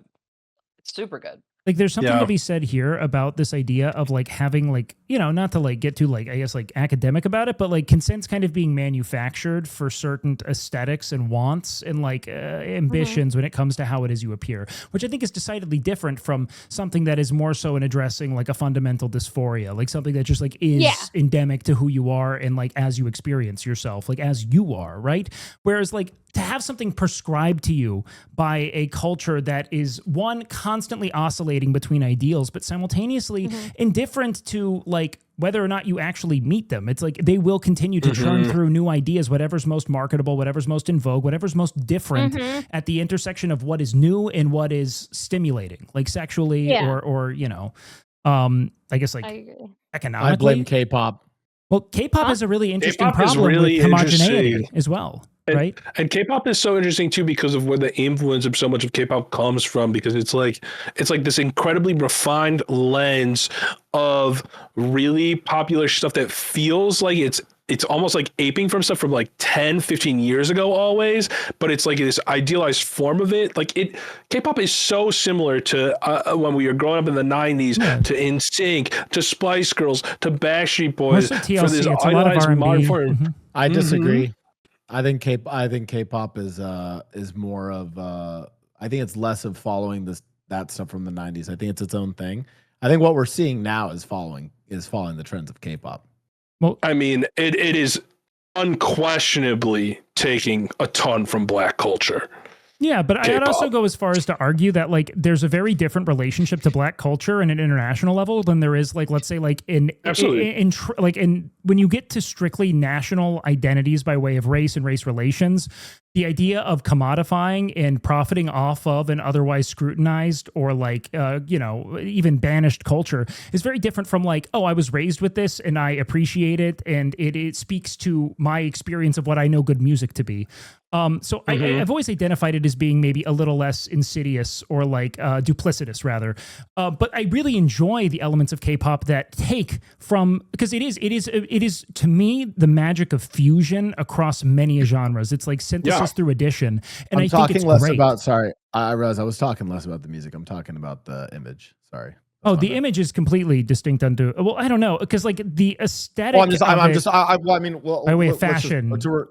it's super good. Like there's something to be said here about this idea of like having like, you know, not to like get too like, I guess like academic about it, but like consent's kind of being manufactured for certain aesthetics and wants and like ambitions when it comes to how it is you appear, which I think is decidedly different from something that is more so in addressing like a fundamental dysphoria, like something that just like is endemic to who you are and like as you experience yourself, like as you are, right? Whereas like to have something prescribed to you by a culture that is one constantly oscillating between ideals, but simultaneously indifferent to like whether or not you actually meet them. It's like they will continue to churn through new ideas, whatever's most marketable, whatever's most in vogue, whatever's most different at the intersection of what is new and what is stimulating, like sexually or you know, I guess like economically. I blame K-pop. Well, K-pop has a really interesting problem with homogeneity as well. Right. And K-pop is so interesting too because of where the influence of so much of K-pop comes from, because it's like this incredibly refined lens of really popular stuff that feels like it's almost like aping from stuff from like 10, 15 years ago always, but it's like this idealized form of it. Like K-pop is so similar to when we were growing up in the 90s, to NSYNC, to Spice Girls, to Backstreet Boys. TLC, for this idealized modern form. I disagree. I think K-pop is more of I think it's less of following that stuff from the 90s. I think it's its own thing. I think what we're seeing now is following the trends of K-pop. Well, I mean, it is unquestionably taking a ton from Black culture. Yeah, but K-pop. I'd also go as far as to argue that like there's a very different relationship to Black culture in an international level than there is like, let's say like in when you get to strictly national identities by way of race and race relations, the idea of commodifying and profiting off of an otherwise scrutinized or like, you know, even banished culture is very different from like, oh, I was raised with this and I appreciate it. And it speaks to my experience of what I know good music to be. So I've always identified it as being maybe a little less insidious or like duplicitous rather. But I really enjoy the elements of K-pop that take from, because it is to me the magic of fusion across many genres. It's like synthesis through addition. And I think it's great. I realized I was talking less about the music. I'm talking about the image. Sorry. Oh, the image is completely distinct unto. Well, I don't know, because like the aesthetic. Well, by way of fashion. To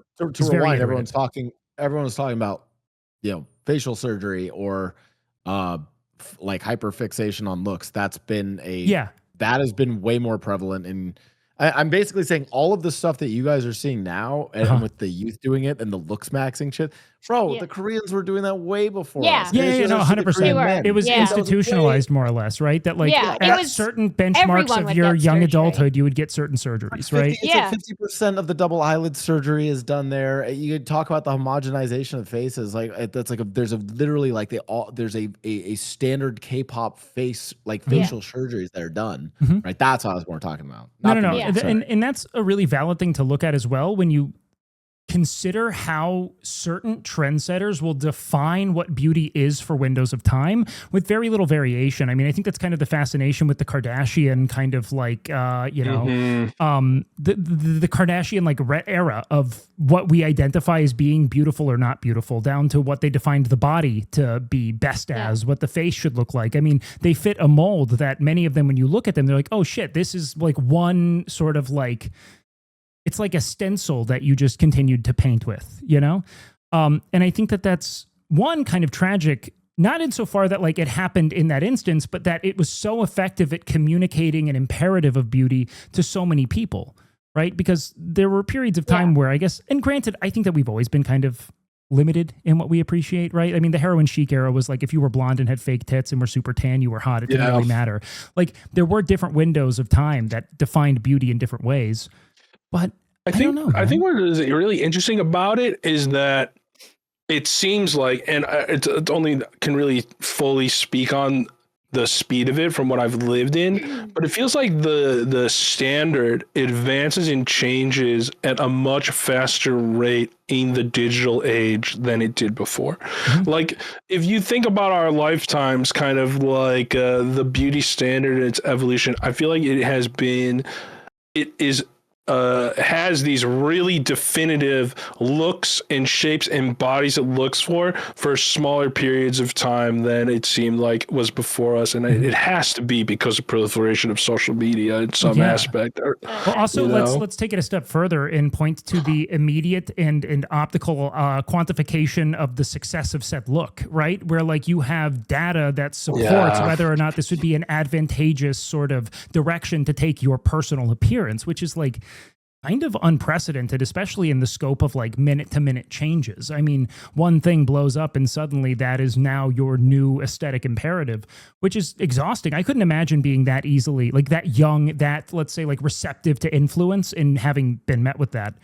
rewind, everyone's talking about, you know, facial surgery or like hyperfixation on looks. That has been way more prevalent in. I'm basically saying all of the stuff that you guys are seeing now, and with the youth doing it and the looks maxing shit, bro. The Koreans were doing that way before us. No, 100%. It was institutionalized more or less, right? That like at certain benchmarks of your young adulthood, you would get certain surgeries, right? It's like 50% of the double eyelid surgery is done there. You could talk about the homogenization of faces, like that's like there's a standard K-pop face like facial surgeries that are done, right? That's what I was more talking about. No. And that's a really valid thing to look at as well when you consider how certain trendsetters will define what beauty is for windows of time with very little variation. I mean, I think that's kind of the fascination with the Kardashian kind of like, the Kardashian like era of what we identify as being beautiful or not beautiful, down to what they defined the body to be best as, what the face should look like. I mean, they fit a mold that many of them, when you look at them, they're like, oh shit, this is like one sort of like, it's like a stencil that you just continued to paint with, you know? And I think that that's one kind of tragic, not insofar that like it happened in that instance, but that it was so effective at communicating an imperative of beauty to so many people, right? Because there were periods of time where I guess, and granted, I think that we've always been kind of limited in what we appreciate, right? I mean, the heroin chic era was like, if you were blonde and had fake tits and were super tan, you were hot. It didn't really matter. Like there were different windows of time that defined beauty in different ways. But I don't know. I think what is really interesting about it is that it seems like, and it's only can really fully speak on the speed of it from what I've lived in, but it feels like the standard advances and changes at a much faster rate in the digital age than it did before. Like if you think about our lifetimes, kind of like the beauty standard and its evolution, I feel like it has these really definitive looks and shapes and bodies it looks for smaller periods of time than it seemed like was before us. And it has to be because of proliferation of social media in some aspect. Well, also, let's take it a step further and point to the immediate and optical quantification of the success of said look, right? Where like you have data that supports whether or not this would be an advantageous sort of direction to take your personal appearance, which is like kind of unprecedented, especially in the scope of like minute to minute changes. I mean, one thing blows up and suddenly that is now your new aesthetic imperative, which is exhausting. I couldn't imagine being that easily, like that young, that let's say like receptive to influence and having been met with that.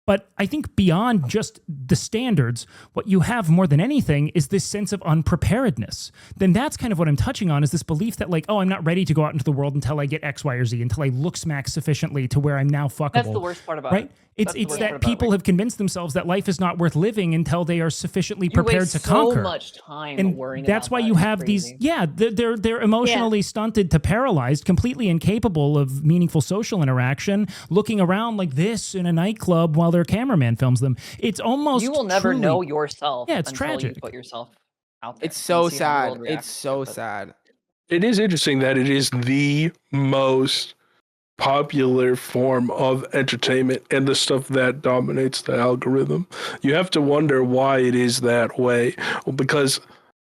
But I think beyond just the standards, what you have more than anything is this sense of unpreparedness. Then that's kind of what I'm touching on, is this belief that like, oh, I'm not ready to go out into the world until I get X, Y, or Z, until I look smack sufficiently to where I'm now fuckable. That's the worst part about it. It's that people have convinced themselves that life is not worth living until they are sufficiently prepared to conquer. So much time and worrying that's about why that. you have these. They're emotionally stunted to paralyzed, completely incapable of meaningful social interaction, looking around like this in a nightclub while their cameraman films them. It's almost you will never know yourself. Yeah, it's until tragic. You put yourself out there. It's so sad. It's so sad. It is interesting that it is the most popular form of entertainment and the stuff that dominates the algorithm. You have to wonder why it is that way. Well, because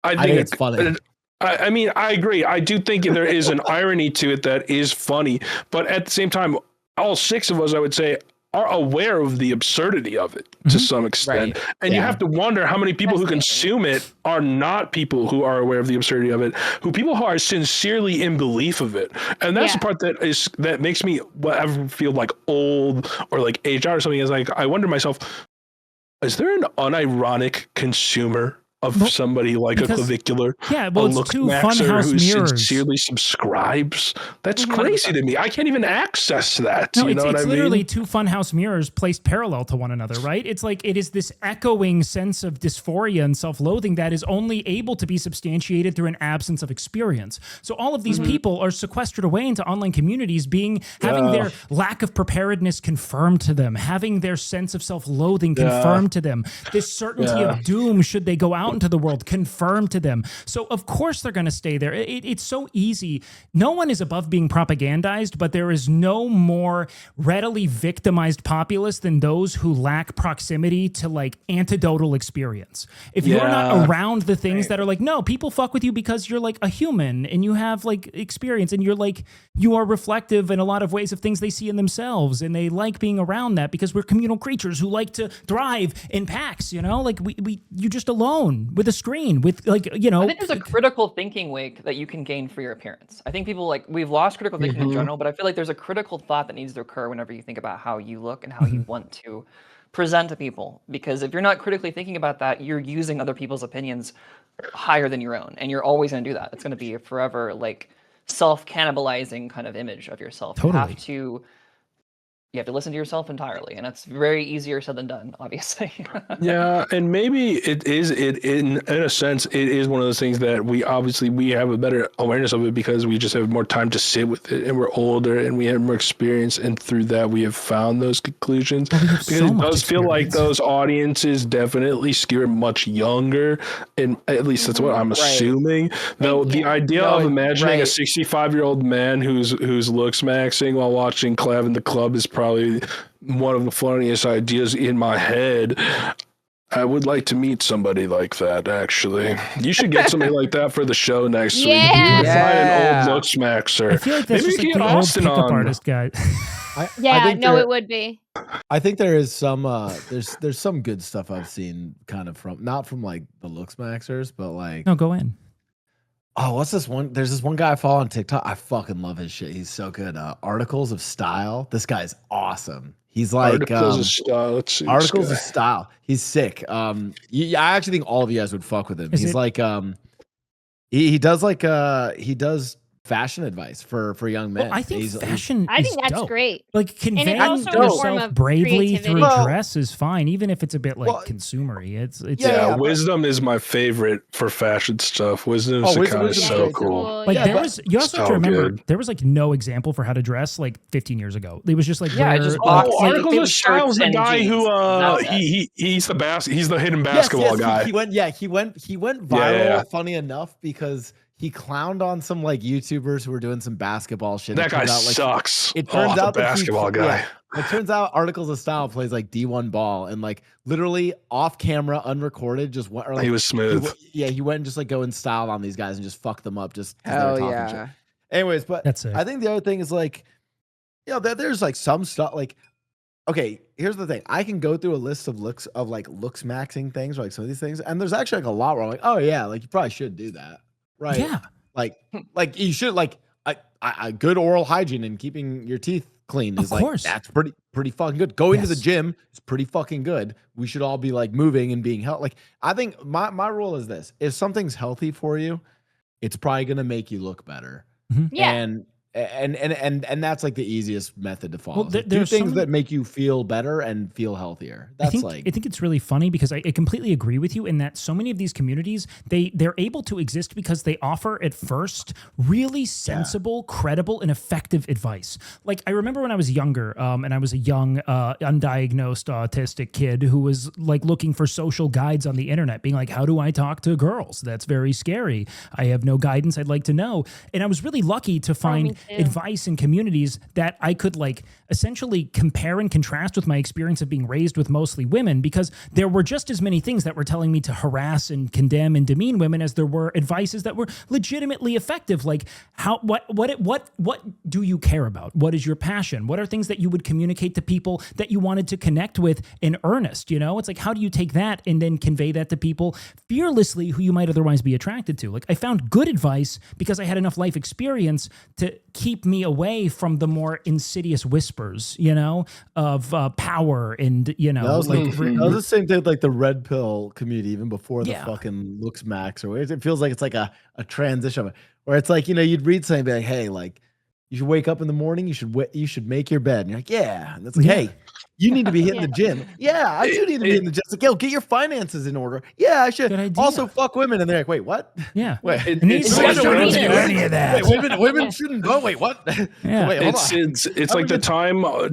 I think it's funny. I mean, I agree. I do think there is an irony to it that is funny, but at the same time, all six of us, I would say, are aware of the absurdity of it to some extent. Right. And you have to wonder how many people who consume it are not people who are aware of the absurdity of it, people who are sincerely in belief of it. And that's the part that makes me ever feel like old or like aged out or something, is like, I wonder myself, is there an unironic consumer of somebody like a clavicular, it's two funhouse who mirrors. Sincerely subscribes? That's crazy to me. I can't even access that. No, you know what I mean? It's literally two funhouse mirrors placed parallel to one another, right? It's like it is this echoing sense of dysphoria and self-loathing that is only able to be substantiated through an absence of experience. So all of these people are sequestered away into online communities, having their lack of preparedness confirmed to them, having their sense of self-loathing confirmed to them, this certainty of doom should they go out into the world confirmed to them. So of course they're going to stay there. It's so easy. No one is above being propagandized, but there is no more readily victimized populace than those who lack proximity to like antidotal experience. If you're not around the things that are like, no, people fuck with you because you're like a human and you have like experience and you're like, you are reflective in a lot of ways of things they see in themselves, and they like being around that because we're communal creatures who like to thrive in packs, you know, like you just alone with a screen with like, you know. I think there's a critical thinking wake that you can gain for your appearance. I think people we've lost critical thinking in general, but I feel like there's a critical thought that needs to occur whenever you think about how you look and how you want to present to people. Because if you're not critically thinking about that, you're using other people's opinions higher than your own, and you're always going to do that. It's going to be a forever like self-cannibalizing kind of image of yourself. Totally. You have to you have to listen to yourself entirely, and it's very easier said than done, obviously. Yeah, and maybe it is in a sense it is one of those things that we have a better awareness of it because we just have more time to sit with it, and we're older and we have more experience, and through that we have found those conclusions. Because it does feel like those audiences definitely skew much younger, and at least that's what I'm assuming. Though the idea of imagining a 65-year-old man who's looks maxing while watching Clev in the Club is probably one of the funniest ideas in my head. I would like to meet somebody like that, actually. You should get somebody like that for the show next week. You can find an old looks maxer. I feel like that's just like the old pickup artist guy. It would be. I think there is some there's some good stuff I've seen kind of from not from like the looks maxers, but like no, go in. Oh, what's this one? There's this one guy I follow on TikTok. I fucking love his shit. He's so good. Articles of Style. This guy's awesome. He's like Articles of Style. Let's see. Articles of Style. He's sick. I actually think all of you guys would fuck with him. He's like he does fashion advice for young men. Well, I think fashion. I think that's dope. Great. Like conveying yourself bravely through dress is fine, even if it's a bit like consumery. It's Wisdom is my favorite for fashion stuff. Wisdom is so cool. Like you also have to remember there was like no example for how to dress like 15 years ago. It was just like Articles of Style is the guy who he's the hidden basketball guy. He went viral. Funny enough, because he clowned on some like YouTubers who were doing some basketball shit. That guy sucks. It turns out the basketball guy. It turns out Articles of Style plays like D1 ball and like literally off camera, unrecorded, just went. Like, he was smooth. He went and just like go and styled on these guys and just fucked them up just because they were talking shit. Anyways, but I think the other thing is like, there's like some stuff like. Okay, here's the thing. I can go through a list of looks maxing things, or like some of these things, and there's actually like a lot where I'm like, oh yeah, like you probably should do that. Right. Yeah. Like you should like a good oral hygiene and keeping your teeth clean is like that's pretty fucking good. Going to the gym is pretty fucking good. We should all be like moving and being healthy. Like I think my rule is this: if something's healthy for you, it's probably gonna make you look better. Mm-hmm. Yeah. And that's like the easiest method to follow. Well, do things that make you feel better and feel healthier. That's I think it's really funny because I completely agree with you in that so many of these communities, they're able to exist because they offer at first really sensible, credible, and effective advice. Like I remember when I was younger, and I was a young, undiagnosed autistic kid who was like looking for social guides on the internet, being like, how do I talk to girls? That's very scary. I have no guidance. I'd like to know. And I was really lucky to find advice in communities that I could like essentially compare and contrast with my experience of being raised with mostly women, because there were just as many things that were telling me to harass and condemn and demean women as there were advices that were legitimately effective. Like what do you care about? What is your passion? What are things that you would communicate to people that you wanted to connect with in earnest? You know, it's like, how do you take that and then convey that to people fearlessly who you might otherwise be attracted to? Like I found good advice because I had enough life experience to keep me away from the more insidious whispers, you know, of power and, you know. That was the same thing with like the red pill community, even before the fucking looks max, or it feels like it's like a transition where it's like, you know, you'd read something like, hey, like you should wake up in the morning, you should make your bed. And you're like, yeah. And it's like, hey, you need to be hitting the gym. Yeah, I do need to be in the gym. It's like, yo, get your finances in order. Yeah, I should. Also, fuck women. And they're like, wait, what? Yeah. Wait, women don't do any of that. Wait, women shouldn't go. Wait, what? Yeah. Wait, hold on. It's like the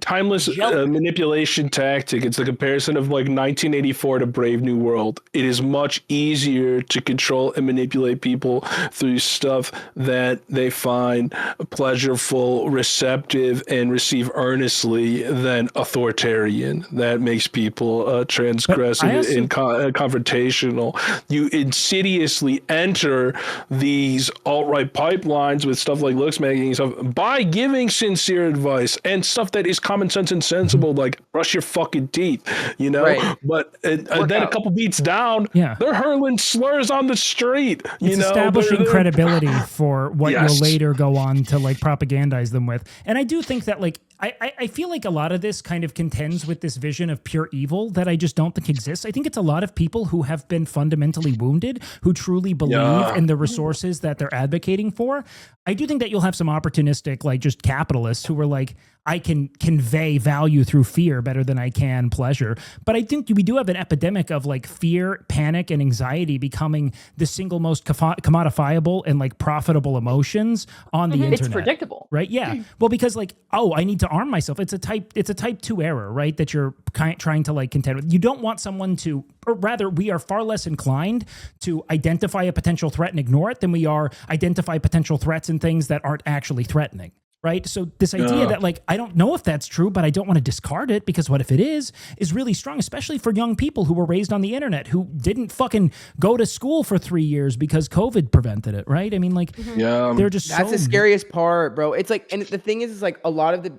timeless manipulation tactic. It's the comparison of like 1984 to Brave New World. It is much easier to control and manipulate people through stuff that they find pleasurable, receptive, and receive earnestly than authoritarian. That makes people transgressive and confrontational. You insidiously enter these alt-right pipelines with stuff like looks making stuff by giving sincere advice and stuff that is common sense and sensible, like brush your fucking teeth, you know. Right. But then a couple beats down, they're hurling slurs on the street. It's establishing credibility for what you'll later go on to like propagandize them with. And I do think that like I feel like a lot of this kind of contends with this vision of pure evil that I just don't think exists. I think it's a lot of people who have been fundamentally wounded, who truly believe in the resources that they're advocating for. I do think that you'll have some opportunistic, like just capitalists who are like, I can convey value through fear better than I can pleasure. But I think we do have an epidemic of like fear, panic, and anxiety becoming the single most commodifiable and like profitable emotions on the internet. It's predictable. Right? Yeah. Well, because like, oh, I need to arm myself. It's a type 2 error, right? That you're trying to like contend with. You don't want someone to, or rather, we are far less inclined to identify a potential threat and ignore it than we are identify potential threats and things that aren't actually threatening. Right. So this idea that like, I don't know if that's true, but I don't want to discard it because what if it is really strong, especially for young people who were raised on the internet, who didn't fucking go to school for 3 years because COVID prevented it. Right. I mean, like, they're just that's the scariest part, bro. It's like, and the thing is like a lot of the,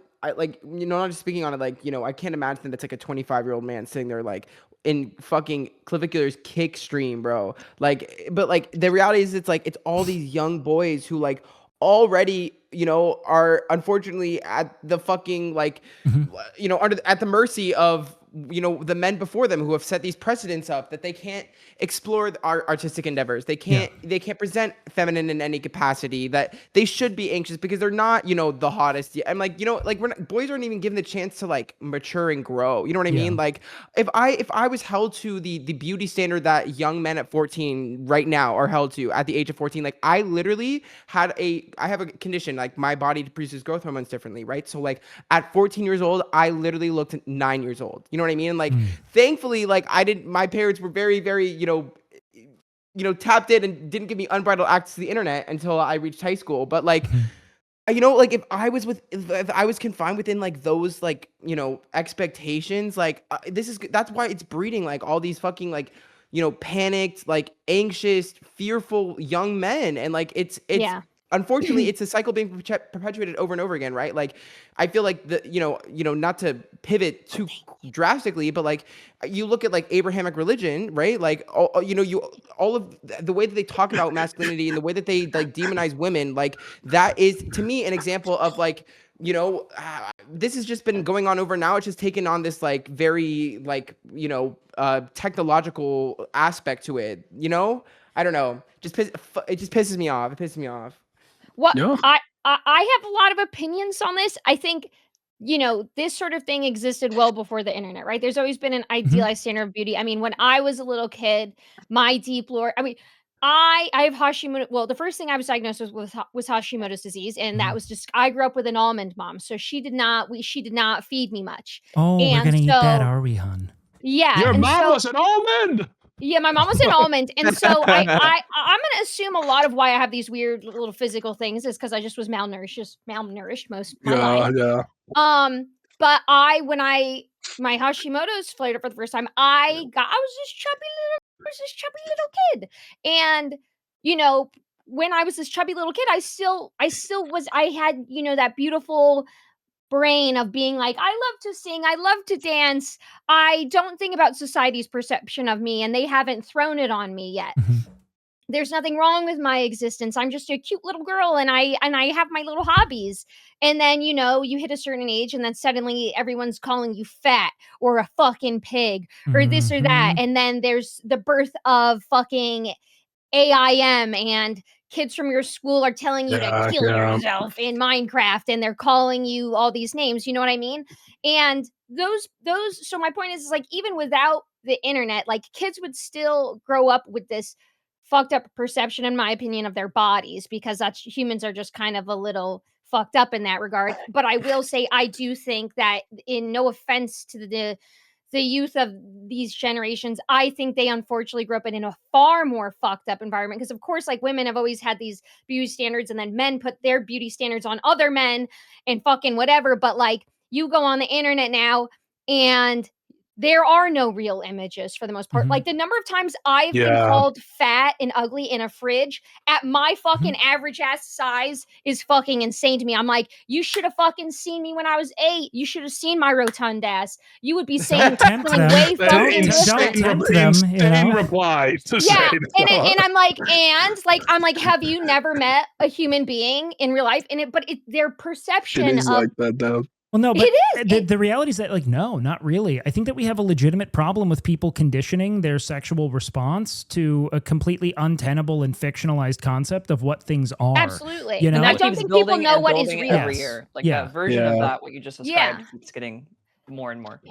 not just speaking on it, like, I can't imagine that's like a 25-year-old man sitting there like in fucking Clavicular's kick stream, bro. Like, but like the reality is it's like, it's all these young boys who like already, are unfortunately at the fucking like, at the mercy of, the men before them who have set these precedents up that they can't explore our artistic endeavors. They can't present feminine in any capacity, that they should be anxious because they're not, the hottest. I'm like, boys aren't even given the chance to like mature and grow. You know what I mean? Like if I was held to the beauty standard that young men at 14 right now are held to at the age of 14, like I literally I have a condition, like my body produces growth hormones differently. Right. So like at 14 years old, I literally looked 9 years old. You know what I mean? Like, thankfully, like my parents were very, very, tapped in and didn't give me unbridled access to the internet until I reached high school. But like, like if I was confined within like those, like, expectations, like that's why it's breeding like all these fucking like, panicked, like anxious, fearful young men. And like, it's unfortunately, it's a cycle being perpetuated over and over again, right? Like, I feel like not to pivot too drastically, but like, you look at like Abrahamic religion, right? Like, all of the way that they talk about masculinity and the way that they like demonize women, like that is to me an example of like, this has just been going on over now. It's just taken on this like very like, technological aspect to it, I don't know. It just pisses me off. It pisses me off. Well, I have a lot of opinions on this. I think, this sort of thing existed well before the internet, right? There's always been an idealized standard of beauty. I mean, when I was a little kid, my deep lore, I mean, I have Hashimoto. Well, the first thing I was diagnosed with was Hashimoto's disease, and that was just I grew up with an almond mom, so she did not feed me much. Oh, we're gonna eat that, are we, hon? Yeah, your mom was an almond. Yeah, my mom was an almond, and so I'm gonna assume a lot of why I have these weird little physical things is because I just was malnourished most of my life. Yeah. But my Hashimoto's flared up for the first time, I was this chubby little kid, and when I was this chubby little kid, I still had that beautiful brain of being like, I love to sing, I love to dance. I don't think about society's perception of me, and they haven't thrown it on me yet. There's nothing wrong with my existence. I'm just a cute little girl, and I have my little hobbies. And then, you hit a certain age, and then suddenly everyone's calling you fat or a fucking pig or this or that. And then there's the birth of fucking AIM, and kids from your school are telling you to kill yourself in Minecraft, and they're calling you all these names. You know what I mean? And those. So my point is like, even without the internet, like kids would still grow up with this fucked up perception, in my opinion, of their bodies, because humans are just kind of a little fucked up in that regard. But I will say, I do think that, in no offense to the youth of these generations, I think they unfortunately grew up in a far more fucked up environment. Because of course, like, women have always had these beauty standards, and then men put their beauty standards on other men and fucking whatever. But like, you go on the internet now, and there are no real images for the most part. Like, the number of times I've been called fat and ugly in a fridge at my fucking average ass size is fucking insane to me. I'm like, you should have fucking seen me when I was 8. You should have seen my rotund ass. You would be saying something way fucking insane reply to say and I'm like, have you never met a human being in real life? But their perception it is like that though. Well, no, but it is. The reality is that, like, no, not really. I think that we have a legitimate problem with people conditioning their sexual response to a completely untenable and fictionalized concept of what things are. Absolutely. You know? And I don't think people know what is real. Every year. Like that version of that, what you just described, keeps getting more and more.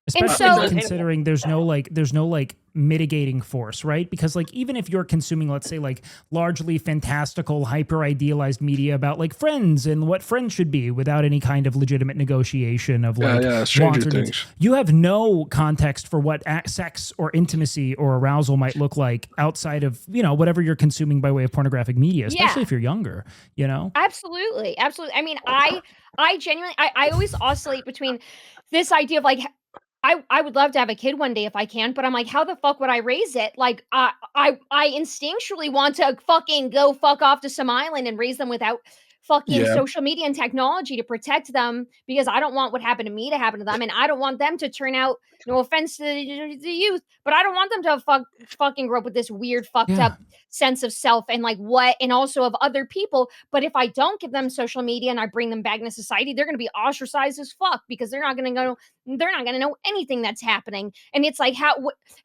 Especially considering there's no mitigating force, right? Because like even if you're consuming, let's say, like largely fantastical, hyper idealized media about like friends and what friends should be without any kind of legitimate negotiation of like Stranger Things, you have no context for what sex or intimacy or arousal might look like outside of, you know, whatever you're consuming by way of pornographic media, especially if you're younger, you know? Absolutely. I mean, I genuinely, I always oscillate between this idea of like, I would love to have a kid one day if I can, but I'm like, how the fuck would I raise it? Like, I instinctually want to fucking go fuck off to some island and raise them without fucking social media and technology to protect them, because I don't want what happened to me to happen to them, and I don't want them to turn out, no offense to the youth, but I don't want them to fucking grow up with this weird fucked up sense of self and like what, and also of other people. But if I don't give them social media and I bring them back into society, they're going to be ostracized as fuck, because they're not going to know anything that's happening. And it's like,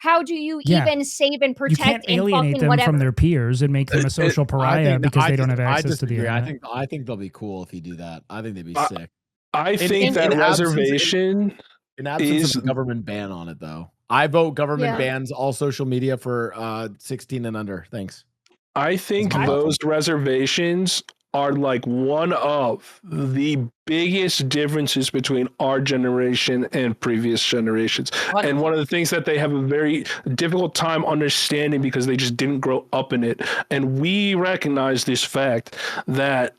how do you even save and protect? You can't alienate them from their peers and make them a social pariah because they don't have access to the internet. I think they'll be cool if you do that. I think they'd be sick. I think that reservation in absence of a government ban on it, though. I vote government bans all social media for 16 and under. Thanks. I think those reservations are like one of the biggest differences between our generation and previous generations. And one of the things that they have a very difficult time understanding because they just didn't grow up in it. And we recognize this fact that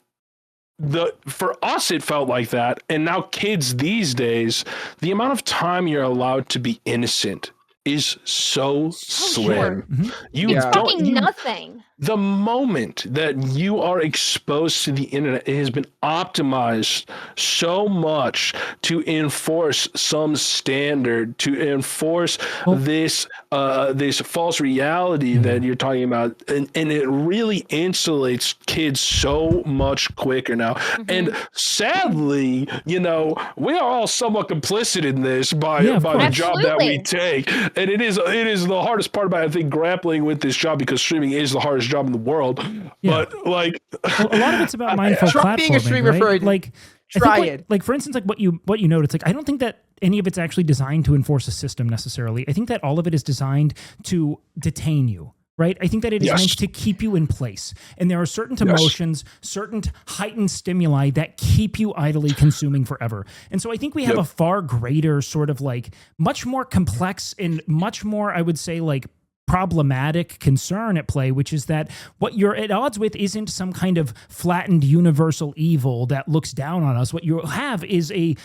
for us it felt like that, and now kids these days, the amount of time you're allowed to be innocent is so slim. You don't nothing. The moment that you are exposed to the internet, it has been optimized so much to enforce some standard, to enforce this false reality that you're talking about, and it really insulates kids so much quicker now. And sadly, you know, we are all somewhat complicit in this by the job that we take, and it is the hardest part about, I think, grappling with this job, because streaming is the hardest job in the world. But like a lot of it's about mindful platforming, being a streamer, right? Like try it. Like for instance, like what you note, it's like I don't think that any of it's actually designed to enforce a system necessarily. I think that all of it is designed to detain you. Right? I think that it is meant to keep you in place. And there are certain emotions, certain heightened stimuli that keep you idly consuming forever. And so I think we have a far greater sort of like much more complex and much more, I would say, like problematic concern at play, which is that what you're at odds with isn't some kind of flattened universal evil that looks down on us. What you have is a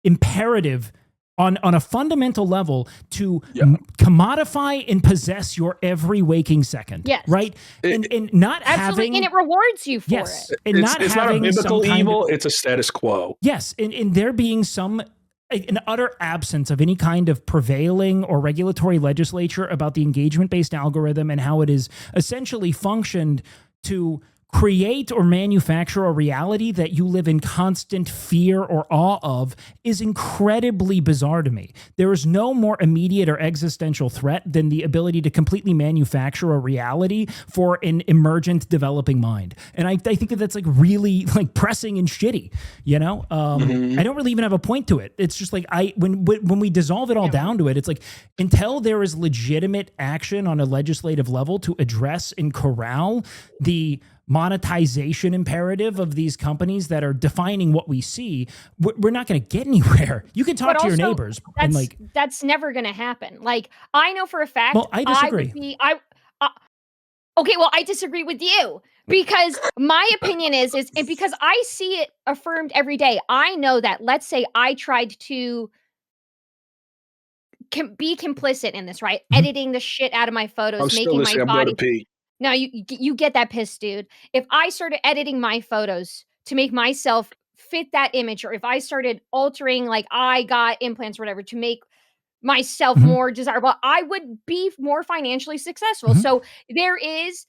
imperative on a fundamental level to commodify and possess your every waking second. Right? And not having... And it rewards you for it. And it's not a biblical evil, it's a status quo. Yes. And there being an utter absence of any kind of prevailing or regulatory legislature about the engagement-based algorithm and how it is essentially functioned to create or manufacture a reality that you live in constant fear or awe of is incredibly bizarre to me. There is no more immediate or existential threat than the ability to completely manufacture a reality for an emergent developing mind. And I think that that's like really like pressing and shitty, you know? I don't really even have a point to it. It's just like when we dissolve it all down to it, it's like until there is legitimate action on a legislative level to address and corral the monetization imperative of these companies that are defining what we see, we're not going to get anywhere. You can talk to your neighbors, and like that's never going to happen. Like I know for a fact. Well, I disagree. Okay, well, I disagree with you, because my opinion is and because I see it affirmed every day. I know that. Let's say I tried to be complicit in this, right? Editing the shit out of my photos, making my body. No, you get that piss, dude. If I started editing my photos to make myself fit that image, or if I started altering, like I got implants or whatever to make myself more desirable, I would be more financially successful. So there is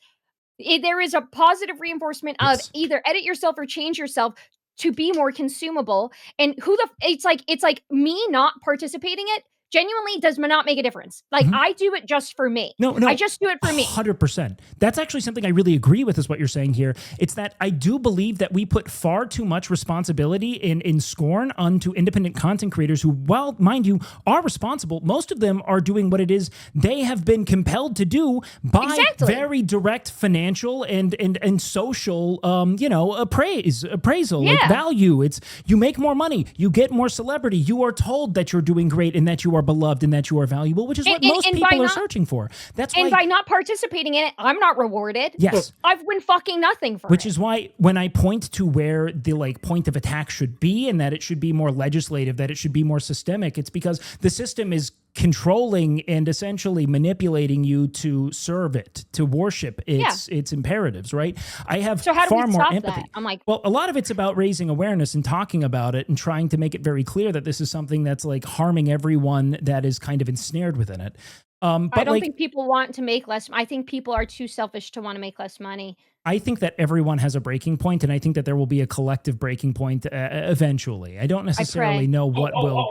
a positive reinforcement of either edit yourself or change yourself to be more consumable. And it's like me not participating it genuinely does not make a difference. Like I do it just for me. No, I just do it for me. 100%. That's actually something I really agree with is what you're saying here. It's that I do believe that we put far too much responsibility in scorn onto independent content creators who, well, mind you, are responsible. Most of them are doing what it is they have been compelled to do by very direct financial and social, appraisal, like value. It's you make more money, you get more celebrity, you are told that you're doing great and that you are beloved and that you are valuable, which is what most people are searching for. That's why, by not participating in it, I'm not rewarded. Yes, I've won fucking nothing for it. Which is why when I point to where the point of attack should be, and that it should be more legislative, that it should be more systemic, it's because the system is controlling and essentially manipulating you to serve it, to worship its imperatives, right? I have far more empathy. I'm like, well, a lot of it's about raising awareness and talking about it and trying to make it very clear that this is something that's like harming everyone that is kind of ensnared within it. But I don't think people want to make less. I think people are too selfish to want to make less money. I think that everyone has a breaking point, and I think that there will be a collective breaking point eventually. I don't necessarily know what will.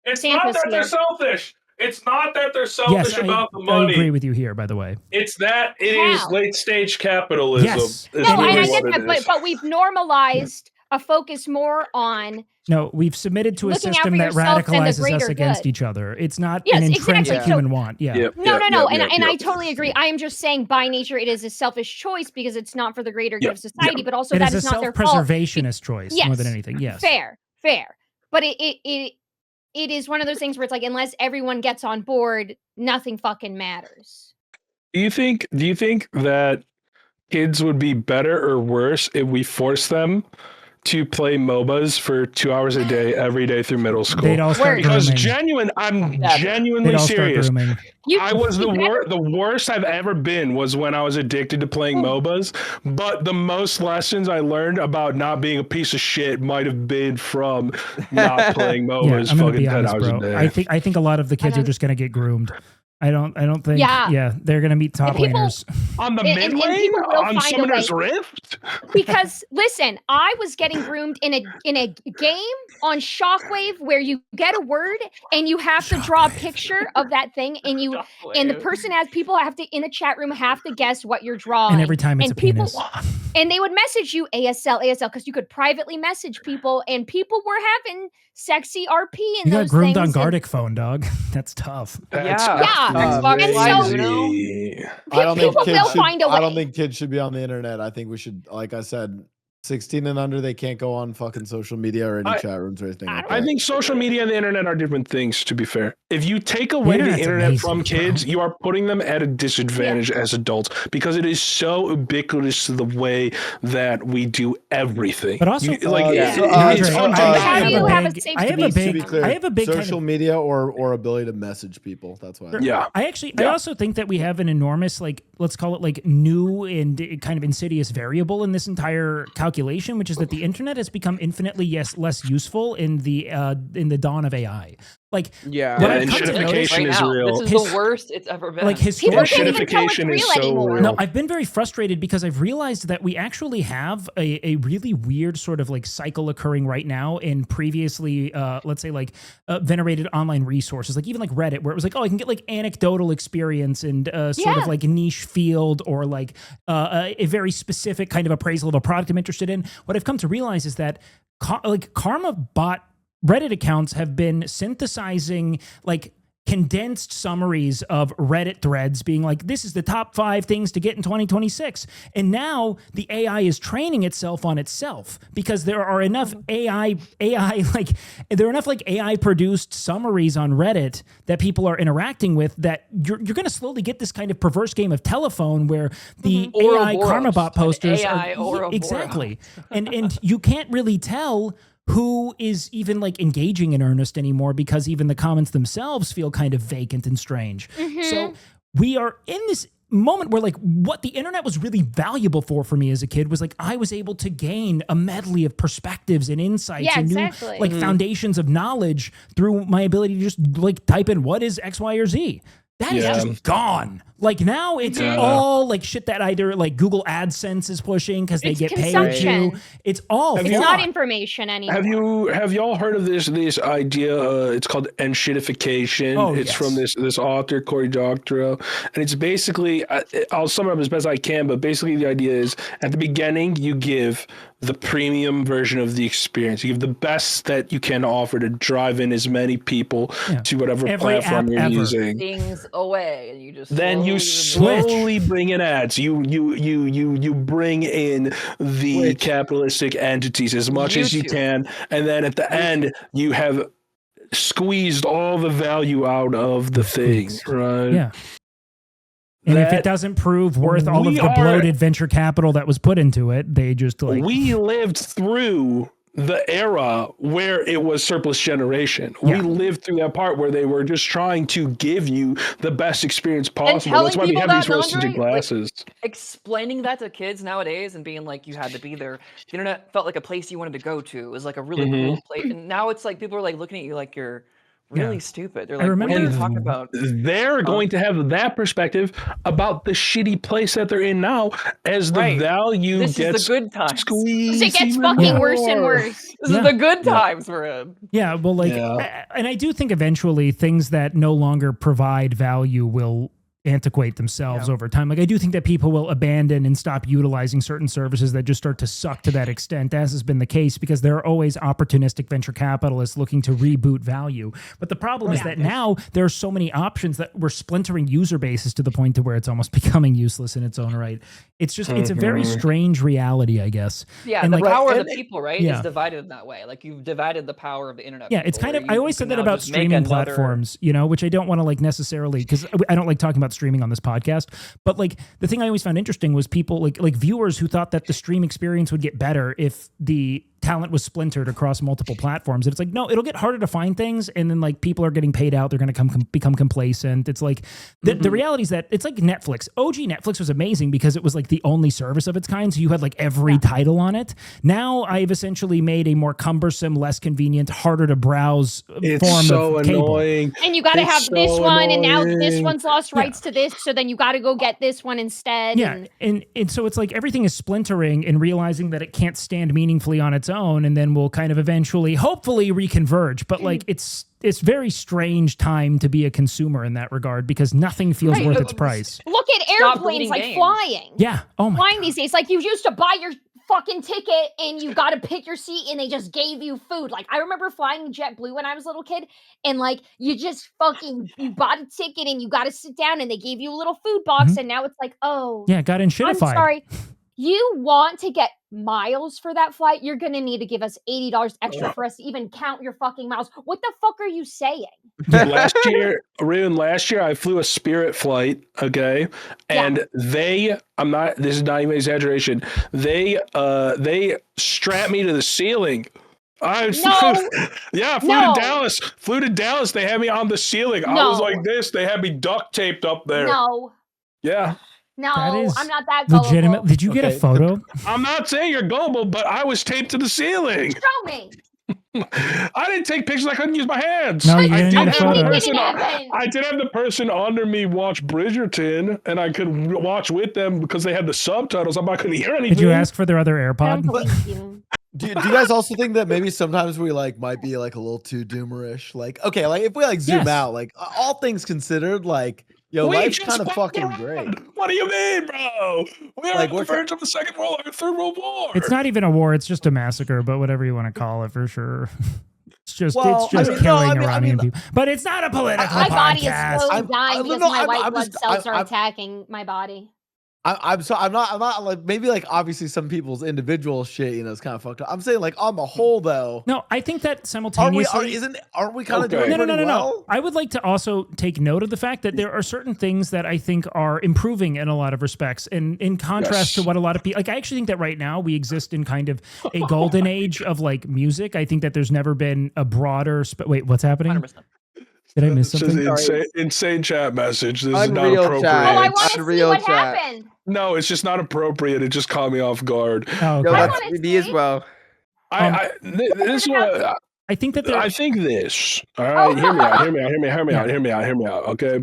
It's not that they're selfish. It's not that they're selfish about the money. I agree with you here, by the way. It's that it is late stage capitalism. Yes. I get that, but we've normalized a focus more on. No, we've submitted to a system that radicalizes us against each other. It's not an intrinsic human want. No. And I totally agree. I am just saying by nature it is a selfish choice because it's not for the greater good of society, but also that is not their fault. It is a self-preservationist choice more than anything. Yes. Fair. But it is one of those things where it's like, unless everyone gets on board, nothing fucking matters. Do you think that kids would be better or worse if we force them to play MOBAs for 2 hours a day, every day through middle school? They'd all start because grooming. I'm genuinely serious. I was the worst I've ever been was when I was addicted to playing MOBAs. But the most lessons I learned about not being a piece of shit might have been from not playing MOBAs fucking 10 hours a day. I think a lot of the kids are just gonna get groomed. I don't think they're gonna meet top laners on the mid lane on Summoner's Rift. Because listen, I was getting groomed in a game on Shockwave where you get a word and you have to draw a picture of that thing, and the person people have to in the chat room have to guess what you're drawing. And every time it's a penis. And they would message you ASL because you could privately message people, and people were having sexy RP and those things. You got groomed on Gardic phone, dog. That's tough. I don't think kids should be on the internet. I think we should, like I said, 16 and under, they can't go on fucking social media or any chat rooms or anything like that. I think social media and the internet are different things, to be fair. If you take away the internet from kids, you are putting them at a disadvantage as adults because it is so ubiquitous to the way that we do everything. But also, I have a big social media or ability to message people. That's why. I also think that we have an enormous, let's call it new and kind of insidious variable in this entire calculation, which is that the internet has become infinitely less useful in the dawn of AI. Shittification is real. This is the worst it's ever been. Shittification is so real. No, I've been very frustrated because I've realized that we actually have a really weird sort of cycle occurring right now in previously, let's say venerated online resources, even Reddit, where it was I can get anecdotal experience and sort of niche field or a very specific kind of appraisal of a product I'm interested in. What I've come to realize is that Karma bot Reddit accounts have been synthesizing condensed summaries of Reddit threads being this is the top 5 things to get in 2026. And now the AI is training itself on itself because there are enough AI produced summaries on Reddit that people are interacting with that you're going to slowly get this kind of perverse game of telephone where the AI Karma bot posters are exactly. and you can't really tell who is even engaging in earnest anymore because even the comments themselves feel kind of vacant and strange. So we are in this moment where what the internet was really valuable for me as a kid was I was able to gain a medley of perspectives and insights and new foundations of knowledge through my ability to just type in what is X, Y, or Z. That is just gone. Like now it's all like shit that either like Google AdSense is pushing because they get paid to. It's all It's not information anymore. Have y'all heard of this idea? It's called enshittification. Oh, it's from this author, Cory Doctorow. And it's basically, I'll sum it up as best I can, but basically the idea is at the beginning you give the premium version of the experience. You give the best that you can offer to drive in as many people to whatever platform you're using. Things away, and you just then you slowly bring in ads. You bring in the capitalistic entities as much as you can, and then at the end you have squeezed all the value out of the thing, right? Yeah. And if it doesn't prove worth all of the bloated venture capital that was put into it, they just like... We lived through the era where it was surplus generation. We lived through that part where they were just trying to give you the best experience possible. That's why we have these rose-tinted glasses. Like, explaining that to kids nowadays and being like, you had to be there. The internet felt like a place you wanted to go to. It was like a really cool place. And now it's like people are like looking at you like you're really stupid. They're like, what are you talking about? They're going to have that perspective about the shitty place that they're in now as the value gets is the good times. Squeezed. It gets fucking worse and worse. This is the good times we're in. Yeah, well, like, and I do think eventually things that no longer provide value will antiquate themselves over time. Like I do think that people will abandon and stop utilizing certain services that just start to suck to that extent, as has been the case, because there are always opportunistic venture capitalists looking to reboot value. But the problem is that now there are so many options that we're splintering user bases to the point to where it's almost becoming useless in its own right. It's just, it's a very strange reality, I guess. Yeah, and the like, power of the people, right, is divided in that way. Like you've divided the power of the internet. Yeah, it's kind of, I always said that about streaming platforms, you know, which I don't want to like necessarily, because I don't like talking about streaming on this podcast, but like the thing I always found interesting was people like viewers who thought that the stream experience would get better if the talent was splintered across multiple platforms. And it's like, no, it'll get harder to find things. And then like people are getting paid out. They're going to become complacent. It's like the reality is that it's like Netflix. OG Netflix was amazing because it was like the only service of its kind. So you had like every title on it. Now I've essentially made a more cumbersome, less convenient, harder to browse form of cable. Annoying. And you got to have this one. And now this one's lost rights to this. So then you got to go get this one instead. Yeah. And so it's like everything is splintering and realizing that it can't stand meaningfully on its own. And then we'll kind of eventually, hopefully reconverge. But like, it's very strange time to be a consumer in that regard because nothing feels worth its price. Look at airplanes like flying. Yeah. Oh my Flying God. these days. Like you used to buy your fucking ticket and you got to pick your seat and they just gave you food. Like I remember flying JetBlue when I was a little kid and like you just you bought a ticket and you got to sit down and they gave you a little food box and now it's like, oh. Yeah, got enshittified. I'm sorry. You want to get miles for that flight? You're going to need to give us $80 extra for us to even count your fucking miles. What the fuck are you saying? Last year, I flew a Spirit flight, okay? And this is not even exaggeration. They strapped me to the ceiling. Flew to Dallas. Flew to Dallas. They had me on the ceiling. I was like this. They had me duct taped up there. No. Yeah. No, I'm not that gullible. Legitimate. Did you get a photo? I'm not saying you're gullible, but I was taped to the ceiling. Show me. I didn't take pictures. I couldn't use my hands. No, you didn't need a photo. I did have the person under me watch Bridgerton, and I could watch with them because they had the subtitles. I couldn't hear anything. Did you ask for their other AirPod? Do you guys also think that maybe sometimes we like might be like a little too doomerish? Like, okay, like if we like zoom out, like all things considered, like life's kind of fucking great. What do you mean, bro? We are like, on the verge of the Third World War. It's not even a war; it's just a massacre. But whatever you want to call it, for sure. It's just killing Iranian people. But it's not a political podcast. My body is slowly dying because my white blood cells are attacking my body. I'm not like maybe like obviously some people's individual shit, is kind of fucked up. I'm saying like on the whole though. No, I think that simultaneously aren't we kind of doing no. well? I would like to also take note of the fact that there are certain things that I think are improving in a lot of respects, and in contrast to what a lot of people like. I actually think that right now we exist in kind of a golden age of like music. I think that there's never been a broader. Wait, what's happening? 100%. Did I miss something? Insane chat message. This is not Unreal appropriate. chat. Oh, I want to see what happened. No, it's just not appropriate. It just caught me off guard. Oh, okay. Yo, that's me as well. This one. I think that I think this. All right, hear me out. Okay.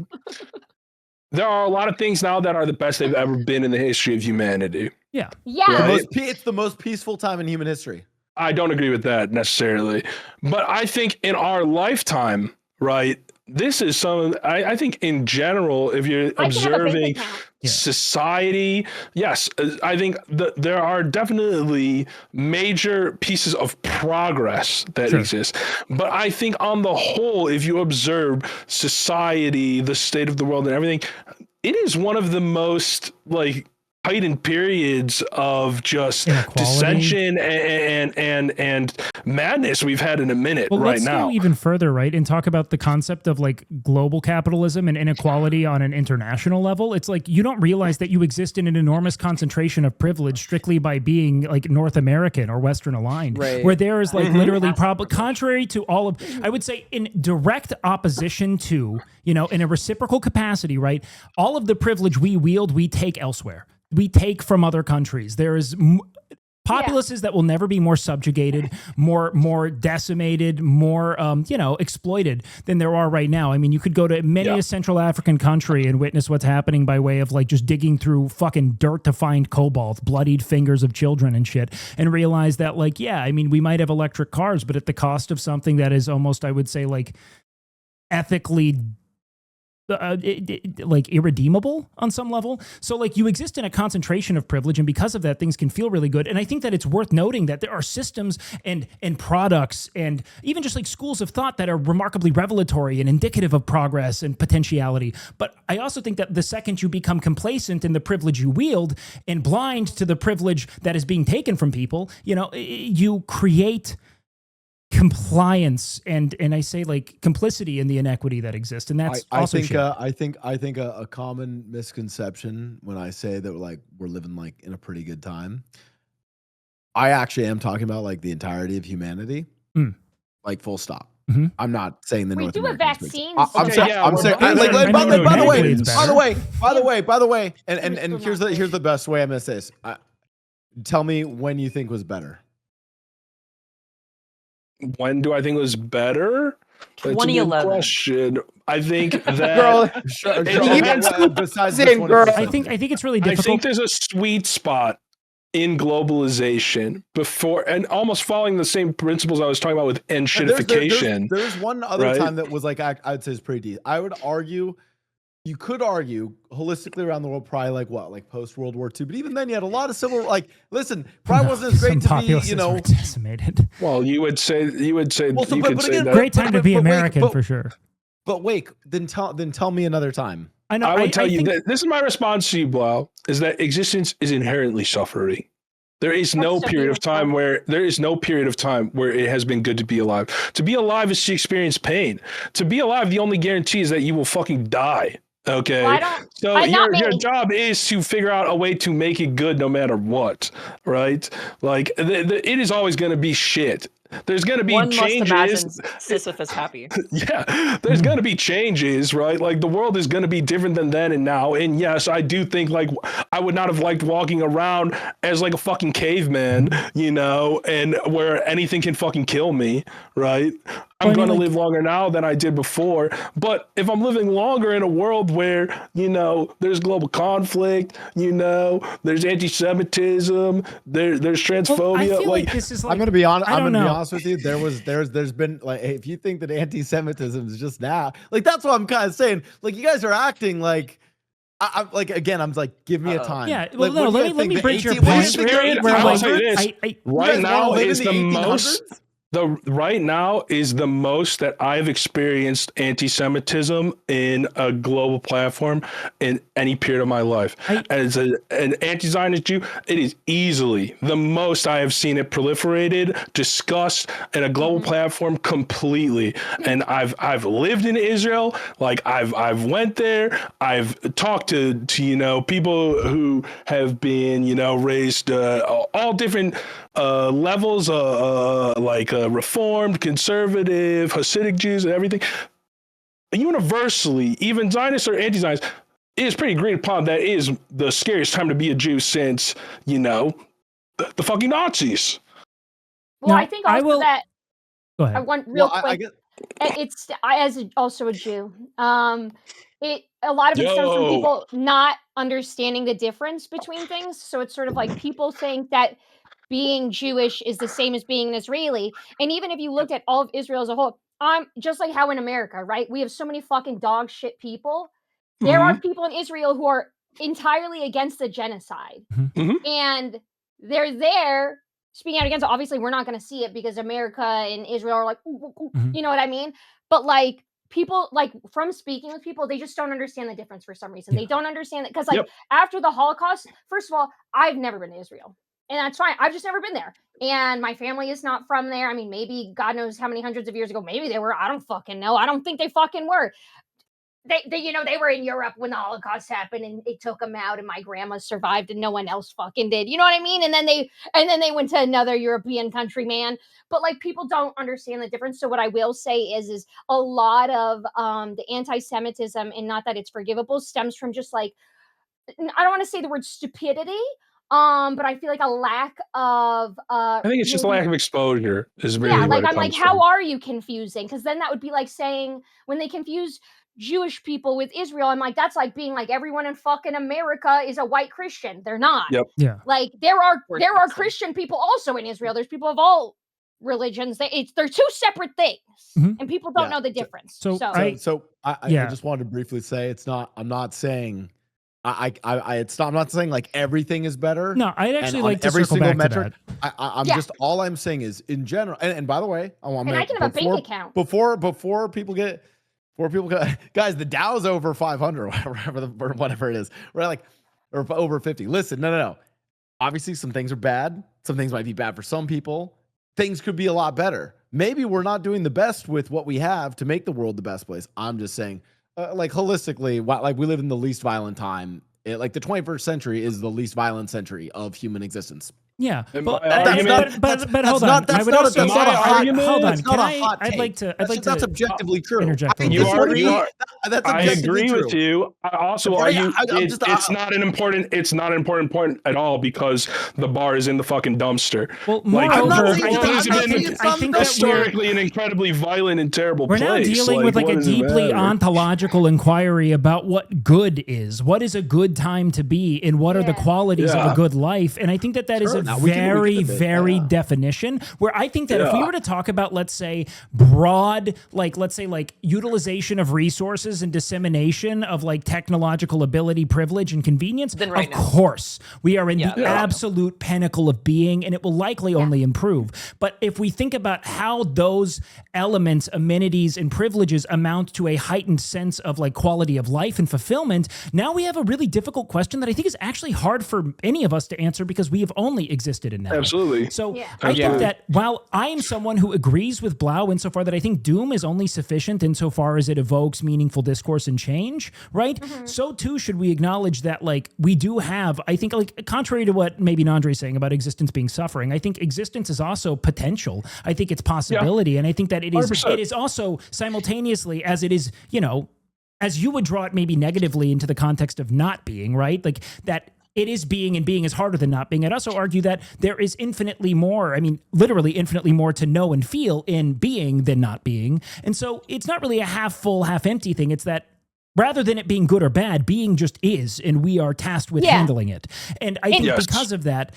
There are a lot of things now that are the best they've ever been in the history of humanity. Yeah. Yeah. It's the most peaceful time in human history. I don't agree with that necessarily, but I think in our lifetime, right, this is I think in general, if you're observing society, yes, I think there are definitely major pieces of progress that exist. But I think on the whole, if you observe society, the state of the world and everything, it is one of the most heightened periods of just dissension and madness we've had in a minute now. Let's go even further, right, and talk about the concept of global capitalism and inequality on an international level. It's you don't realize that you exist in an enormous concentration of privilege strictly by being North American or Western aligned, where there is literally contrary to all of, I would say, in direct opposition to, in a reciprocal capacity, right, all of the privilege we wield, we take elsewhere. We take from other countries. There is populaces that will never be more subjugated, more decimated, more exploited than there are right now. I mean, you could go to many a Central African country and witness what's happening by way of just digging through fucking dirt to find cobalt, bloodied fingers of children and shit, and realize that we might have electric cars, but at the cost of something that is almost, I would say, ethically irredeemable on some level. So you exist in a concentration of privilege, and because of that, things can feel really good. And I think that it's worth noting that there are systems and products and even just schools of thought that are remarkably revelatory and indicative of progress and potentiality. But I also think that the second you become complacent in the privilege you wield and blind to the privilege that is being taken from people, you create compliance and I say complicity in the inequity that exists, and that's I also think a common misconception when I say that we're living in a pretty good time, I actually am talking about the entirety of humanity, full stop. Mm-hmm. I'm not saying the North American vaccines. I'm saying by the way, and here's the best way I'm gonna say this. Tell me when you think was better. When do I think it was better? 2011. Question. I think that besides I think it's really difficult. I think there's a sweet spot in globalization before and almost following the same principles I was talking about with enshittification. There's one other time that was I'd say is pretty deep. I would argue. You could argue holistically around the world, probably post World War II. But even then, you had a lot of civil. Listen, probably wasn't as great to be, were decimated. Well, you could say that. Great time to be American for sure. But wait, then tell me another time. I would tell you that this is my response to you, Blau, is that existence is inherently suffering. There is no period of time where it has been good to be alive. To be alive is to experience pain. To be alive, the only guarantee is that you will fucking die. Okay, so your job is to figure out a way to make it good no matter what, right? It is always going to be shit. There's going to be changes. One must imagine Sisyphus happy. Yeah, there's going to be changes, right? The world is going to be different than then and now. And yes, I do think I would not have liked walking around as a fucking caveman, and where anything can fucking kill me, right? I'm going to live longer now than I did before. But if I'm living longer in a world where, there's global conflict, there's anti-Semitism, there's transphobia. This is I'm going to be honest. I'm going to be honest with you. There's been if you think that anti-Semitism is just now, that's what I'm kind of saying. You guys are acting like. I'm give me a time. Yeah, well, let me bridge your point. Right now is the most. Right now is the most that I've experienced anti-Semitism in a global platform in any period of my life. As an anti-Zionist Jew, it is easily the most I have seen it proliferated, discussed in a global platform completely. And I've lived in Israel, I've went there, I've talked to people who have been raised all different levels, Reformed, conservative, Hasidic Jews, and everything. Universally, even Zionists or anti-Zionists, it is pretty agreed upon that is the scariest time to be a Jew since, the fucking Nazis. Well, now, I think also that. Go ahead. I want real quick. It's also a Jew. A lot of it stems from people not understanding the difference between things. So it's sort of like people think that being Jewish is the same as being an Israeli. And even if you looked at all of Israel as a whole, I'm just like how in America, right? We have so many fucking dog shit people. There are people in Israel who are entirely against the genocide. And they're there speaking out against it. Obviously, we're not going to see it because America and Israel are like, ooh, ooh, ooh, you know what I mean? But like people, like from speaking with people, they just don't understand the difference for some reason. They don't understand that because like after the Holocaust, first of all, I've never been to Israel. And that's fine. I've just never been there. And my family is not from there. I mean, maybe God knows how many hundreds of years ago, maybe they were. I don't fucking know. I don't think they fucking were. They were in Europe when the Holocaust happened and it took them out and my grandma survived and no one else fucking did. You know what I mean? And then they went to another European country, man. But like people don't understand the difference. So what I will say is a lot of the anti-Semitism, and not that it's forgivable, stems from just like, I don't want to say the word stupidity, but I feel like a lack of I think it's just a lack of exposure is really like I'm like, how are you confusing? Because then that would be like saying when they confuse Jewish people with Israel, I'm like, that's like being like everyone in fucking America is a white Christian. They're not. Yep. Yeah. Like there are Christian people also in Israel. There's people of all religions. They're two separate things, and people don't know the difference. So I just wanted to briefly say I'm not saying I'm not saying like everything is better. No, I'd actually like to every circle single back metric. to that. I'm just all I'm saying is in general. And by the way, I can have a bank account before people get. Guys, the Dow's over 500 or whatever it is. We're like, or over 50. Listen, no. Obviously, some things are bad. Some things might be bad for some people. Things could be a lot better. Maybe we're not doing the best with what we have to make the world the best place. I'm just saying, like holistically, like we live in the least violent time. Like the 21st century is the least violent century of human existence. Yeah, but hold on. That's not a hot take. I'd like to. That's objectively true. Interject. You are. I agree with you. I also argue it's not an important point at all because the bar is in the fucking dumpster. Well, moreover, I think historically an incredibly violent and terrible place. We're now dealing with like a deeply ontological inquiry about what good is. What is a good time to be, and what are the qualities of a good life? And I think that is a very definition where I think that if we were to talk about, let's say, broad, like utilization of resources and dissemination of like technological ability, privilege, and convenience, then of course we are in the absolute pinnacle of being, and it will likely only improve. But if we think about how those elements, amenities, and privileges amount to a heightened sense of like quality of life and fulfillment, now we have a really difficult question that I think is actually hard for any of us to answer because we have only existed in that. Absolutely. So I think that while I am someone who agrees with Blau insofar that I think doom is only sufficient insofar as it evokes meaningful discourse and change, right? So too should we acknowledge that like we do have, I think, like contrary to what maybe Nandre's saying about existence being suffering, I think existence is also potential. I think it's possibility. And I think that it is also simultaneously as it is, as you would draw it maybe negatively into the context of not being, right? Like that it is being, and being is harder than not being. I'd also argue that there is infinitely more, literally infinitely more to know and feel in being than not being. And so it's not really a half full, half empty thing. It's that rather than it being good or bad, being just is, and we are tasked with handling it. And I think because of that,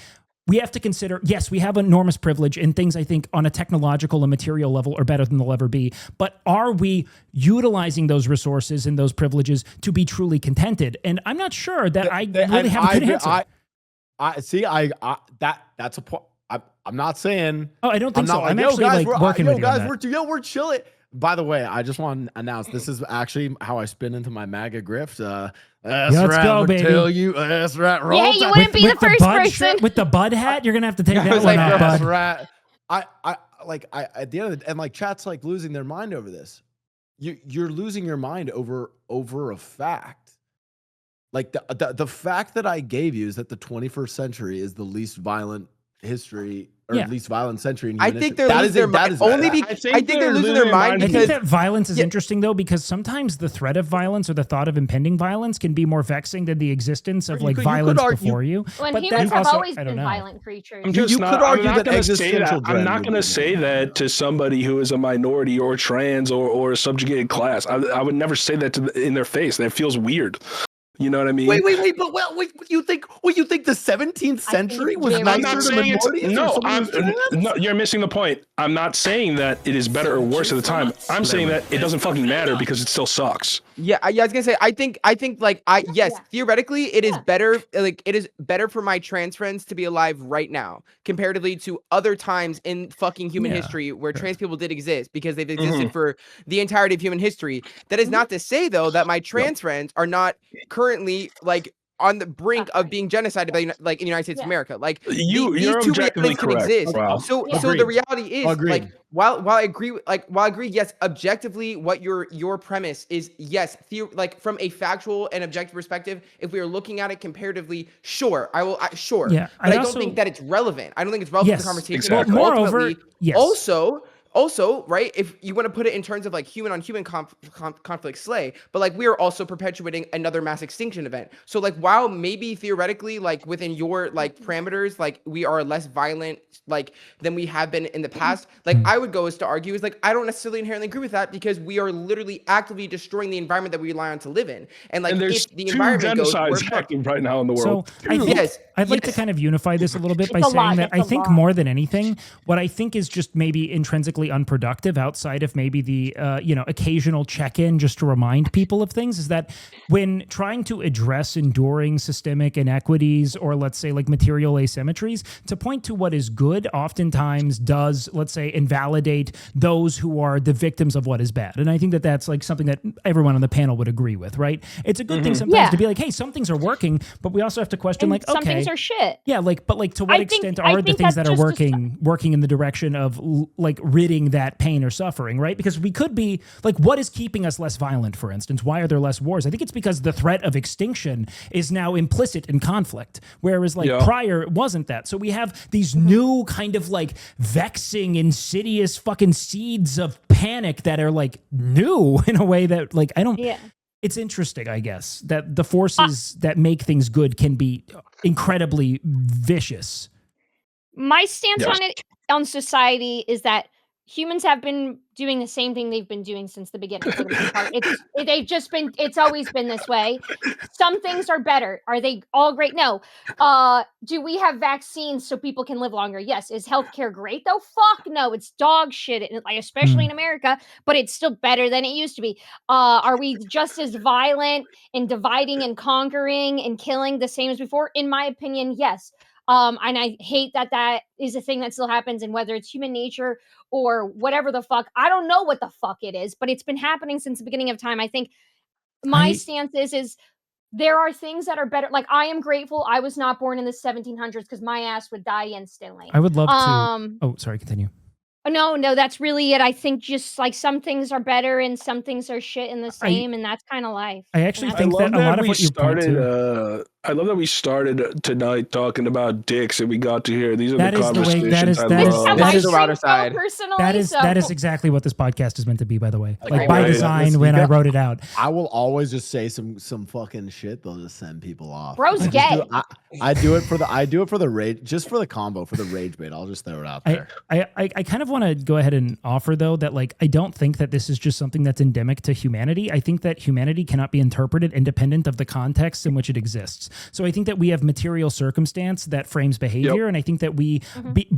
we have to consider, yes, we have enormous privilege and things I think on a technological and material level are better than they'll ever be. But are we utilizing those resources and those privileges to be truly contented? And I'm not sure that I really have a good answer. That's a point. I'm not saying. Oh, I don't think so. I'm actually working with you on that. We're chilling. By the way, I just want to announce this is actually how I spin into my MAGA grift. Let's go, baby. That's right. Roll yeah, you wouldn't be the first person with the bud hat. You're gonna have to take that one off, bud. Right. I at the end of the and like chat's like losing their mind over this. You're losing your mind over a fact. Like the fact that I gave you is that the 21st century is the least violent history, or at least violent century in I human think history. they're losing their mind. Only because I think they're losing their mind because I think that violence is interesting though, because sometimes the threat of violence or the thought of impending violence can be more vexing than the existence of like violence before you. When humans have always been violent creatures. You could argue that existential dread. I'm not going to say that to somebody who is a minority or trans or a subjugated class. I would never say that in their face. That feels weird. You know what I mean? Wait. But what you think the 17th century was nicer to minorities? No, you're missing the point. I'm not saying that it is better or worse at the time. I'm saying that it doesn't fucking matter because it still sucks. Yeah, I was gonna say. I think like theoretically, it is better. Like it is better for my trans friends to be alive right now, comparatively to other times in fucking human history where trans people did exist because they've existed for the entirety of human history. That is not to say though that my trans friends are not currently like on the brink of being genocided by like in the United States of America. Like you're these two objectively realities can correct. exist. Wow. So the reality is like while I agree, yes, objectively, what your premise is, yes, like from a factual and objective perspective, if we are looking at it comparatively, sure, sure. Yeah, but I don't think that it's relevant. I don't think it's relevant to the conversation. Exactly. Moreover, Also, right, if you want to put it in terms of like human on human conflict slay, but like we are also perpetuating another mass extinction event. So like while maybe theoretically like within your like parameters, like we are less violent like than we have been in the past, like I would go as to argue is like I don't necessarily inherently agree with that because we are literally actively destroying the environment that we rely on to live in. And like there's if the environment goes, genocides happening right now in the world. So I think I'd like to kind of unify this a little bit by saying that I think more than anything, what I think is just maybe intrinsically unproductive outside of maybe the occasional check-in just to remind people of things is that when trying to address enduring systemic inequities or let's say like material asymmetries, to point to what is good oftentimes does, let's say, invalidate those who are the victims of what is bad. And I think that that's like something that everyone on the panel would agree with, right? It's a good thing sometimes to be like, hey, some things are working, but we also have to question like, okay, some things are shit. Yeah, like, but like to what extent are the things that are working in the direction of like ridding that pain or suffering, right? Because we could be like, what is keeping us less violent, for instance? Why are there less wars? I think it's because the threat of extinction is now implicit in conflict, whereas like prior it wasn't that. So we have these new kind of like vexing, insidious fucking seeds of panic that are like new in a way that like I don't. Yeah. It's interesting, I guess, that the forces that make things good can be incredibly vicious. My stance on society is that humans have been doing the same thing they've been doing since the beginning. For the most part. It's always been this way. Some things are better. Are they all great? No. Do we have vaccines so people can live longer? Yes. Is healthcare great though? Fuck no. It's dog shit, like especially in America, but it's still better than it used to be. Are we just as violent in dividing and conquering and killing the same as before? In my opinion, yes. And I hate that is a thing that still happens, and whether it's human nature or whatever the fuck, I don't know what the fuck it is, but it's been happening since the beginning of time. I think my stance is there are things that are better. Like I am grateful I was not born in the 1700s because my ass would die instantly. I would love to. Oh, sorry, continue. No, that's really it. I think just like some things are better and some things are shit in the same, and that's kind of life. I actually think that a lot of what you point to. I love that we started tonight talking about dicks and we got to hear these are the conversations that is the router side. That is exactly what this podcast is meant to be, by the way. Like by design when I wrote it out. I will always just say some fucking shit. They'll just send people off. Bro's gay. I do it for the rage, just for the combo, for the rage bait. I'll just throw it out there. I kind of want to go ahead and offer though that like I don't think that this is just something that's endemic to humanity. I think that humanity cannot be interpreted independent of the context in which it exists. So I think that we have material circumstance that frames behavior, and I think that we,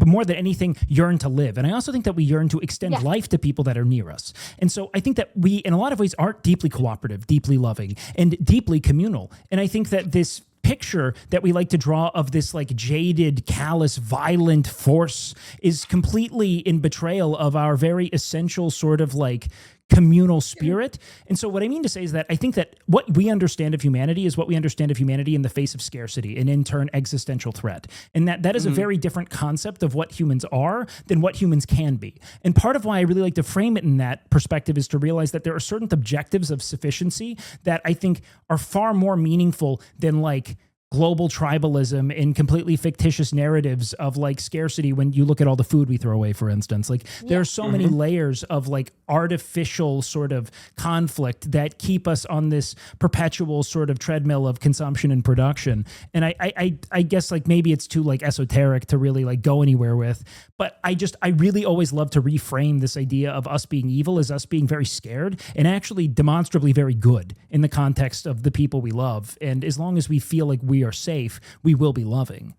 more than anything, yearn to live. And I also think that we yearn to extend life to people that are near us. And so I think that we, in a lot of ways, are deeply cooperative, deeply loving, and deeply communal. And I think that this picture that we like to draw of this like jaded, callous, violent force is completely in betrayal of our very essential sort of like communal spirit. And so what I mean to say is that I think that what we understand of humanity is what we understand of humanity in the face of scarcity and in turn existential threat. And that is a very different concept of what humans are than what humans can be. And part of why I really like to frame it in that perspective is to realize that there are certain objectives of sufficiency that I think are far more meaningful than like global tribalism and completely fictitious narratives of like scarcity when you look at all the food we throw away, for instance. Like there are so many layers of like artificial sort of conflict that keep us on this perpetual sort of treadmill of consumption and production. And I guess like maybe it's too like esoteric to really like go anywhere with, but I really always love to reframe this idea of us being evil as us being very scared and actually demonstrably very good in the context of the people we love. And as long as we feel like we are safe, we will be loving.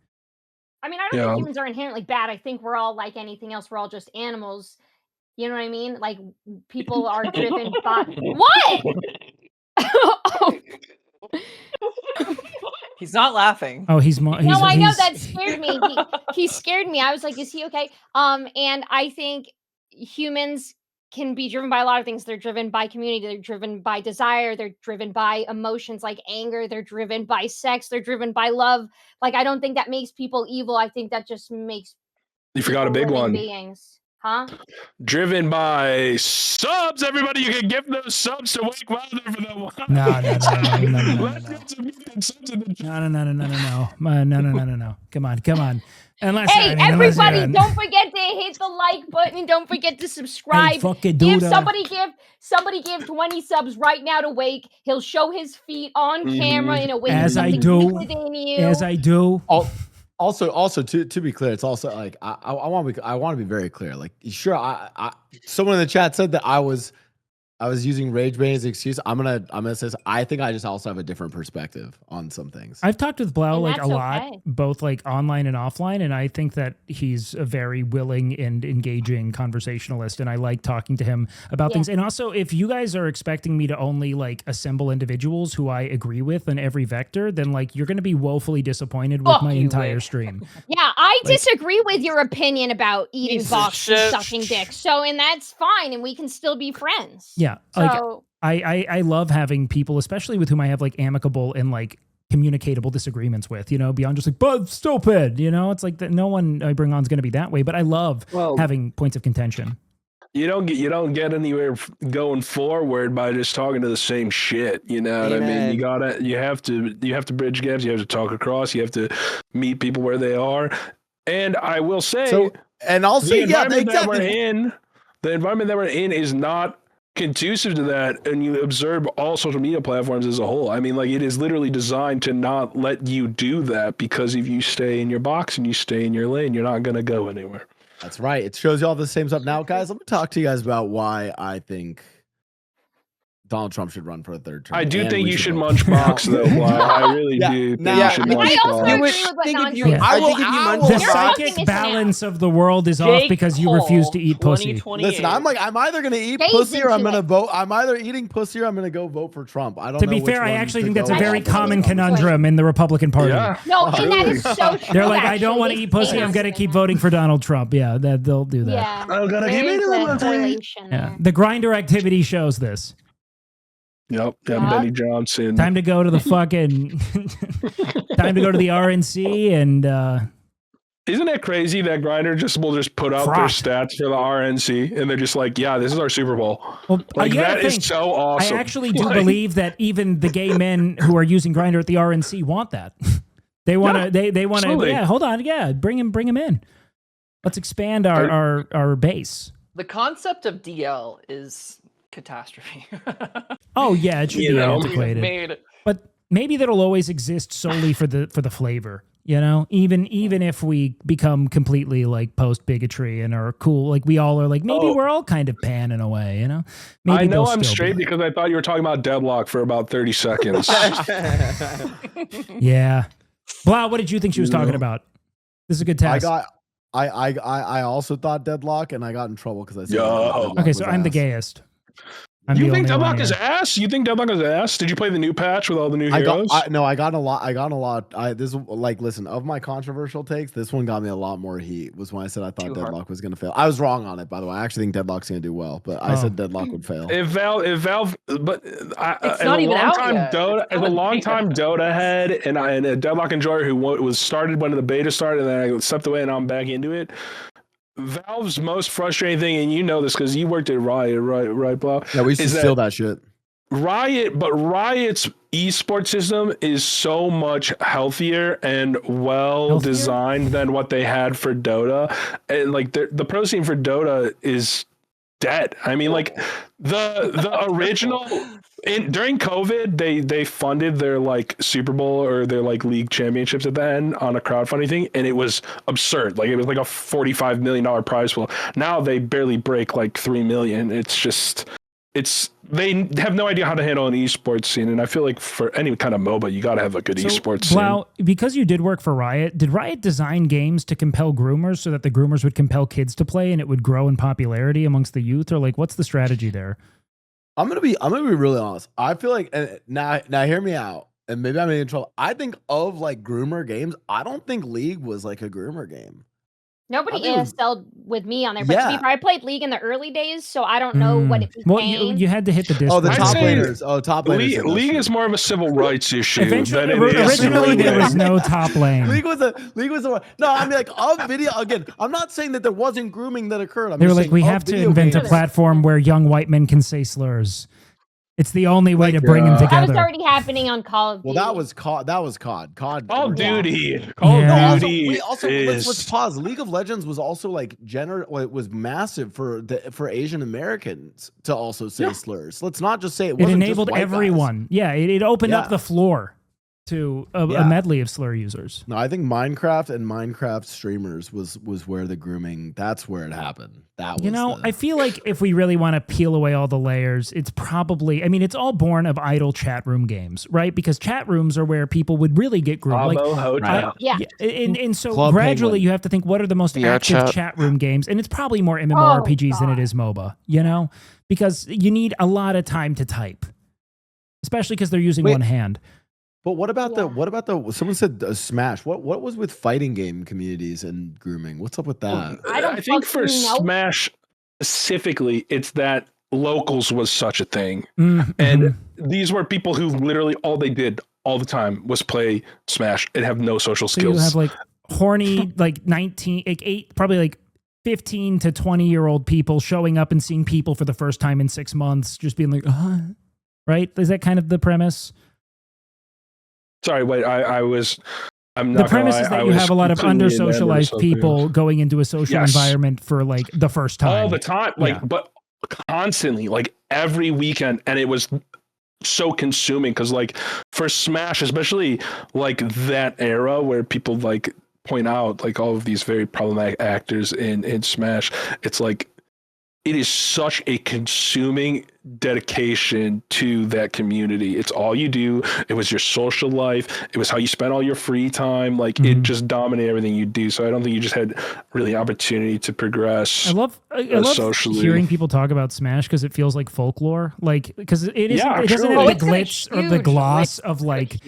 I mean, I don't think humans are inherently bad. I think we're all like anything else. We're all just animals. You know what I mean? Like people are driven by what? He's not laughing. Oh, he's no, I know that scared me. He scared me. I was like, is he okay? And I think humans can be driven by a lot of things. They're driven by community. They're driven by desire. They're driven by emotions like anger. They're driven by sex. They're driven by love. Like, I don't think that makes people evil. I think that just makes you forgot a big one. Beings. Huh? Driven by subs, everybody. You can give those subs to Wake Wilder for that one. No. Come on. Unless, everybody, don't forget to hit the like button. Don't forget to subscribe. Hey, somebody give 20 subs right now to Wake. He'll show his feet on camera in a way as I do. Also, to be clear, it's also like I want to be very clear. Like, sure, I someone in the chat said that I was using rage bait as an excuse. I'm gonna say I think I just also have a different perspective on some things. I've talked with Blau like a lot, both like online and offline, and I think that he's a very willing and engaging conversationalist, and I like talking to him about things. And also, if you guys are expecting me to only like assemble individuals who I agree with on every vector, then like you're gonna be woefully disappointed with my entire stream. Yeah, I disagree with your opinion about eating box and sucking dick. So, and that's fine, and we can still be friends. Yeah, so, like I love having people, especially with whom I have like amicable and like communicatable disagreements with, you know, beyond just like, but stupid, you know, it's like that no one I bring on is going to be that way, but I love having points of contention. You don't get anywhere going forward by just talking to the same shit. You know what I mean? You have to bridge gaps. You have to talk across. You have to meet people where they are. And I will say, and also the environment that we're in is not conducive to that, and you observe all social media platforms as a whole. I mean, like, it is literally designed to not let you do that, because if you stay in your box and you stay in your lane, you're not going to go anywhere. That's right. It shows you all the same stuff. Now, guys, let me talk to you guys about why I think Donald Trump should run for a third term. I do think you should munch box, though. I really do think you should munch box. The psychic balance of the world is off because you refuse to eat pussy. Listen, I'm either going to eat pussy or I'm going to vote. I'm either eating pussy or I'm going to go vote for Trump. I don't know. To be fair, I actually think that's a very common conundrum in the Republican Party. Yeah. No, and that is so true. They're like, I don't want to eat pussy. I'm going to keep voting for Donald Trump. Yeah, they'll do that. Yeah. The Grindr activity shows this. Yep, Benny Johnson. Time to go to the fucking time to go to the RNC and isn't it crazy that Grindr will just put out their stats for the RNC and they're just like, yeah, this is our Super Bowl. Well, like that is so awesome. I actually do believe that even the gay men who are using Grindr at the RNC want that. They want to they want to hold on, bring him in. Let's expand our base. The concept of DL is catastrophe. Oh yeah, it should be antiquated. But maybe that'll always exist solely for the flavor. You know, even if we become completely like post bigotry and are cool, like we all are, like maybe we're all kind of pan in a way. You know, maybe I know I'm straight because I thought you were talking about deadlock for about 30 seconds. Yeah, Blah. What did you think she was talking about? This is a good test. I also thought deadlock, and I got in trouble because I said okay, so I'm the gayest. You think Deadlock is ass? You think Deadlock is ass? Did you play the new patch with all the new heroes? I got a lot. Listen, of my controversial takes, this one got me a lot more heat. Was when I said I thought Deadlock was going to fail. I was wrong on it, by the way. I actually think Deadlock's going to do well, but I said Deadlock would fail. If Valve, but it's not even out yet. As a long-time Dota head and a Deadlock enjoyer who was started when the beta started, and then I stepped away and I'm back into it. Valve's most frustrating thing, and you know this because you worked at Riot, right, Blau? Yeah, we used to steal that shit. Riot's esports system is so much healthier and well designed than what they had for Dota. And like the pro scene for Dota is dead. I mean, like the original during COVID, they funded their like Super Bowl or their like league championships at the end on a crowdfunding thing, and it was absurd. Like it was like a $45 million prize pool. Now they barely break like 3 million. They have no idea how to handle an esports scene, and I feel like for any kind of MOBA, you got to have a good esports scene. Well, because you did work for Riot, did Riot design games to compel groomers so that the groomers would compel kids to play and it would grow in popularity amongst the youth, or like what's the strategy there? I'm gonna be really honest. I feel like now hear me out, and maybe I'm in trouble. I think of like groomer games. I don't think League was like a groomer game. Nobody ESL'd with me on there, but to be fair, I played League in the early days, so I don't know what it became. Well, you had to hit the Discord. Oh, the top laners. Oh, top laners. League is more of a civil rights issue. Originally, there was no top lane. League was a. No, I mean like of video again. I'm not saying that there wasn't grooming that occurred. They were like, we have to invent a platform where young white men can say slurs. It's the only way to bring them together. That was already happening on Call of Duty. Well, that was COD. Call of Duty. Let's pause. League of Legends was also like it was massive for Asian Americans to also say slurs. Let's not just say it wasn't enabled just everyone. Guys. Yeah, it opened up the floor to a medley of slur users. No, I think Minecraft and Minecraft streamers was where the grooming. That's where it happened. That was I feel like if we really want to peel away all the layers, it's probably. I mean, it's all born of idle chat room games, right? Because chat rooms are where people would really get groomed. And so Club gradually Penguin. you have to think, what are the most active chat room games? And it's probably more MMORPGs than it is MOBA. Because you need a lot of time to type, especially because they're using one hand. But what about the someone said Smash? What was with fighting game communities and grooming? What's up with that? I think for Smash specifically, it's that locals was such a thing. And these were people who literally all they did all the time was play Smash and have no social skills. You have like horny like 15 to 20-year-old people showing up and seeing people for the first time in 6 months, just being like, right? Is that kind of the premise? Sorry, wait. I'm the not. premise is that you have a lot of under-socialized people going into a social environment for like the first time, all the time, but constantly, like every weekend, and it was so consuming because, like, for Smash, especially like that era where people like point out like all of these very problematic actors in Smash, it's like it is such a consuming dedication to that community. It's all you do. It was your social life. It was how you spent all your free time. Like it just dominated everything you do. So I don't think you just had really opportunity to progress. I love socially. Hearing people talk about Smash because it feels like folklore. Like because it doesn't have the glitz or the gloss of like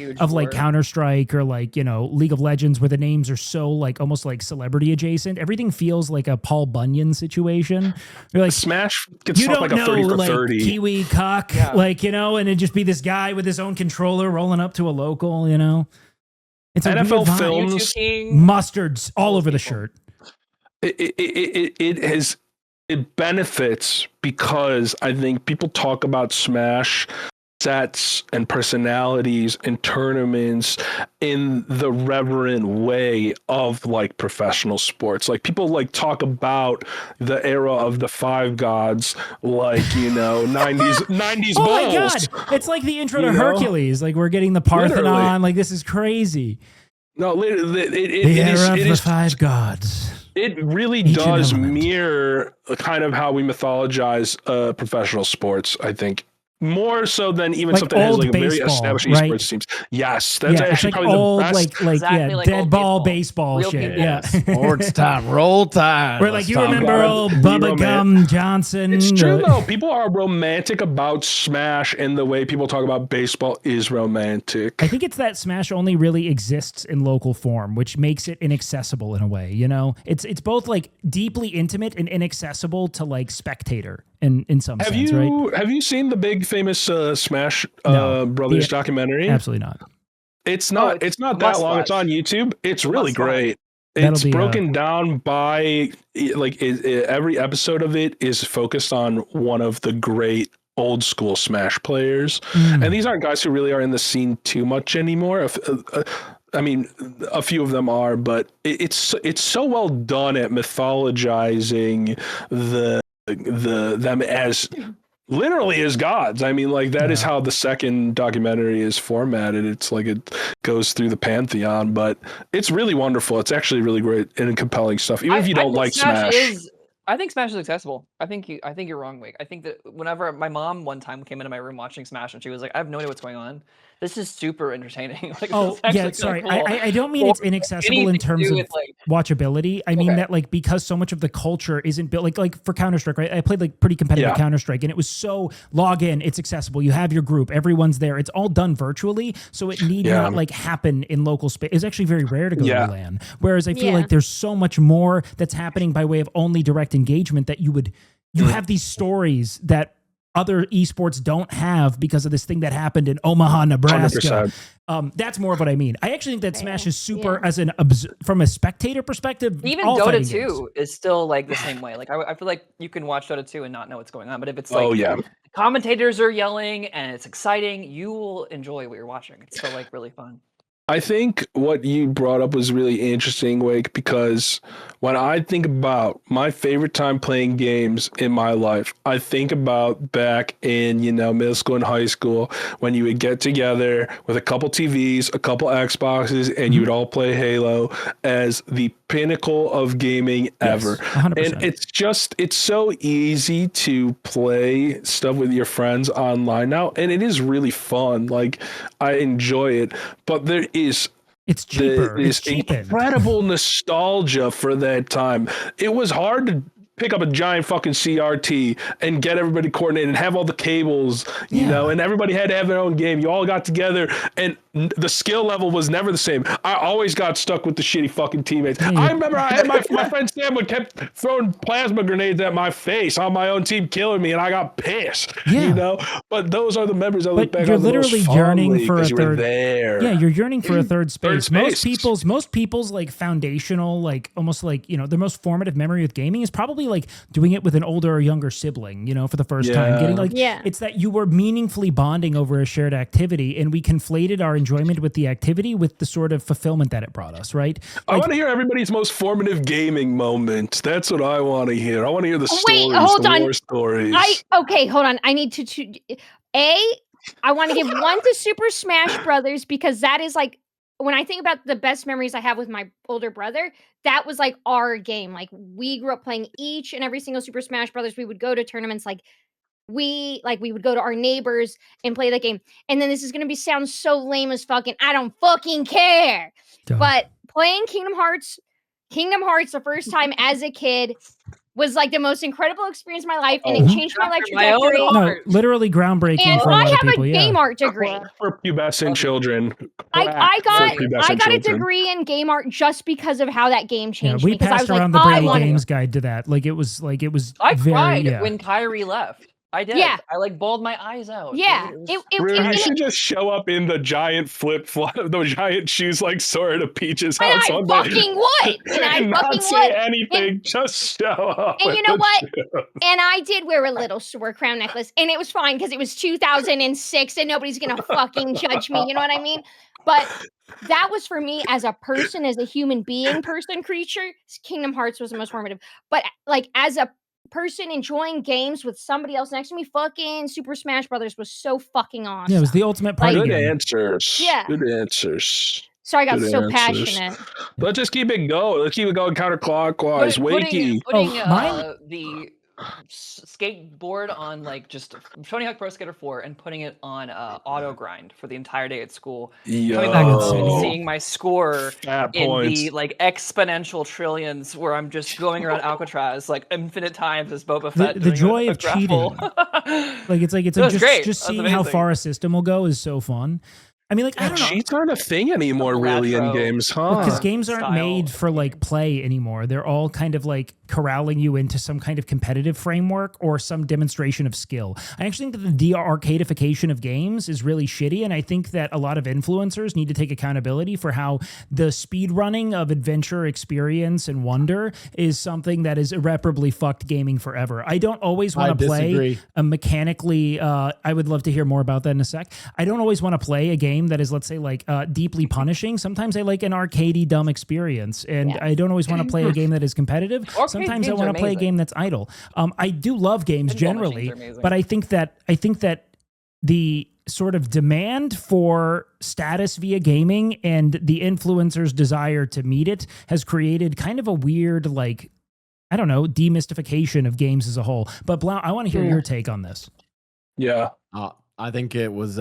Counter-Strike or like League of Legends where the names are so like almost like celebrity adjacent. Everything feels like a Paul Bunyan situation. You're like Smash gets stuff like a 30 for 30. Kiwi cock, and it'd just be this guy with his own controller rolling up to a It's a NFL films, mustards all over the shirt. It benefits because I think people talk about Smash sets and personalities and tournaments in the reverent way of like professional sports. Like people like talk about the era of the Five Gods, like 90s oh balls. My God, it's like the intro to Hercules. Like we're getting the Parthenon. Literally. Like this is crazy. No, the era of the Five Gods. It really does mirror kind of how we mythologize professional sports, I think. More so than even like something that has like baseball, very established esports teams. Yes, that's actually like probably old, the best. Like dead ball baseball shit. Yeah, sports time, roll time. Where like you remember old Bubba Gum Johnson. It's true though. People are romantic about Smash, and the way people talk about baseball is romantic. I think it's that Smash only really exists in local form, which makes it inaccessible in a way. It's both like deeply intimate and inaccessible to like spectator. In some sense, right? Have you seen the big famous Smash Brothers documentary? Absolutely not. It's not that long. It's on YouTube. It's really great. It's broken down by like every episode of it is focused on one of the great old school Smash players, and these aren't guys who really are in the scene too much anymore. I mean, a few of them are, but it's so well done at mythologizing them as literally as gods. I mean, like that is how the second documentary is formatted. It's like it goes through the pantheon, but it's really wonderful. It's actually really great and compelling stuff. Even if you don't like Smash. I think Smash is accessible. I think you're wrong, Wake. I think that whenever my mom one time came into my room watching Smash, and she was like, "I have no idea what's going on. This is super entertaining." Like, sorry. Cool. I don't mean it's inaccessible in terms of watchability. I mean that like because so much of the culture isn't built like for Counter-Strike, right? I played like pretty competitive Counter-Strike, and it was so log in, it's accessible. You have your group, everyone's there. It's all done virtually, so it need not like happen in local space. It's actually very rare to go to LAN. Whereas I feel like there's so much more that's happening by way of only direct engagement that you have these stories that other esports don't have because of this thing that happened in Omaha, Nebraska. That's more of what I mean. I actually think that Smash is super as from a spectator perspective. Even Dota 2 is still like the same way. Like I feel like you can watch Dota 2 and not know what's going on, but if it's like commentators are yelling and it's exciting, you will enjoy what you're watching. It's still like really fun. I think what you brought up was really interesting, Wake, because when I think about my favorite time playing games in my life, I think about back in, middle school and high school when you would get together with a couple TVs, a couple Xboxes, and you would all play Halo as the pinnacle of gaming ever. 100%. And it's so easy to play stuff with your friends online now, and it is really fun. Like, I enjoy it, but it's cheaper. It's incredible nostalgia for that time. It was hard to pick up a giant fucking CRT and get everybody coordinated and have all the cables, and everybody had to have their own game. You all got together and the skill level was never the same. I always got stuck with the shitty fucking teammates. I remember I had my friend Sam would kept throwing plasma grenades at my face on my own team, killing me, and I got pissed. But those are the memories I look back on. You're literally yearning for a third. There. Yeah, you're yearning for a third space. Most people's like foundational, like almost like their most formative memory with gaming is probably like doing it with an older or younger sibling. For the first time, getting it's that you were meaningfully bonding over a shared activity, and we conflated our enjoyment with the activity with the sort of fulfillment that it brought us, right? I want to hear everybody's most formative gaming moment. That's what I want to hear. I want to hear the stories, war stories. Hold on. I need to I want to give one to Super Smash Brothers because that is like when I think about the best memories I have with my older brother, that was like our game. Like we grew up playing each and every single Super Smash Brothers. We would go to tournaments we would go to our neighbors and play that game. And then this is going to sound so lame as fucking, I don't fucking care. But playing Kingdom Hearts the first time as a kid was like the most incredible experience of my life, and it changed my life trajectory. No, literally groundbreaking. And for a lot I have of people, a game art degree. For pubescent children. I got a degree in game art just because of how that game changed me. We passed around the Brady Games guide to that. I cried when Kyrie left. I did. Yeah. I bawled my eyes out. Yeah. You should just show up in the giant flip-flop, those giant shoes like Sora to Peach's house. And I fucking would. And not say anything. Just show up. And you know what? And I did wear a little sword crown necklace. And it was fine because it was 2006 and nobody's going to fucking judge me. You know what I mean? But that was for me as a person, as a human being, creature. Kingdom Hearts was the most formative. But as a person enjoying games with somebody else next to me, fucking Super Smash Brothers was so fucking awesome. Yeah, it was the ultimate party game. Good answers. Yeah. Good answers. Sorry, I got so passionate. Let's just keep it going. Let's keep it going counterclockwise. Putting the skateboard on just Tony Hawk Pro Skater 4 and putting it on auto grind for the entire day at school. Coming back and seeing my score in the exponential trillions where I'm just going around Alcatraz infinite times as Boba Fett. The joy of cheating. It's great. Just seeing how far a system will go is so fun. I mean, like, I don't know. Cheats aren't a thing anymore, really, in games, huh? Because games aren't made for like play anymore. They're all kind of like corralling you into some kind of competitive framework or some demonstration of skill. I actually think that the de-arcadification of games is really shitty, and I think that a lot of influencers need to take accountability for how the speed running of adventure, experience, and wonder is something that is irreparably fucked gaming forever. I don't always want to play a mechanically. I would love to hear more about that in a sec. I don't always want to play a game that is, let's say, like deeply punishing. Sometimes I like an arcadey dumb experience, and I don't always want to play a game that is competitive. Sometimes I want to play a game that's idle. I do love games generally, but I think that the sort of demand for status via gaming and the influencer's desire to meet it has created kind of a weird, like, I don't know, demystification of games as a whole. But Blau, I want to hear your take on this. Yeah. I think it was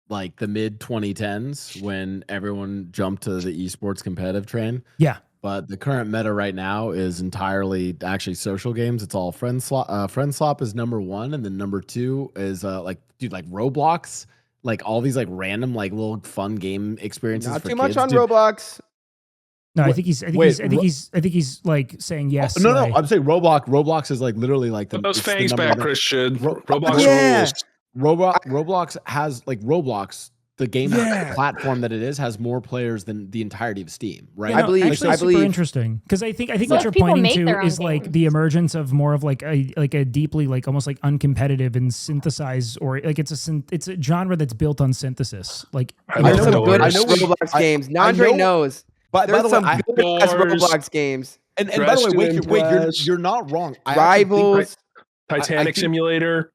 like the mid 2010s when everyone jumped to the esports competitive train. Yeah. But the current meta right now is entirely actually social games. It's all friend slop. Friend slop is number 1, and then number 2 is like Roblox, like all these like random like little fun game experiences. Not for too kids. much on Roblox. No, I think he's like saying yes. No, I'm saying Roblox is like literally like Put those fangs back, Christian. Roblox rules. Roblox has like the game platform that it is has more players than the entirety of Steam, right? Yeah, no, I believe interesting, because I think what you're pointing to is like the emergence of more of like a deeply like almost like uncompetitive and synthesized, or like it's a genre that's built on synthesis. Like I know Roblox games. Andre knows. But by the way, Roblox games. And by the way, wait, you're not wrong. Rivals, Titanic Simulator.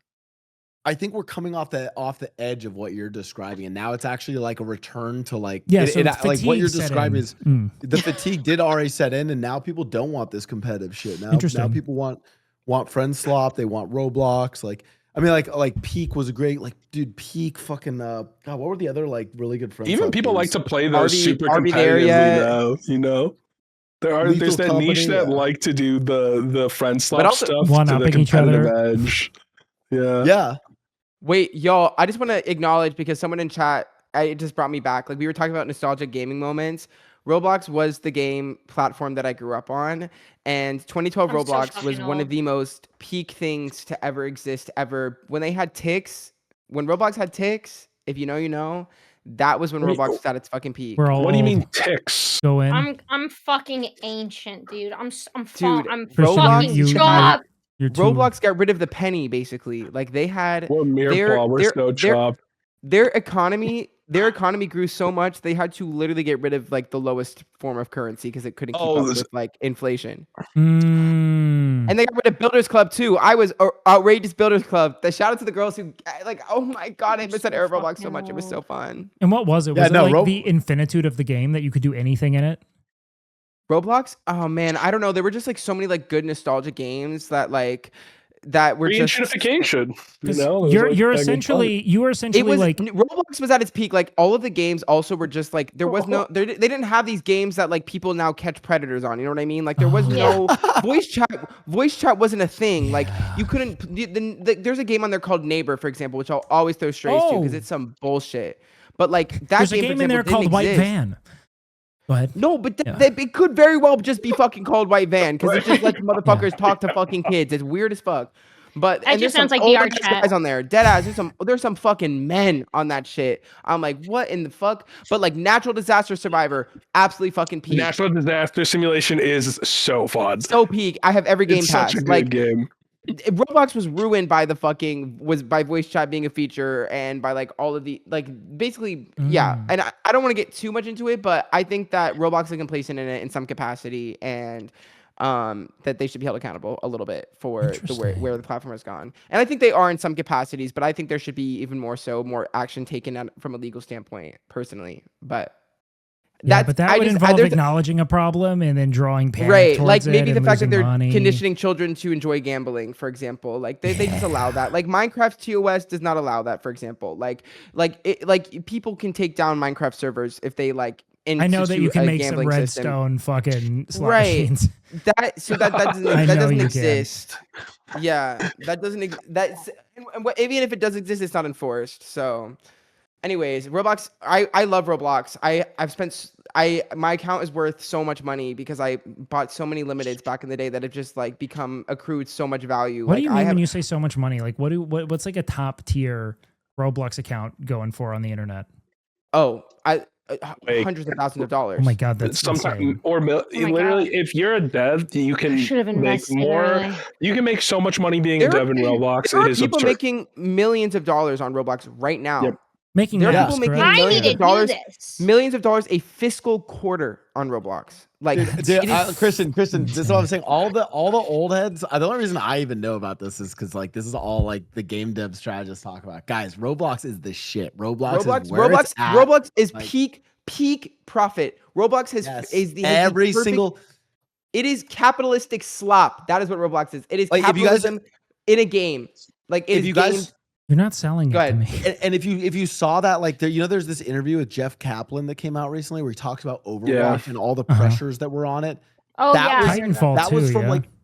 I think we're coming off the edge of what you're describing, and now it's actually like a return to like like what you're describing is the fatigue did already set in, and now people don't want this competitive shit. Now people want friend slop, they want Roblox. Like I mean, like Peak was a great dude. Peak fucking God, what were the other like really good friends? Even people like to play those super competitively now. You know, there's that niche that like to do the friend slop stuff to the competitive edge. Yeah. Wait, y'all, I just want to acknowledge, because someone in chat, it just brought me back. Like, we were talking about nostalgic gaming moments. Roblox was the game platform that I grew up on, and 2012 Roblox was one of the most peak things to ever exist ever. When they had ticks, when Roblox had ticks, if you know, you know, that was when Roblox was at its fucking peak. What do you mean ticks? Go in. I'm fucking ancient, dude. I'm Roblox, fucking Roblox got rid of the penny, basically. Like they had their economy grew so much they had to literally get rid of like the lowest form of currency because it couldn't keep up with like inflation. And they got rid of Builders Club too. I was outrageous Builders Club. The shout out to the girls who like, oh my god, I miss that era of Roblox so much. It was so fun. And what was it? Was it like the infinitude of the game that you could do anything in it? Roblox? Oh man, I don't know. There were just like so many like good nostalgic games that were re-gentrification. You know, you were essentially like Roblox was at its peak. Like all of the games also were just like they didn't have these games that like people now catch predators on. You know what I mean? Like there was no voice chat. Voice chat wasn't a thing. Like you couldn't. There's a game on there called Neighbor, for example, which I'll always throw strays to because it's some bullshit. But like that there's game, a game in there called White Van. Go ahead. No, but it could very well just be fucking called White Van because it's just like motherfuckers talk to fucking kids. It's weird as fuck. But that just sounds like VR chat. Guys on there, deadass. There's some fucking men on that shit. I'm like, what in the fuck? But like Natural Disaster Survivor, absolutely fucking peak. Natural Disaster Simulation is so fun. So peak. I have every game pass. Such a good game. Roblox was ruined by by voice chat being a feature and by like all of the like basically and I don't want to get too much into it, but I think that Roblox is complacent in it in some capacity, and that they should be held accountable a little bit for where the platform has gone. And I think they are in some capacities, but I think there should be even more action taken from a legal standpoint personally. But that would involve acknowledging a problem and then drawing parents towards like maybe it the fact that they're money. Conditioning children to enjoy gambling, for example. Like they just allow that. Like Minecraft TOS does not allow that, for example. Like people can take down Minecraft servers if they like. I know that you can make some redstone fucking slot machines. That doesn't exist. Yeah, that doesn't. Even if it does exist, it's not enforced. So. Anyways, Roblox. I love Roblox. I've spent. My account is worth so much money because I bought so many limiteds back in the day that have just like become accrued so much value. What like, do you mean when you say so much money? Like what's like a top tier Roblox account going for on the internet? Oh, hundreds of thousands of dollars. Oh my god, that's insane. Or literally, if you're a dev, you can make more. Really. You can make so much money being a dev in Roblox. There are people making millions of dollars on Roblox right now. Yep. Making there are people making millions of dollars a fiscal quarter on Roblox. Like, Christian, this is what I'm saying. All the old heads. The only reason I even know about this is because like this is all like the game dev strategists talk about. Guys, Roblox is the shit. Roblox is like, peak profit. Roblox It is capitalistic slop. That is what Roblox is. It is capitalism in a game. Like if you guys. You're not selling it to me. And if you saw that, like there's this interview with Jeff Kaplan that came out recently where he talks about Overwatch and all the pressures that were on it. Oh, Titanfall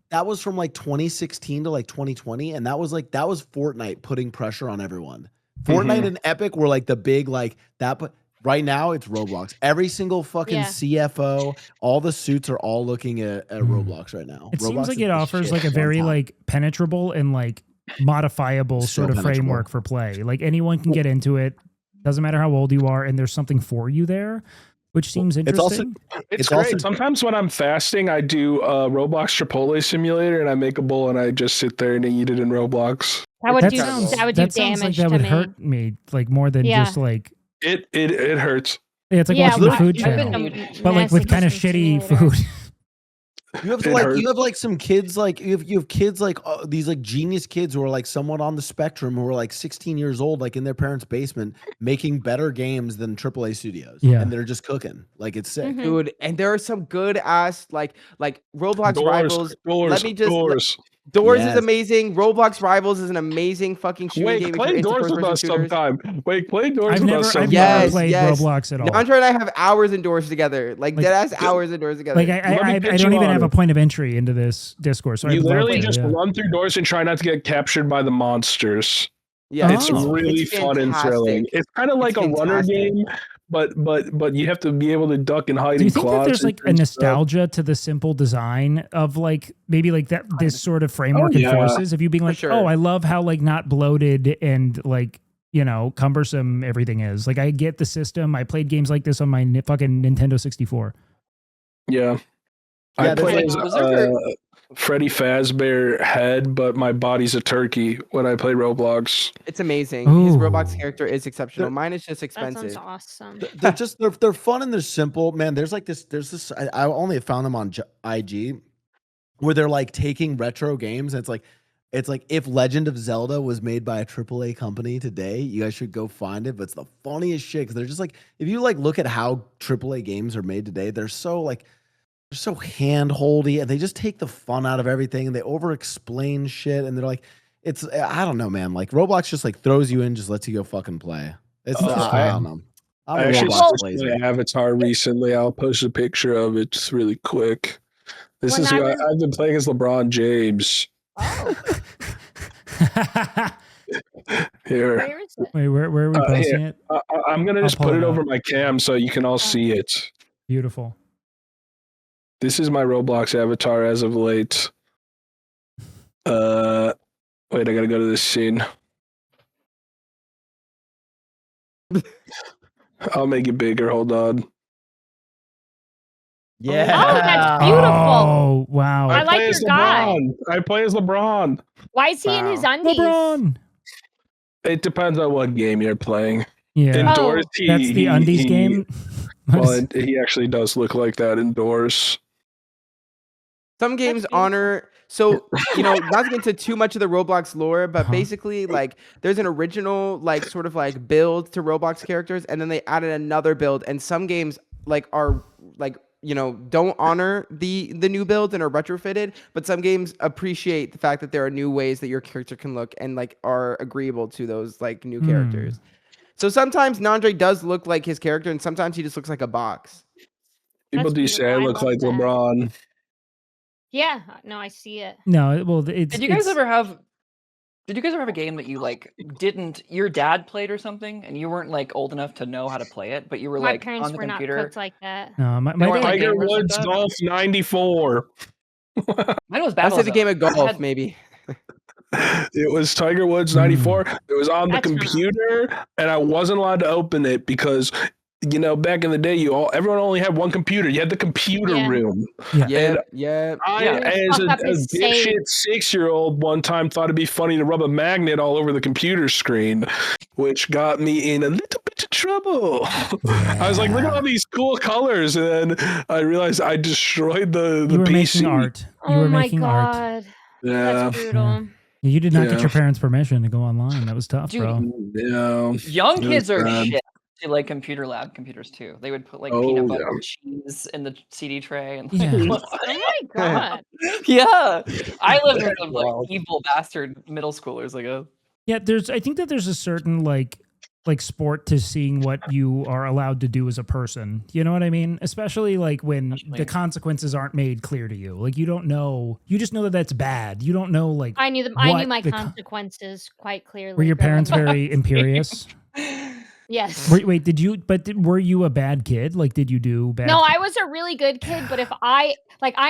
that was from like 2016 to like 2020, and that was Fortnite putting pressure on everyone. Fortnite and Epic were like the big like that, but right now it's Roblox. Every single fucking CFO, all the suits are all looking at Roblox right now. It Roblox seems like it offers like a very like penetrable and like modifiable sort of framework for play. Like anyone can get into it. Doesn't matter how old you are, and there's something for you there, which seems interesting. It's great. Sometimes when I'm fasting, I do Roblox Chipotle Simulator, and I make a bowl and I just sit there and eat it in Roblox. That would do damage like that would hurt me like more than just like it hurts. Yeah, it's like watching the Food Channel, but like with kind of shitty food. You have like some kids like you have kids like these like genius kids who are like somewhat on the spectrum who are like 16 years old, like in their parents' basement, making better games than AAA studios. Yeah, and they're just cooking. Like it's sick, dude. And there are some good ass like Roblox Rivals. Doors is amazing. Roblox Rivals is an amazing fucking shooting game. Play Doors with us sometime. Play Doors with us sometime. I've never played Roblox at all. Nandra and I have hours indoors together. Like dead ass hours indoors together. Like I don't even have a point of entry into this Discord. So you literally just run through doors and try not to get captured by the monsters. Yeah, it's really fun and thrilling. It's kind of like a runner game. But you have to be able to duck and hide. Do you think that there's like a nostalgia to the simple design of like maybe like that this sort of framework enforces? Of you being like, oh, I love how like not bloated and like cumbersome everything is. Like I get the system. I played games like this on my fucking Nintendo 64. Yeah, I play as Freddy Fazbear head, but my body's a turkey when I play Roblox. It's amazing. Ooh. His Roblox character is exceptional. Mine is just expensive. That sounds awesome. They're fun and they're simple. Man, there's this I only found them on IG where they're like taking retro games and it's like if Legend of Zelda was made by a AAA company today, you guys should go find it. But it's the funniest shit because they're just like, if you like look at how AAA games are made today, they're so hand-holdy and they just take the fun out of everything and they over-explain shit and they're like, I don't know, man. Like Roblox just like throws you in, just lets you go fucking play. It's I don't know. I actually switched my avatar recently. I'll post a picture of it just really quick. This is who I've been playing as LeBron James. Oh. Here. Where is it? Wait, where are we posting it? I'm gonna just put it over my cam so you can all see it. Beautiful. This is my Roblox avatar as of late. Wait, I gotta go to this scene. I'll make it bigger. Hold on. Yeah. Oh, that's beautiful. Oh, wow. I like your guy. I play as LeBron. Why is he in his undies? LeBron. It depends on what game you're playing. Yeah. Indoors, that's the undies game? Well, he actually does look like that indoors. Some games honor, so, not to get into too much of the Roblox lore, but basically, like, there's an original, like, sort of, like, build to Roblox characters, and then they added another build, and some games, like, are, like, don't honor the new builds and are retrofitted, but some games appreciate the fact that there are new ways that your character can look and, like, are agreeable to those, like, new characters. So sometimes Nandre does look like his character, and sometimes he just looks like a box. People do say I look like LeBron. Yeah, no, I see it. No, well, it's. Did you guys ever have Did you guys ever have a game that you like didn't your dad played or something, and you weren't like old enough to know how to play it, but you were My like parents on the were not computer? cooked like that. No, my weren't like dad. Tiger gamers like Woods that? Golf 94. Mine was I'd Battle say the Zone. game of I golf, had maybe. It was Tiger Woods 94. It was on the That's fun. computer, and I wasn't allowed to open it because, you know, back in the day, everyone only had one computer. You had the computer Yeah. room. Yeah, And yeah. I, Yeah. as Fuck a up his dipshit save. 6-year-old, one time thought it'd be funny to rub a magnet all over the computer screen, which got me in a little bit of trouble. I was like, look at all these cool colors, and then I realized I destroyed the You were PC. making art. You were making art. God. Yeah. That's brutal. You did not get your parents' permission to go online. That was tough, Dude, bro. Yeah. Young kids are shit to like computer lab computers too. They would put like peanut butter and cheese in the CD tray and like, Yeah. Oh my God. yeah. I lived with some like evil bastard middle schoolers, I guess. Yeah, I think that there's a certain like sport to seeing what you are allowed to do as a person. You know what I mean? Especially like when the consequences aren't made clear to you. Like you don't know. You just know that that's bad. You don't know like I knew my consequences quite clearly. Were your parents very imperious? Yes. Wait, were you a bad kid? Like, did you do bad? No, I was a really good kid, but if I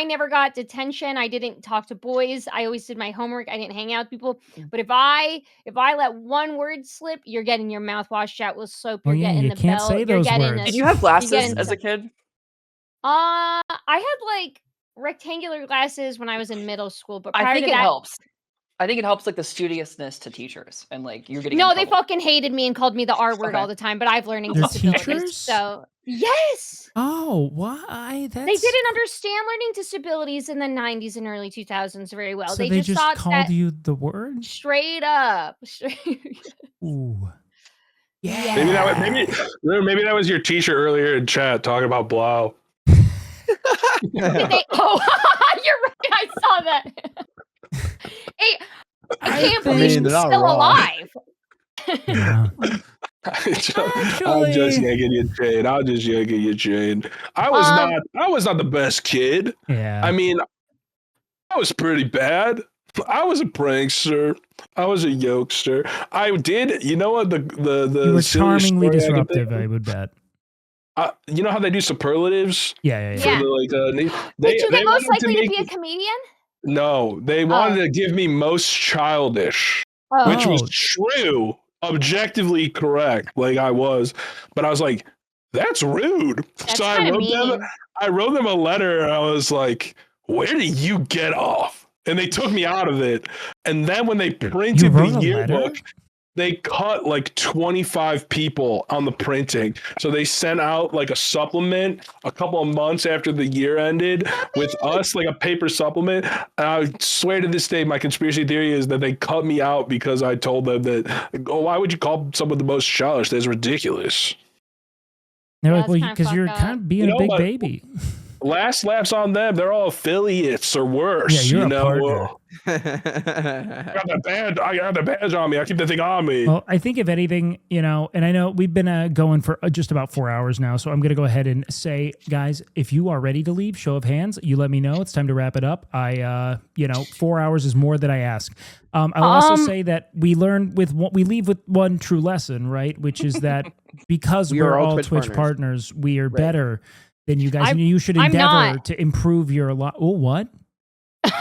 never got detention, I didn't talk to boys, I always did my homework, I didn't hang out with people. But if I let one word slip, you're getting your mouth washed out with soap, you're getting the can't belt, say those words. Did you have glasses as a kid? I had like rectangular glasses when I was in middle school, but prior I think to it that, helps. I think it helps like the studiousness to teachers and like you're getting No, they fucking hated me and called me the R word all the time, but I have learning disabilities. Teachers? So yes. Oh, why? They didn't understand learning disabilities in the 90s and early 2000s very well. So they just thought called that you the word? straight up. Ooh. Yeah. Maybe that was your teacher earlier in chat talking about Blau. Oh, you're right. I saw that. Hey, I can't believe she's still alive. Yeah. I'm just yanking your chain. I'll just yanking your chain. I was not the best kid. Yeah. I mean, I was pretty bad. I was a prankster. I was a yokester. I did. You know what? The you were charmingly disruptive. I would bet. You know how they do superlatives? Yeah. Did you get most likely to be a comedian? No, they wanted to give me most childish, which was true, objectively correct. Like I was, but I was like, that's rude. So I wrote them a letter. And I was like, where do you get off? And they took me out of it. And then when they printed the yearbook, they cut like 25 people on the printing. So they sent out like a supplement a couple of months after the year ended with us, like a paper supplement. And I swear to this day, my conspiracy theory is that they cut me out because I told them that, why would you call someone the most childish? That's ridiculous. They're like, well, because you're kind of being a big baby. Last laps on them. They're all affiliates or worse. Yeah, you're a partner. I got the badge on me. I keep the thing on me. Well, I think if anything, and I know we've been going for just about 4 hours now, so I'm going to go ahead and say, guys, if you are ready to leave, show of hands, you let me know. It's time to wrap it up. 4 hours is more than I ask. I will also say that we leave with one true lesson, right? Which is that because we're all Twitch partners, we are better than you guys, and you should endeavor to improve your life. Oh, what?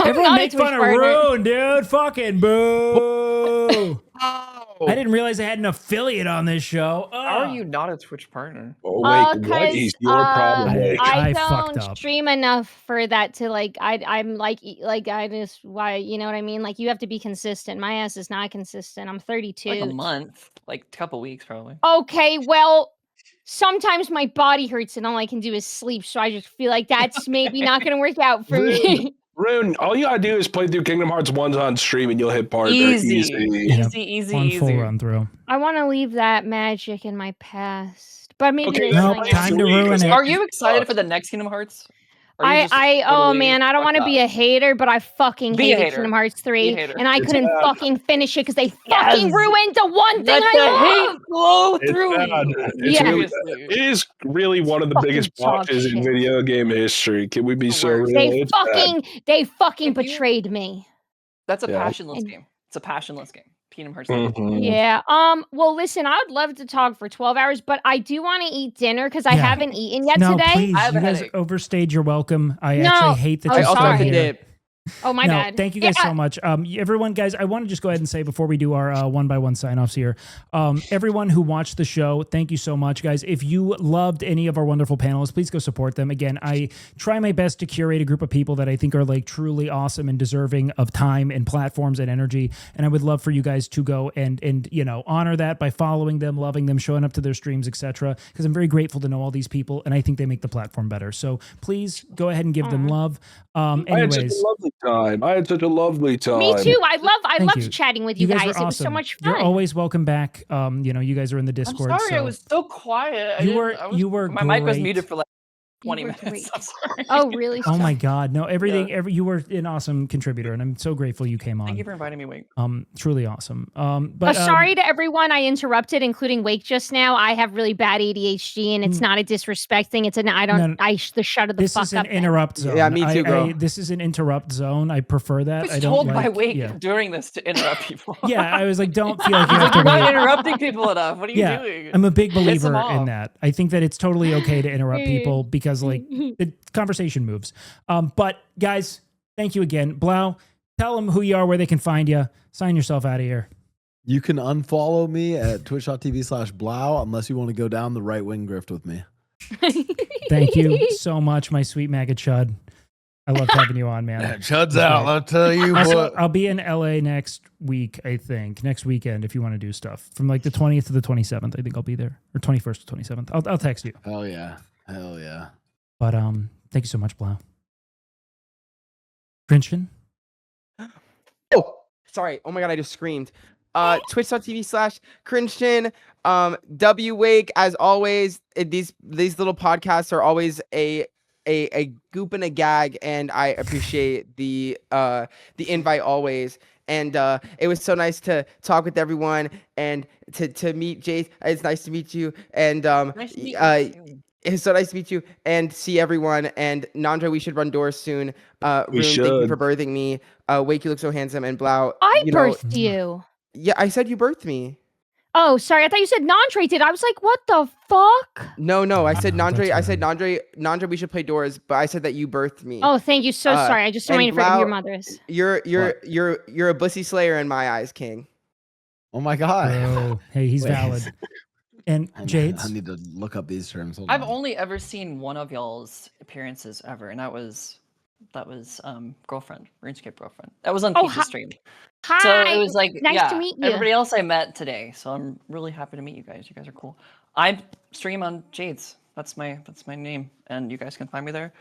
Everyone make fun of Rune, dude. Fucking boo. I didn't realize I had an affiliate on this show. How are you not a Twitch partner? Oh, wait, what is your problem? I don't stream enough for that to I'm I just, why, you know what I mean? Like, you have to be consistent. My ass is not consistent. I'm 32. Like a month, like a couple weeks probably. Okay, well, sometimes my body hurts and all I can do is sleep, so I just feel like that's maybe not going to work out for me. Rune, all you gotta do is play through Kingdom Hearts 1 on stream and you'll hit partner. Easy. One full run through. I want to leave that magic in my past, but maybe time to ruin it. Are you excited for the next Kingdom Hearts? Oh man, I don't want to be a hater, but I fucking hated Kingdom Hearts 3, and I couldn't fucking finish it because they fucking ruined the one thing I love. Hate flow through. It is really one of the biggest botches in video game history. Can we be so real? They fucking betrayed me. That's a passionless game. It's a passionless game. Kingdom Hearts. Mm-hmm. Yeah. Well, listen, I would love to talk for 12 hours, but I do want to eat dinner because I haven't eaten yet today. Please, I have you guys overstayed your welcome. I actually hate that you're still here. Oh, my bad. Thank you guys so much. Everyone, guys, I want to just go ahead and say before we do our one-by-one sign-offs here, everyone who watched the show, thank you so much, guys. If you loved any of our wonderful panelists, please go support them. Again, I try my best to curate a group of people that I think are like truly awesome and deserving of time and platforms and energy. And I would love for you guys to go and you know, honor that by following them, loving them, showing up to their streams, etc. Because I'm very grateful to know all these people, and I think they make the platform better. So please go ahead and give them love. Anyways. I had such a lovely time. Me too. I loved chatting with you guys. Awesome. It was so much fun. You're always welcome back. You know, you guys are in the Discord. I'm sorry, I was so quiet. You were my mic was muted for like 20 minutes. I'm sorry. Oh, really? Oh my God. No, you were an awesome contributor, and I'm so grateful you came on. Thank you for inviting me, Wake. Truly awesome. But sorry to everyone I interrupted, including Wake just now. I have really bad ADHD, and it's not a disrespect thing. It's an the shut of the fuck up. This is an interrupt zone. Yeah, me too, girl. This is an interrupt zone. I prefer that. I was told by Wake during this to interrupt people. Yeah, I was like, don't feel like you have to you're not interrupting people enough. What are you doing? I'm a big believer in that. I think that it's totally okay to interrupt people because like the conversation moves. But guys, thank you again. Blau, tell them who you are, where they can find you. Sign yourself out of here. You can unfollow me at twitch.tv/Blau unless you want to go down the right-wing grift with me. Thank you so much, my sweet MAGA Chud. I loved having you on, man. Yeah, Chud's out. I'll tell you what. I'll be in LA next week, I think. Next weekend, if you want to do stuff. From like the 20th to the 27th, I think I'll be there. Or 21st to 27th. I'll text you. Hell yeah. Hell yeah. But thank you so much, Blau. Christian? Oh, sorry. Oh my God, I just screamed. Twitch.tv/Christian. WWake, as always. These little podcasts are always a goop and a gag, and I appreciate the invite always. And it was so nice to talk with everyone and to meet Jace. It's nice to meet you. And nice to meet you. it's so nice to meet you and see everyone. And Nandre, we should run doors soon. Rune, thank you for birthing me. Wake, you look so handsome. And Blau, I birthed you. Yeah, I said you birthed me. Oh, sorry. I thought you said Nandre did. I was like, what the fuck? No. I said Nandre. I said Nandre, we should play doors, but I said that you birthed me. Oh, thank you. So sorry. I just don't in front of your mothers. You're a bussy slayer in my eyes, King. Oh my God. Oh, hey, he's valid. And Jades? I need to look up these terms. I've only ever seen one of y'all's appearances ever, and that was girlfriend, RuneScape girlfriend. That was on Pizza stream. Hi. So it was like, nice to meet you. Everybody else I met today. So I'm really happy to meet you guys. You guys are cool. I stream on Jades. That's my name, and you guys can find me there.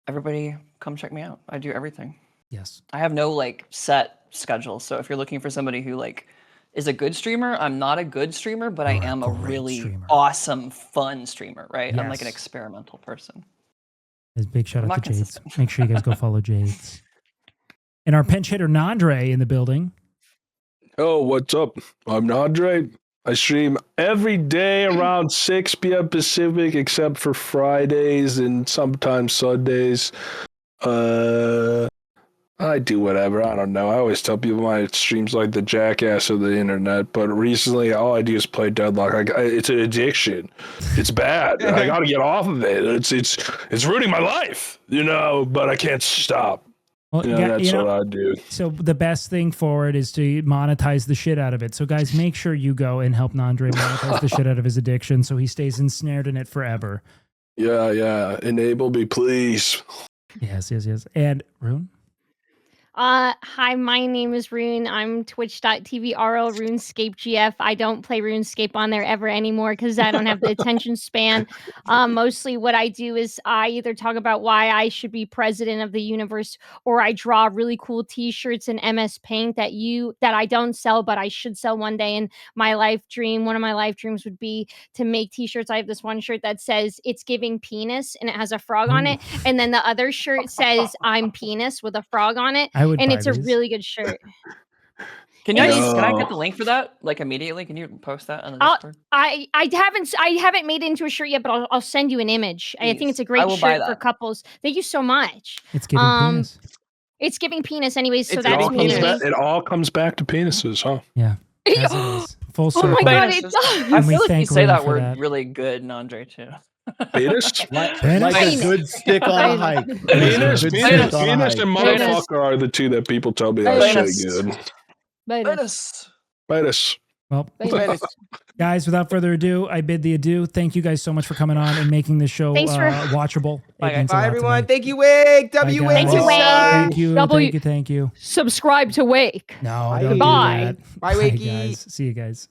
Everybody, come check me out. I do everything. Yes. I have no like set schedule. So if you're looking for somebody who like is a good streamer, I'm not a good streamer, but I am a really awesome, fun streamer. Right? Yes. I'm like an experimental person. Big shout out to Jades. Make sure you guys go follow Jades. And our pinch hitter Nandre in the building. Oh, what's up? I'm Nandre. I stream every day around 6 p.m. Pacific, except for Fridays and sometimes Sundays. I do whatever. I don't know. I always tell people my stream's like the jackass of the internet, but recently all I do is play Deadlock. It's an addiction. It's bad. I got to get off of it. It's ruining my life, but I can't stop. Well, that's what I do. So the best thing forward is to monetize the shit out of it. So guys, make sure you go and help Nandre monetize the shit out of his addiction so he stays ensnared in it forever. Yeah. Enable me, please. Yes. And Rune? Hi, my name is Rune. I'm twitch.tv RL RuneScape GF. I don't play RuneScape on there ever anymore because I don't have the attention span. Mostly what I do is I either talk about why I should be president of the universe, or I draw really cool t-shirts in MS Paint that I don't sell, but I should sell one day. And one of my life dreams would be to make t-shirts. I have this one shirt that says "It's giving penis" and it has a frog on it. And then the other shirt says "I'm penis" with a frog on it. And it's a really good shirt. Can I get the link for that? Like immediately? Can you post that on the Discord? I haven't made it into a shirt yet, but I'll send you an image. Please. I think it's a great shirt for couples. Thank you so much. It's giving penis. It's giving penis anyways, so It's that's giving penis. It all comes back to penises, huh? Yeah. As it is. Full circle. Oh my god, it does. I feel like you say that for word that. really good, Andre, too. Penis? Like Penis? a good stick on a hike. Penis, Good penis, stick on a penis, hike. and motherfucker are the two that people tell me I Penis. say good. Penis. Penis. Well, Penis. guys, without further ado, I bid thee adieu. Thank you guys so much for coming on and making this show watchable. Bye, It means a Bye, lot to everyone. me. Thank you, Wig. Bye, W guys. Wig. Thank you, Wig. Thank you. W- Thank you. Subscribe to Wake. No, Bye. don't do Goodbye. that. Bye, Wakey. guys. See you guys.